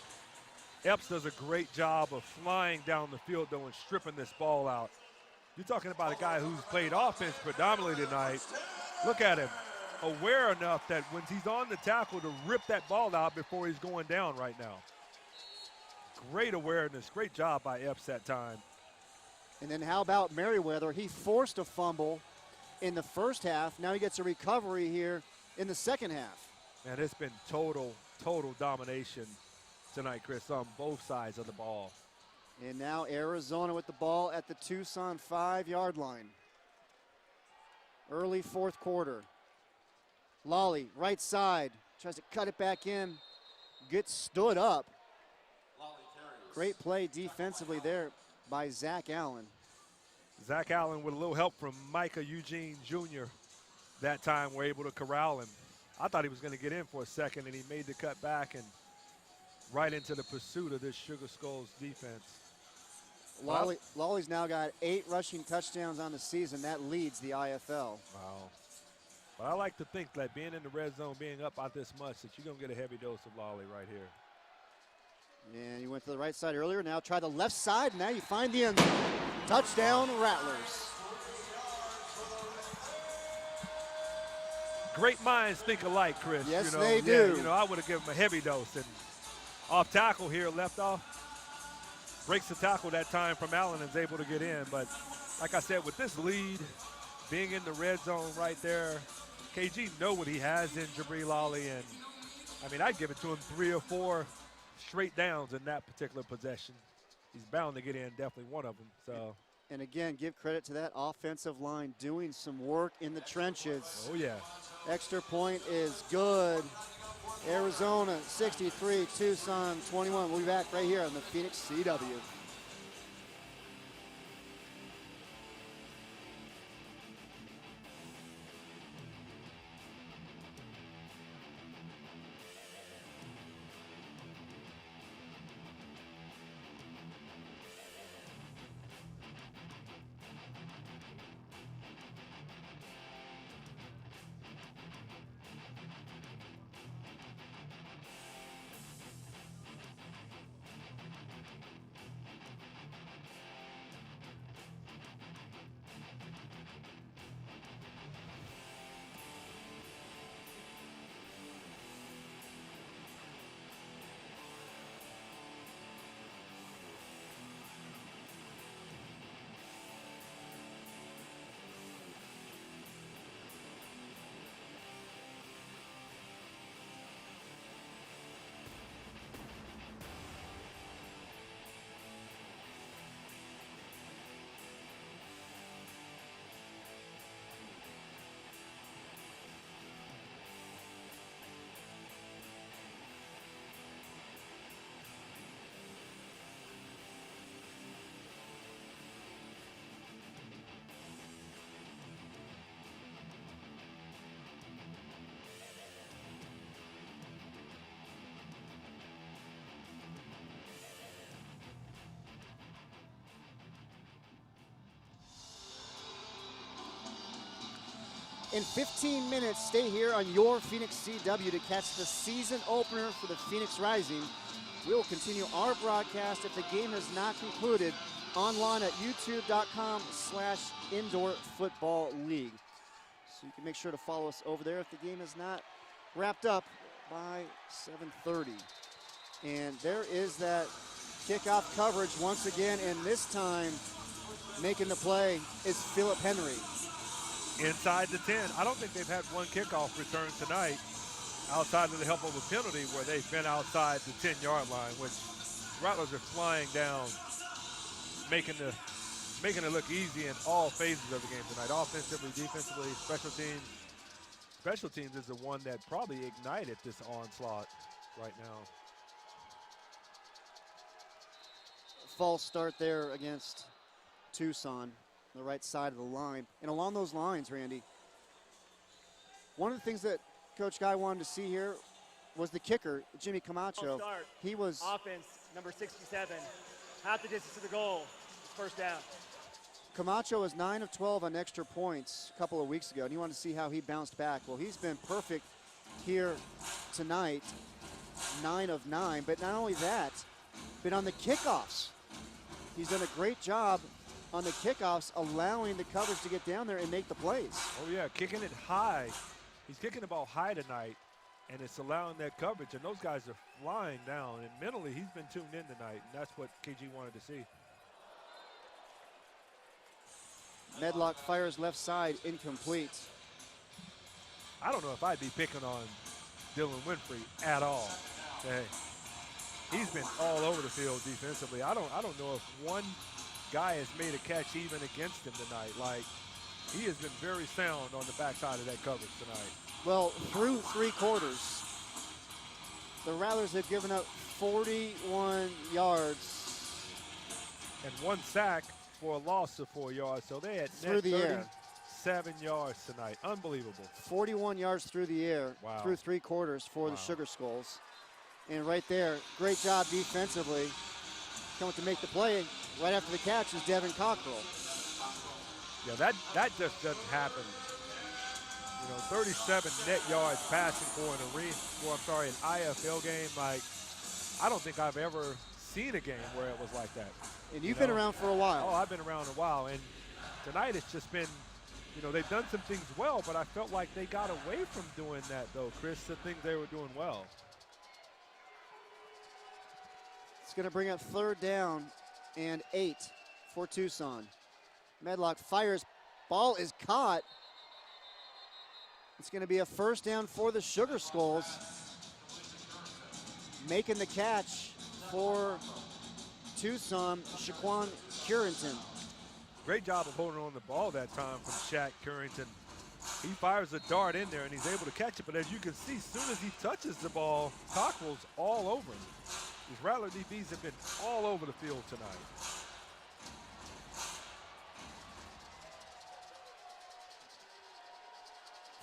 Epps does a great job of flying down the field, though, and stripping this ball out. You're talking about a guy who's played offense predominantly tonight. Look at him, aware enough that when he's on the tackle to rip that ball out before he's going down right now. Great awareness, great job by Epps that time. And then how about Merriweather? He forced a fumble in the first half. Now he gets a recovery here in the second half. Man, it's been total domination tonight, Chris, on both sides of the ball. And now Arizona with the ball at the Tucson 5-yard line. Early fourth quarter. Lawley, right side, tries to cut it back in, gets stood up. Great play defensively there by Zach Allen. Zach Allen, with a little help from Micah Eugene Jr. that time, were able to corral him. I thought he was going to get in for a second, and he made the cut back and right into the pursuit of this Sugar Skulls defense. Lawley's now got 8 rushing touchdowns on the season. That leads the IFL. Wow. But I like to think that being in the red zone, being up out this much, that you're going to get a heavy dose of Lawley right here. And you went to the right side earlier. Now try the left side. Now you find the end zone. Touchdown, Rattlers. Great minds think alike, Chris. Yes, you know, they do. You know, I would have given him a heavy dose. And off tackle here, left off. Breaks the tackle that time from Allen and is able to get in. But like I said, with this lead, being in the red zone right there, KG know what he has in Jabri Lawley. And, I mean, I'd give it to him 3 or 4 straight downs in that particular possession. He's bound to get in, definitely one of them. So. And again, give credit to that offensive line doing some work in the trenches. Oh, yeah. Extra point is good. Arizona 63, Tucson 21. We'll be back right here on the Phoenix CW. In 15 minutes, stay here on your Phoenix CW to catch the season opener for the Phoenix Rising. We will continue our broadcast if the game has not concluded online at youtube.com/Indoor Football League. So you can make sure to follow us over there if the game is not wrapped up by 7:30. And there is that kickoff coverage once again, and this time making the play is Philip Henry. Inside the 10. I don't think they've had one kickoff return tonight outside of the help of a penalty where they've been outside the 10-yard line, which Rattlers are flying down, making it look easy in all phases of the game tonight, offensively, defensively, special teams. special teams is the one that probably ignited this onslaught right now. False start there against Tucson, the right side of the line. And along those lines, Randy, one of the things that Coach Guy wanted to see here was the kicker, Jimmy Camacho. Start. He was Offense, number 67. Half the distance to the goal. It's first down. Camacho was 9 of 12 on extra points a couple of weeks ago, and he wanted to see how he bounced back. Well, he's been perfect here tonight, 9 of 9. But not only that, but on the kickoffs, he's done a great job on the kickoffs, allowing the coverage to get down there and make the plays. Oh, yeah, kicking it high. He's kicking the ball high tonight, and it's allowing that coverage. And those guys are flying down. And mentally, he's been tuned in tonight, and that's what KG wanted to see. Medlock fires left side, incomplete. I don't know if I'd be picking on Dylan Winfrey at all. Hey, he's been all over the field defensively. I don't know if one guy has made a catch even against him tonight. Like, he has been very sound on the backside of that coverage tonight. Well, through 3 quarters, the Rattlers have given up 41 yards. And 1 sack for a loss of 4 yards. So they had Through the air. 37 yards tonight. Unbelievable. 41 yards through the air, Wow. through 3 quarters for the Sugar Skulls. And right there, great job defensively. Coming to make the play right after the catch is Devin Cockrell. Yeah, that just doesn't happen. You know, 37 net yards passing for an IFL game. Like, I don't think I've ever seen a game where it was like that. And you've been around for a while. Oh, I've been around a while. And tonight it's just been, you know, they've done some things well, but I felt like they got away from doing that, though, Chris, the things they were doing well. It's going to bring up 3rd down and 8 for Tucson. Medlock fires. Ball is caught. It's going to be a 1st down for the Sugar Skulls. Making the catch for Tucson, Shaquan Currington. Great job of holding on the ball that time from Shaq Currington. He fires a dart in there, and he's able to catch it. But as you can see, as soon as he touches the ball, Cockrell's all over him. These Rattler DBs have been all over the field tonight.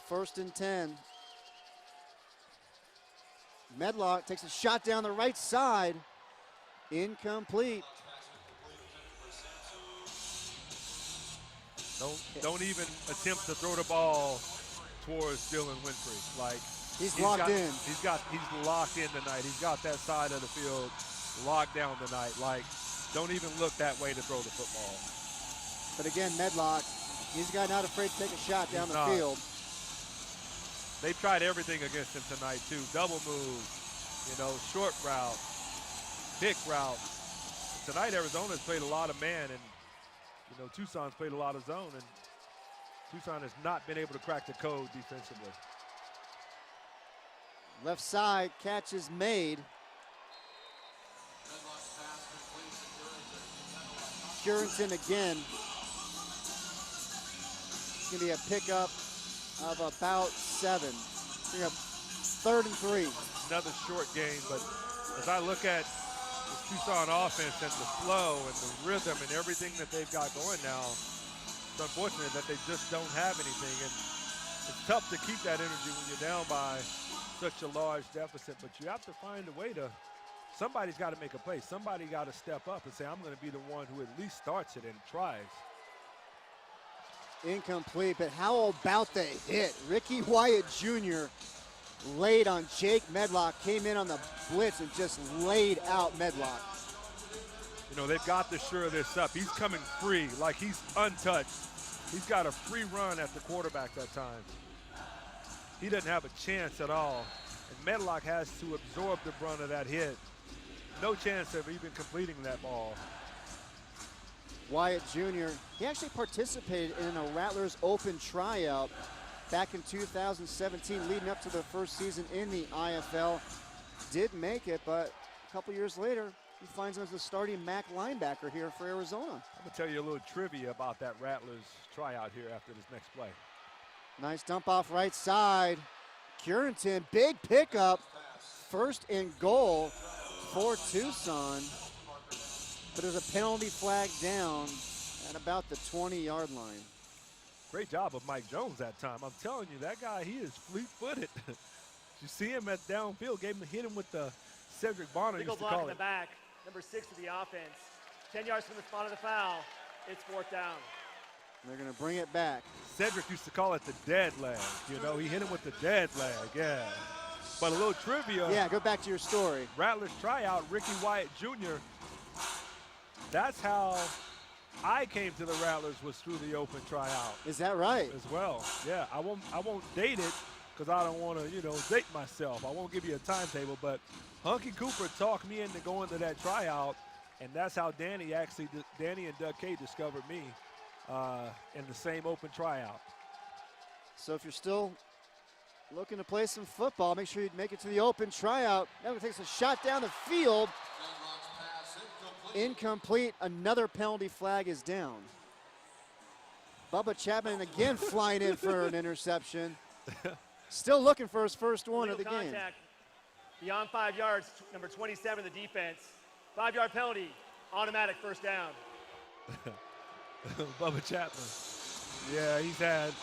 First and 10. Medlock takes a shot down the right side. Incomplete. Don't even attempt to throw the ball towards Dylan Winfrey. Like, he's locked in. He's locked in tonight. He's got that side of the field locked down tonight. Like, don't even look that way to throw the football. But again, Medlock, he's a guy not afraid to take a shot down the field. They've tried everything against him tonight, too. Double move, you know, short route, pick route. Tonight, Arizona's played a lot of man, and, you know, Tucson's played a lot of zone, and Tucson has not been able to crack the code defensively. Left side, catch is made. Currington again. It's going to be a pickup of about 7. Bring up 3rd and 3. Another short game, but as I look at the Tucson offense and the flow and the rhythm and everything that they've got going now, it's unfortunate that they just don't have anything. And it's tough to keep that energy when you're down by such a large deficit, but you have to find a way to, somebody's got to make a play. Somebody got to step up and say, I'm going to be the one who at least starts it and tries. Incomplete, but how about the hit? Ricky Wyatt Jr. laid on Jake Medlock, came in on the blitz and just laid out Medlock. You know, they've got to shore this up. He's coming free, like he's untouched. He's got a free run at the quarterback that time. He doesn't have a chance at all. And Medlock has to absorb the brunt of that hit. No chance of even completing that ball. Wyatt Jr., he actually participated in a Rattlers Open tryout back in 2017, leading up to the first season in the IFL. Did make it, but a couple years later, he finds him as the starting MAC linebacker here for Arizona. I'm going to tell you a little trivia about that Rattlers tryout here after this next play. Nice dump off right side. Curenton, big pickup. First and goal for Tucson. But there's a penalty flag down at about the 20-yard line. Great job of Mike Jones that time. I'm telling you, that guy, he is fleet-footed. You see him at downfield, hit him with the Cedric Bonner used to block call in the it. back, number 6 of the offense. 10 yards from the spot of the foul. It's 4th down. They're going to bring it back. Cedric used to call it the dead leg. You know, he hit him with the dead leg, yeah. But a little trivia. Yeah, go back to your story. Rattlers tryout, Ricky Wyatt Jr. That's how I came to the Rattlers, was through the open tryout. Is that right? As well, yeah. I won't date it because I don't want to, date myself. I won't give you a timetable, but Hunky Cooper talked me into going to that tryout, and that's how Danny and Doug K discovered me in the same open tryout. So if you're still looking to play some football, make sure you make it to the open tryout. Now he takes a shot down the field. Incomplete. Another penalty flag is down. Bubba Chapman again flying in for an interception. Still looking for his first one of the game. Beyond 5 yards, number 27 of the defense. 5-yard penalty, automatic first down. Bubba Chapman. Yeah, he's had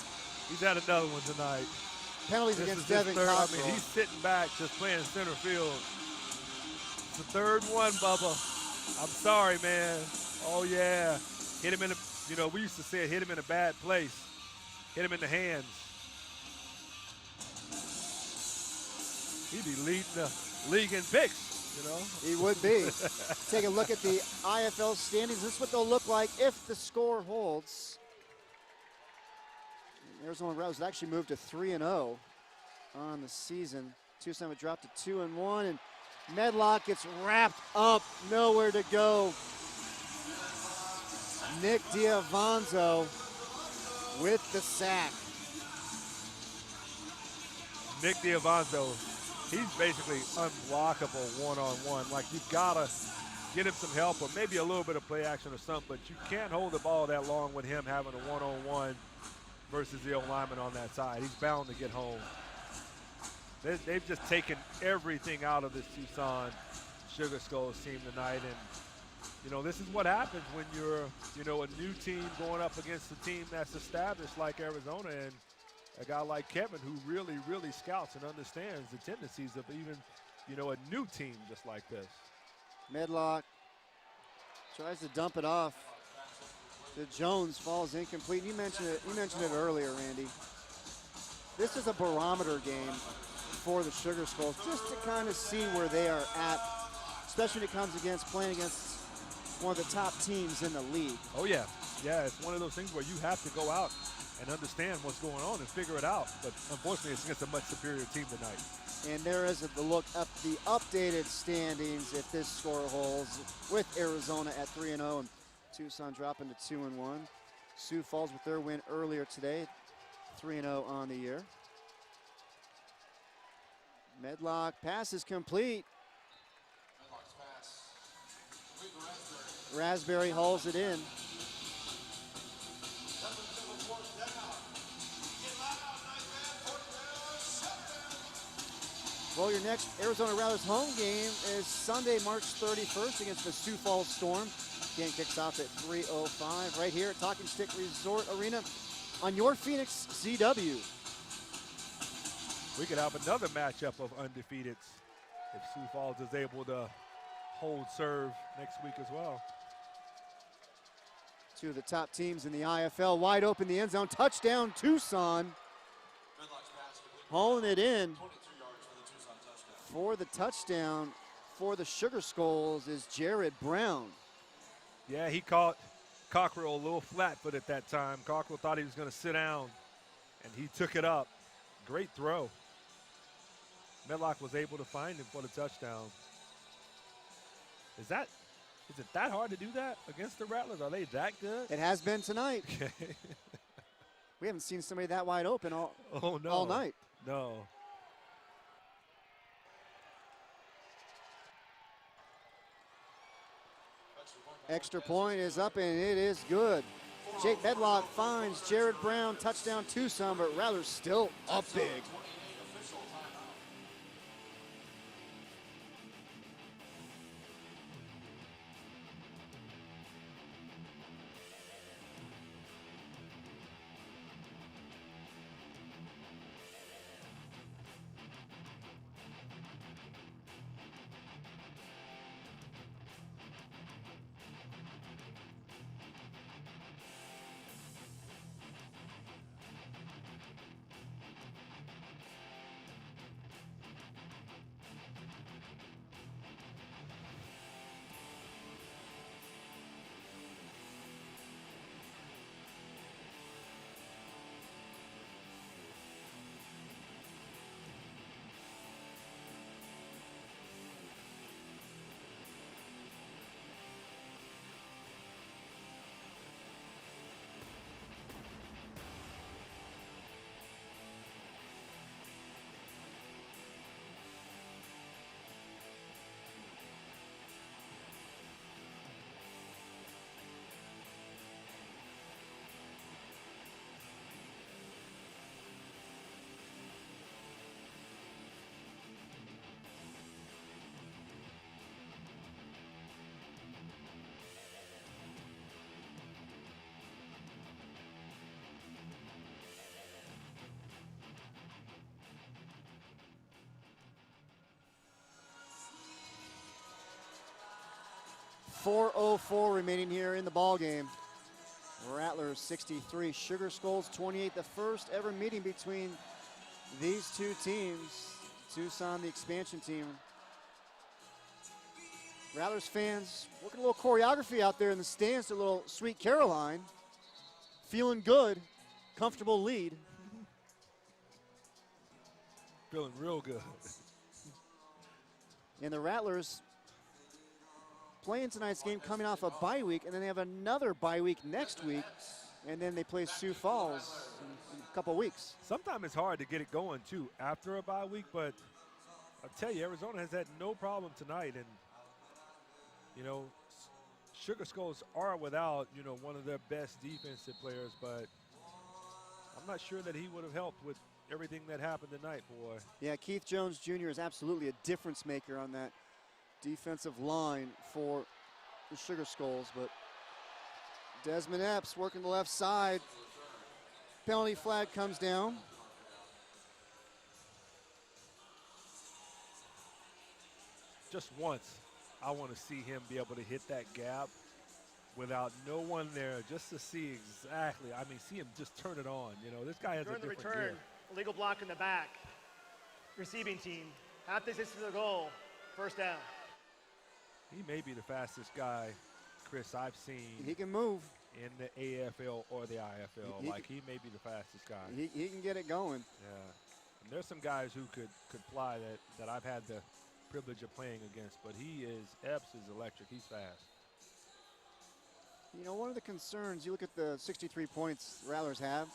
another one tonight. Penalties This against is his Devin third. I Cockrell. mean, he's sitting back just playing center field. It's the third one, Bubba. I'm sorry, man. Oh, yeah. Hit him in we used to say hit him in a bad place. Hit him in the hands. He'd be leading the league in picks, He would be. Take a look at the IFL standings. This is what they'll look like if the score holds. Arizona Rattlers actually moved to 3-0 on the season. Tucson would drop to 2-1, and Medlock gets wrapped up, nowhere to go. Nick Diavanzo with the sack. Nick Diavanzo, he's basically unblockable one-on-one. Like, you've got to get him some help or maybe a little bit of play action or something, but you can't hold the ball that long with him having a one-on-one versus the old lineman on that side. He's bound to get home. They've just taken everything out of this Tucson Sugar Skulls team tonight, and this is what happens when you're a new team going up against a team that's established like Arizona, and a guy like Kevin who really, really scouts and understands the tendencies of even a new team just like this. Medlock tries to dump it off to Jones, falls incomplete. You mentioned it earlier, Randy. This is a barometer game for the Sugar Skulls, just to kind of see where they are at, especially when it comes playing against one of the top teams in the league. Oh yeah, it's one of those things where you have to go out and understand what's going on and figure it out. But unfortunately, it's against a much superior team tonight. And there is the look up the updated standings if this score holds, with Arizona at 3-0 and Tucson dropping to 2-1. Sioux Falls with their win earlier today, 3-0 on the year. Medlock pass is complete. Raspberry hauls it in. Well, your next Arizona Rattlers home game is Sunday, March 31st against the Sioux Falls Storm. Game kicks off at 3:05 right here at Talking Stick Resort Arena on your Phoenix CW. We could have another matchup of undefeateds if Sioux Falls is able to hold serve next week as well. Two of the top teams in the IFL wide open the end zone. Touchdown, Tucson. Hauling it in for the touchdown for the Sugar Skulls is Jared Brown. Yeah, he caught Cockrell a little flat-footed that time. Cockrell thought he was going to sit down, and he took it up. Great throw. Medlock was able to find him for the touchdown. Is it that hard to do that against the Rattlers? Are they that good? It has been tonight. Okay. We haven't seen somebody that wide open all night. No. Extra point is up, and it is good. Jake Medlock finds Jared Brown, touchdown Tucson, but Rattlers still up big. .404 remaining here in the ball game. Rattlers 63, Sugar Skulls 28. The first ever meeting between these two teams. Tucson, the expansion team. Rattlers fans working a little choreography out there in the stands. A little Sweet Caroline. Feeling good, comfortable lead. Feeling real good. And the Rattlers playing tonight's game coming off a bye week, and then they have another bye week next week, and then they play Sioux Falls in a couple weeks. Sometimes it's hard to get it going, too, after a bye week, but I'll tell you, Arizona has had no problem tonight. And, you know, Sugar Skulls are without, you know, one of their best defensive players, but I'm not sure that he would have helped with everything that happened tonight, boy. Yeah, Keith Jones Jr. is absolutely a difference maker on that defensive line for the Sugar Skulls, but Desmond Epps working the left side. Penalty flag comes down. Just once, I want to see him be able to hit that gap without no one there, just to see exactly, I mean, see him just turn it on. You know, this guy has During a the different return, gear. illegal block in the back. Receiving team, half distance to the goal, first down. He may be the fastest guy, Chris, I've seen He can move. in the AFL or the IFL. He may be the fastest guy. He can get it going. Yeah. And there's some guys who could fly that I've had the privilege of playing against, but Epps is electric. He's fast. You know, one of the concerns, you look at the 63 points the Rattlers have.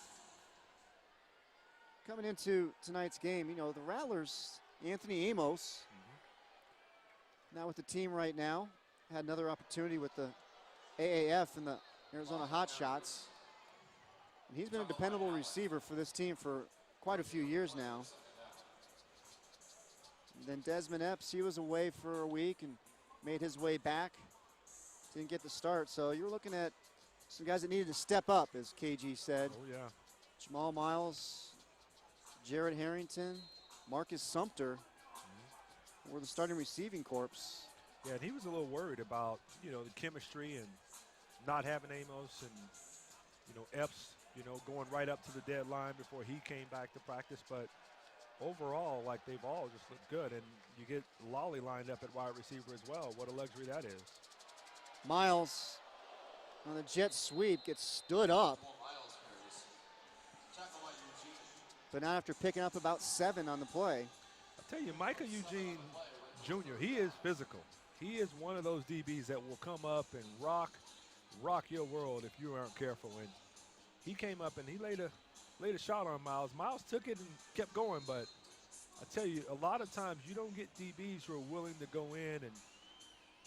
Coming into tonight's game, you know, the Rattlers, Anthony Amos, now with the team right now, had another opportunity with the AAF and the Arizona Hotshots. And he's been a dependable receiver for this team for quite a few years now. And then Desmond Epps, he was away for a week and made his way back. Didn't get the start, so you're looking at some guys that needed to step up, as KG said. Oh, yeah. Jamal Miles, Jared Harrington, Marcus Sumter were the starting receiving corps. Yeah, and he was a little worried about, you know, the chemistry and not having Amos and, you know, Epps, you know, going right up to the deadline before he came back to practice. But overall, like, they've all just looked good. And you get Lolly lined up at wide receiver as well. What a luxury that is. Miles on the jet sweep gets stood up, but not after picking up about 7 on the play. I'll tell you, Micah Eugene Jr., he is physical. He is one of those DBs that will come up and rock your world if you aren't careful. And he came up and he laid a shot on Miles. Miles took it and kept going, but I tell you, a lot of times you don't get DBs who are willing to go in and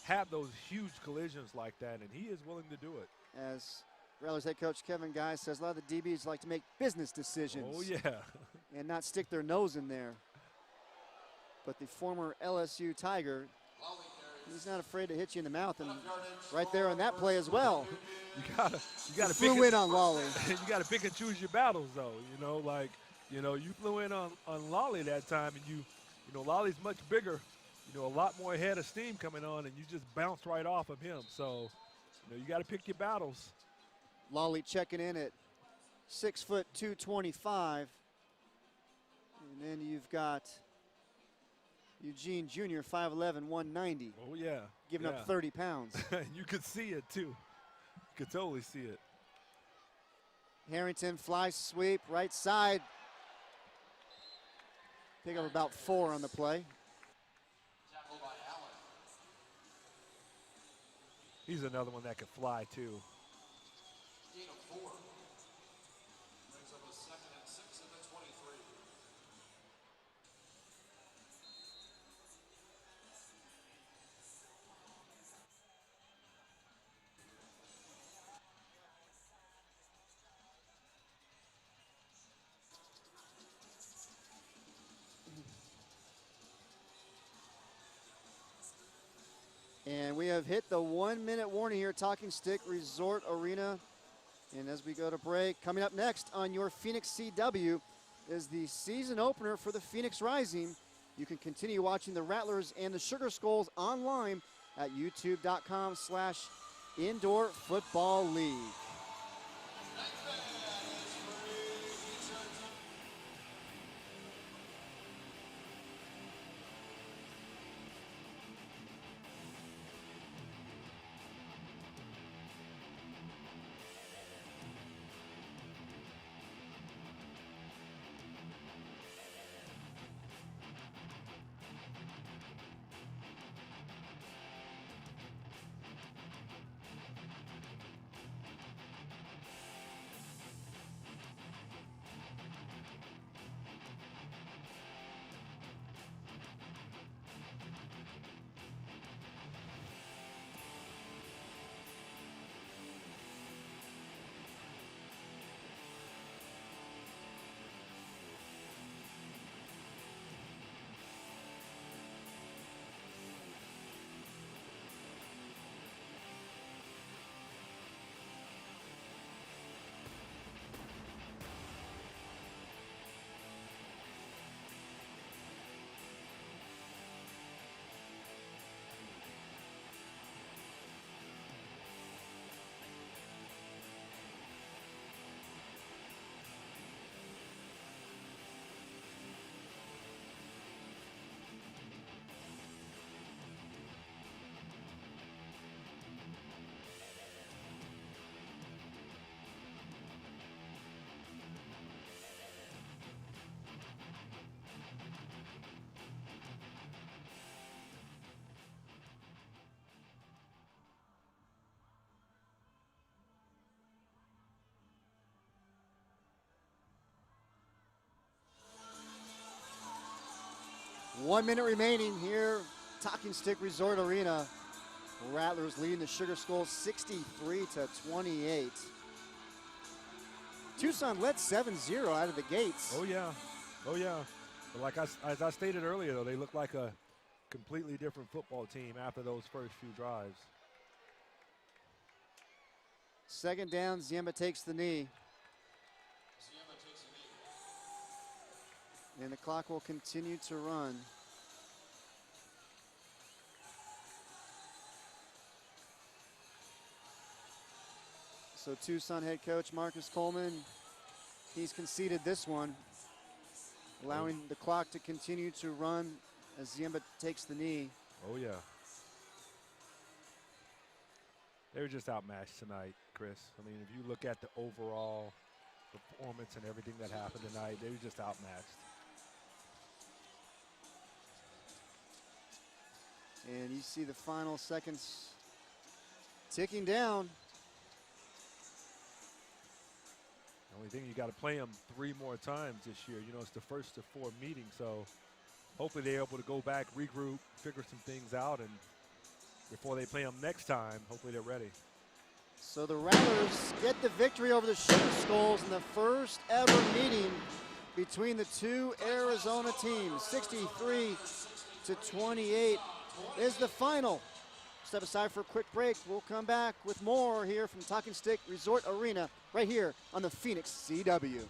have those huge collisions like that, and he is willing to do it. As Rattlers head coach Kevin Guy says a lot of the DBs like to make business decisions. Oh, yeah. And not stick their nose in there. But the former LSU Tiger, he's not afraid to hit you in the mouth, and right there on that play as well. You gotta flew in on Lolly. You gotta pick and choose your battles, though. You flew in on Lolly that time, and Lolly's much bigger, a lot more head of steam coming on, and you just bounced right off of him. So, you got to pick your battles. Lolly checking in at 6 foot 225. And then you've got Eugene Jr., 5'11", 190. Oh, yeah. Giving up 30 pounds. You could see it, too. You could totally see it. Harrington fly sweep, right side. Pick up about 4 on the play. Tackled by Allen. He's another one that could fly, too. Gain of 4. Brings up a 2nd and 6 at the 23. And we have hit the 1-minute warning here, Talking Stick Resort Arena. And as we go to break, coming up next on your Phoenix CW is the season opener for the Phoenix Rising. You can continue watching the Rattlers and the Sugar Skulls online at youtube.com/Indoor Football League. One minute remaining here, Talking Stick Resort Arena. Rattlers leading the Sugar Skulls 63-28. Tucson led 7-0 out of the gates. Oh, yeah. Oh, yeah. But as I stated earlier, though, they look like a completely different football team after those first few drives. Second down, Ziemba takes the knee. And the clock will continue to run. So Tucson head coach Marcus Coleman, he's conceded this one, allowing the clock to continue to run as Ziemba takes the knee. Oh, yeah. They were just outmatched tonight, Chris. I mean, if you look at the overall performance and everything that happened tonight, they were just outmatched. And you see the final seconds ticking down. The only thing, you got to play them 3 more times this year. You know, it's the first of 4 meetings, so hopefully they're able to go back, regroup, figure some things out, and before they play them next time, hopefully they're ready. So the Rattlers get the victory over the Sugar Skulls in the first ever meeting between the two Arizona teams. 63-28 is the final. Step aside for a quick break. We'll come back with more here from Talking Stick Resort Arena right here on the Phoenix CW.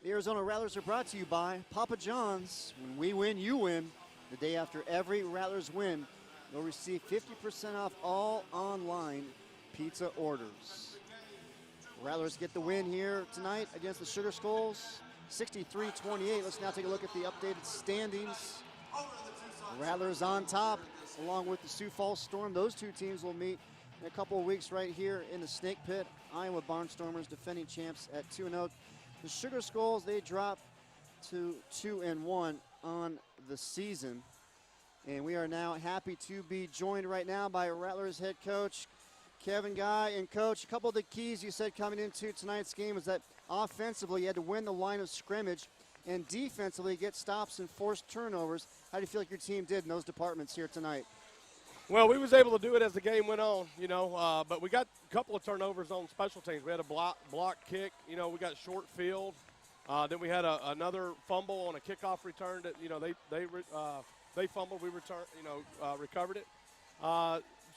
The Arizona Rattlers are brought to you by Papa John's. When we win, you win. The day after every Rattlers win, you'll receive 50% off all online pizza orders. Rattlers get the win here tonight against the Sugar Skulls, 63-28. Let's now take a look at the updated standings. Rattlers on top, along with the Sioux Falls Storm. Those two teams will meet in a couple of weeks right here in the Snake Pit. Iowa Barnstormers, defending champs at 2-0. The Sugar Skulls, they dropped to 2-1 on the season. And we are now happy to be joined right now by Rattlers head coach Kevin Guy. And coach, a couple of the keys you said coming into tonight's game was that offensively you had to win the line of scrimmage, and defensively get stops and forced turnovers. How do you feel like your team did in those departments here tonight? Well, we was able to do it as the game went on, but we got a couple of turnovers on special teams. We had a block kick, we got short field. Then we had another fumble on a kickoff return that, they fumbled, we recovered it.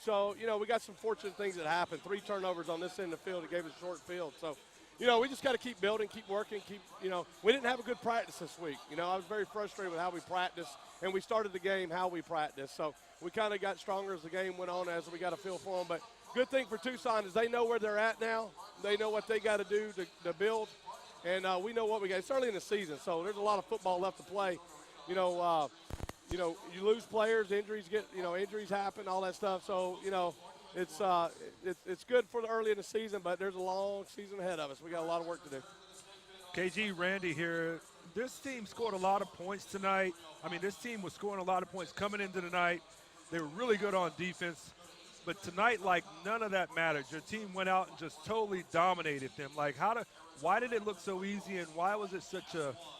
So, we got some fortunate things that happened. 3 turnovers on this end of the field that gave us short field. So, we just got to keep building, keep working, we didn't have a good practice this week. I was very frustrated with how we practiced, and we started the game how we practiced. So we kind of got stronger as the game went on, as we got a feel for them. But good thing for Tucson is they know where they're at now. They know what they got to do to build, and we know what we got. It's early in the season, so there's a lot of football left to play. You lose players, injuries happen, all that stuff. So, it's good for the early in the season, but there's a long season ahead of us. We got a lot of work to do. KG, Randy here. This team scored a lot of points tonight. This team was scoring a lot of points coming into the night. They were really good on defense. But tonight, none of that mattered. Your team went out and just totally dominated them. Why did it look so easy, and why was it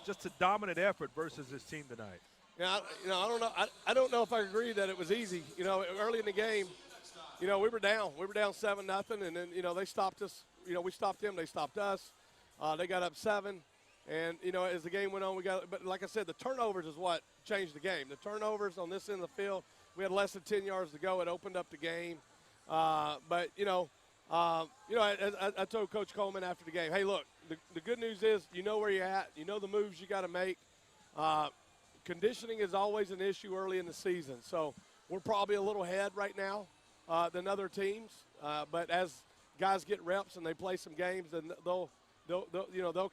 just a dominant effort versus this team tonight? Yeah, I don't know. I don't know if I agree that it was easy. Early in the game, we were down. We were down 7-0, and then, they stopped us. We stopped them. They stopped us. They got up 7. And, as the game went on, but like I said, the turnovers is what changed the game. The turnovers on this end of the field, we had less than 10 yards to go. It opened up the game. I told Coach Coleman after the game, hey, look, the good news is you know where you're at. You know the moves you got to make. Conditioning is always an issue early in the season. So we're probably a little ahead right now than other teams. But as guys get reps and they play some games, then they'll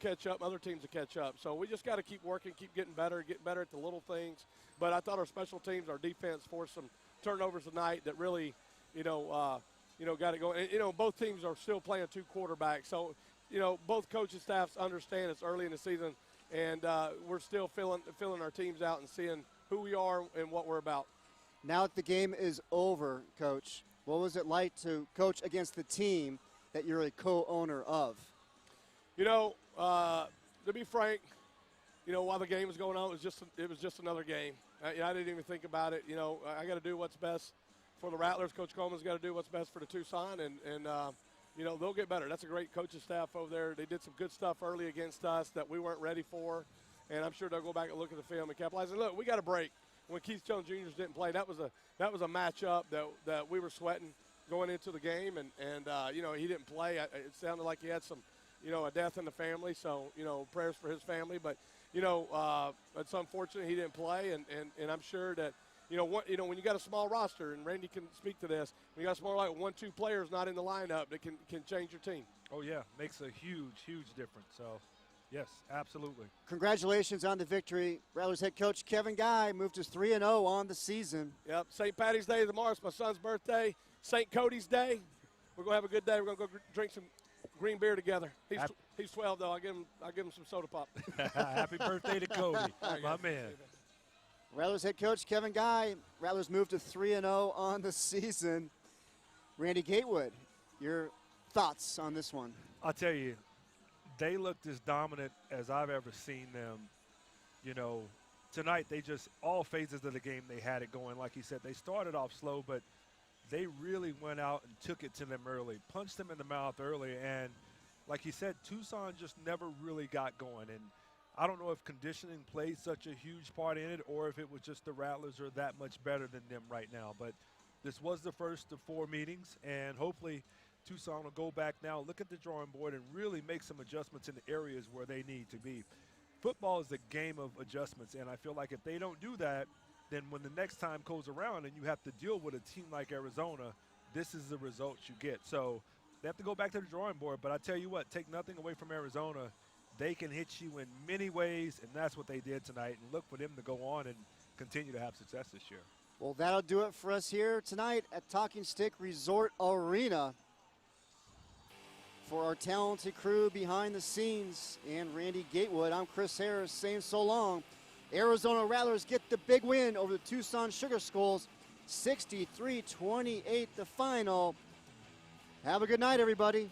catch up. Other teams will catch up. So we just got to keep working, keep getting better at the little things. But I thought our special teams, our defense, forced some turnovers tonight that really, got it going. And, both teams are still playing 2 quarterbacks. So both coaching staffs understand it's early in the season, and we're still filling our teams out and seeing who we are and what we're about. Now that the game is over, Coach, what was it like to coach against the team that you're a co-owner of? To be frank, while the game was going on, it was just another game. I didn't even think about it. I got to do what's best for the Rattlers. Coach Coleman's got to do what's best for the Tucson, and they'll get better. That's a great coaching staff over there. They did some good stuff early against us that we weren't ready for, and I'm sure they'll go back and look at the film and capitalize. And look, we got a break. When Keith Jones Jr. didn't play, that was a matchup that we were sweating going into the game, and he didn't play. It sounded like he had some, a death in the family, so prayers for his family. But it's unfortunate he didn't play, and I'm sure that when you got a small roster, and Randy can speak to this, when you got a small, like 1-2 players not in the lineup, that can change your team. Oh yeah, makes a huge difference. So. Yes, absolutely. Congratulations on the victory. Rattlers head coach Kevin Guy moved to 3-0 on the season. Yep, St. Patty's Day tomorrow. It's my son's birthday. St. Cody's Day. We're going to have a good day. We're going to go drink some green beer together. He's 12, though. I'll give him some soda pop. Happy birthday to Cody, my man. Rattlers head coach Kevin Guy. Rattlers moved to 3-0 on the season. Randy Gatewood, your thoughts on this one? I'll tell you, they looked as dominant as I've ever seen them. Tonight they just, all phases of the game, they had it going. Like he said, they started off slow, but they really went out and took it to them early, punched them in the mouth early. And like he said, Tucson just never really got going. And I don't know if conditioning played such a huge part in it or if it was just the Rattlers are that much better than them right now. But this was the first of 4 meetings, and hopefully Tucson will go back now, look at the drawing board, and really make some adjustments in the areas where they need to be. Football is a game of adjustments, and I feel like if they don't do that, then when the next time goes around and you have to deal with a team like Arizona, this is the results you get. So they have to go back to the drawing board, but I tell you what, take nothing away from Arizona. They can hit you in many ways, and that's what they did tonight, and look for them to go on and continue to have success this year. Well, that'll do it for us here tonight at Talking Stick Resort Arena. For our talented crew behind the scenes and Randy Gatewood, I'm Chris Harris saying so long. Arizona Rattlers get the big win over the Tucson Sugar Skulls, 63-28 the final. Have a good night, everybody.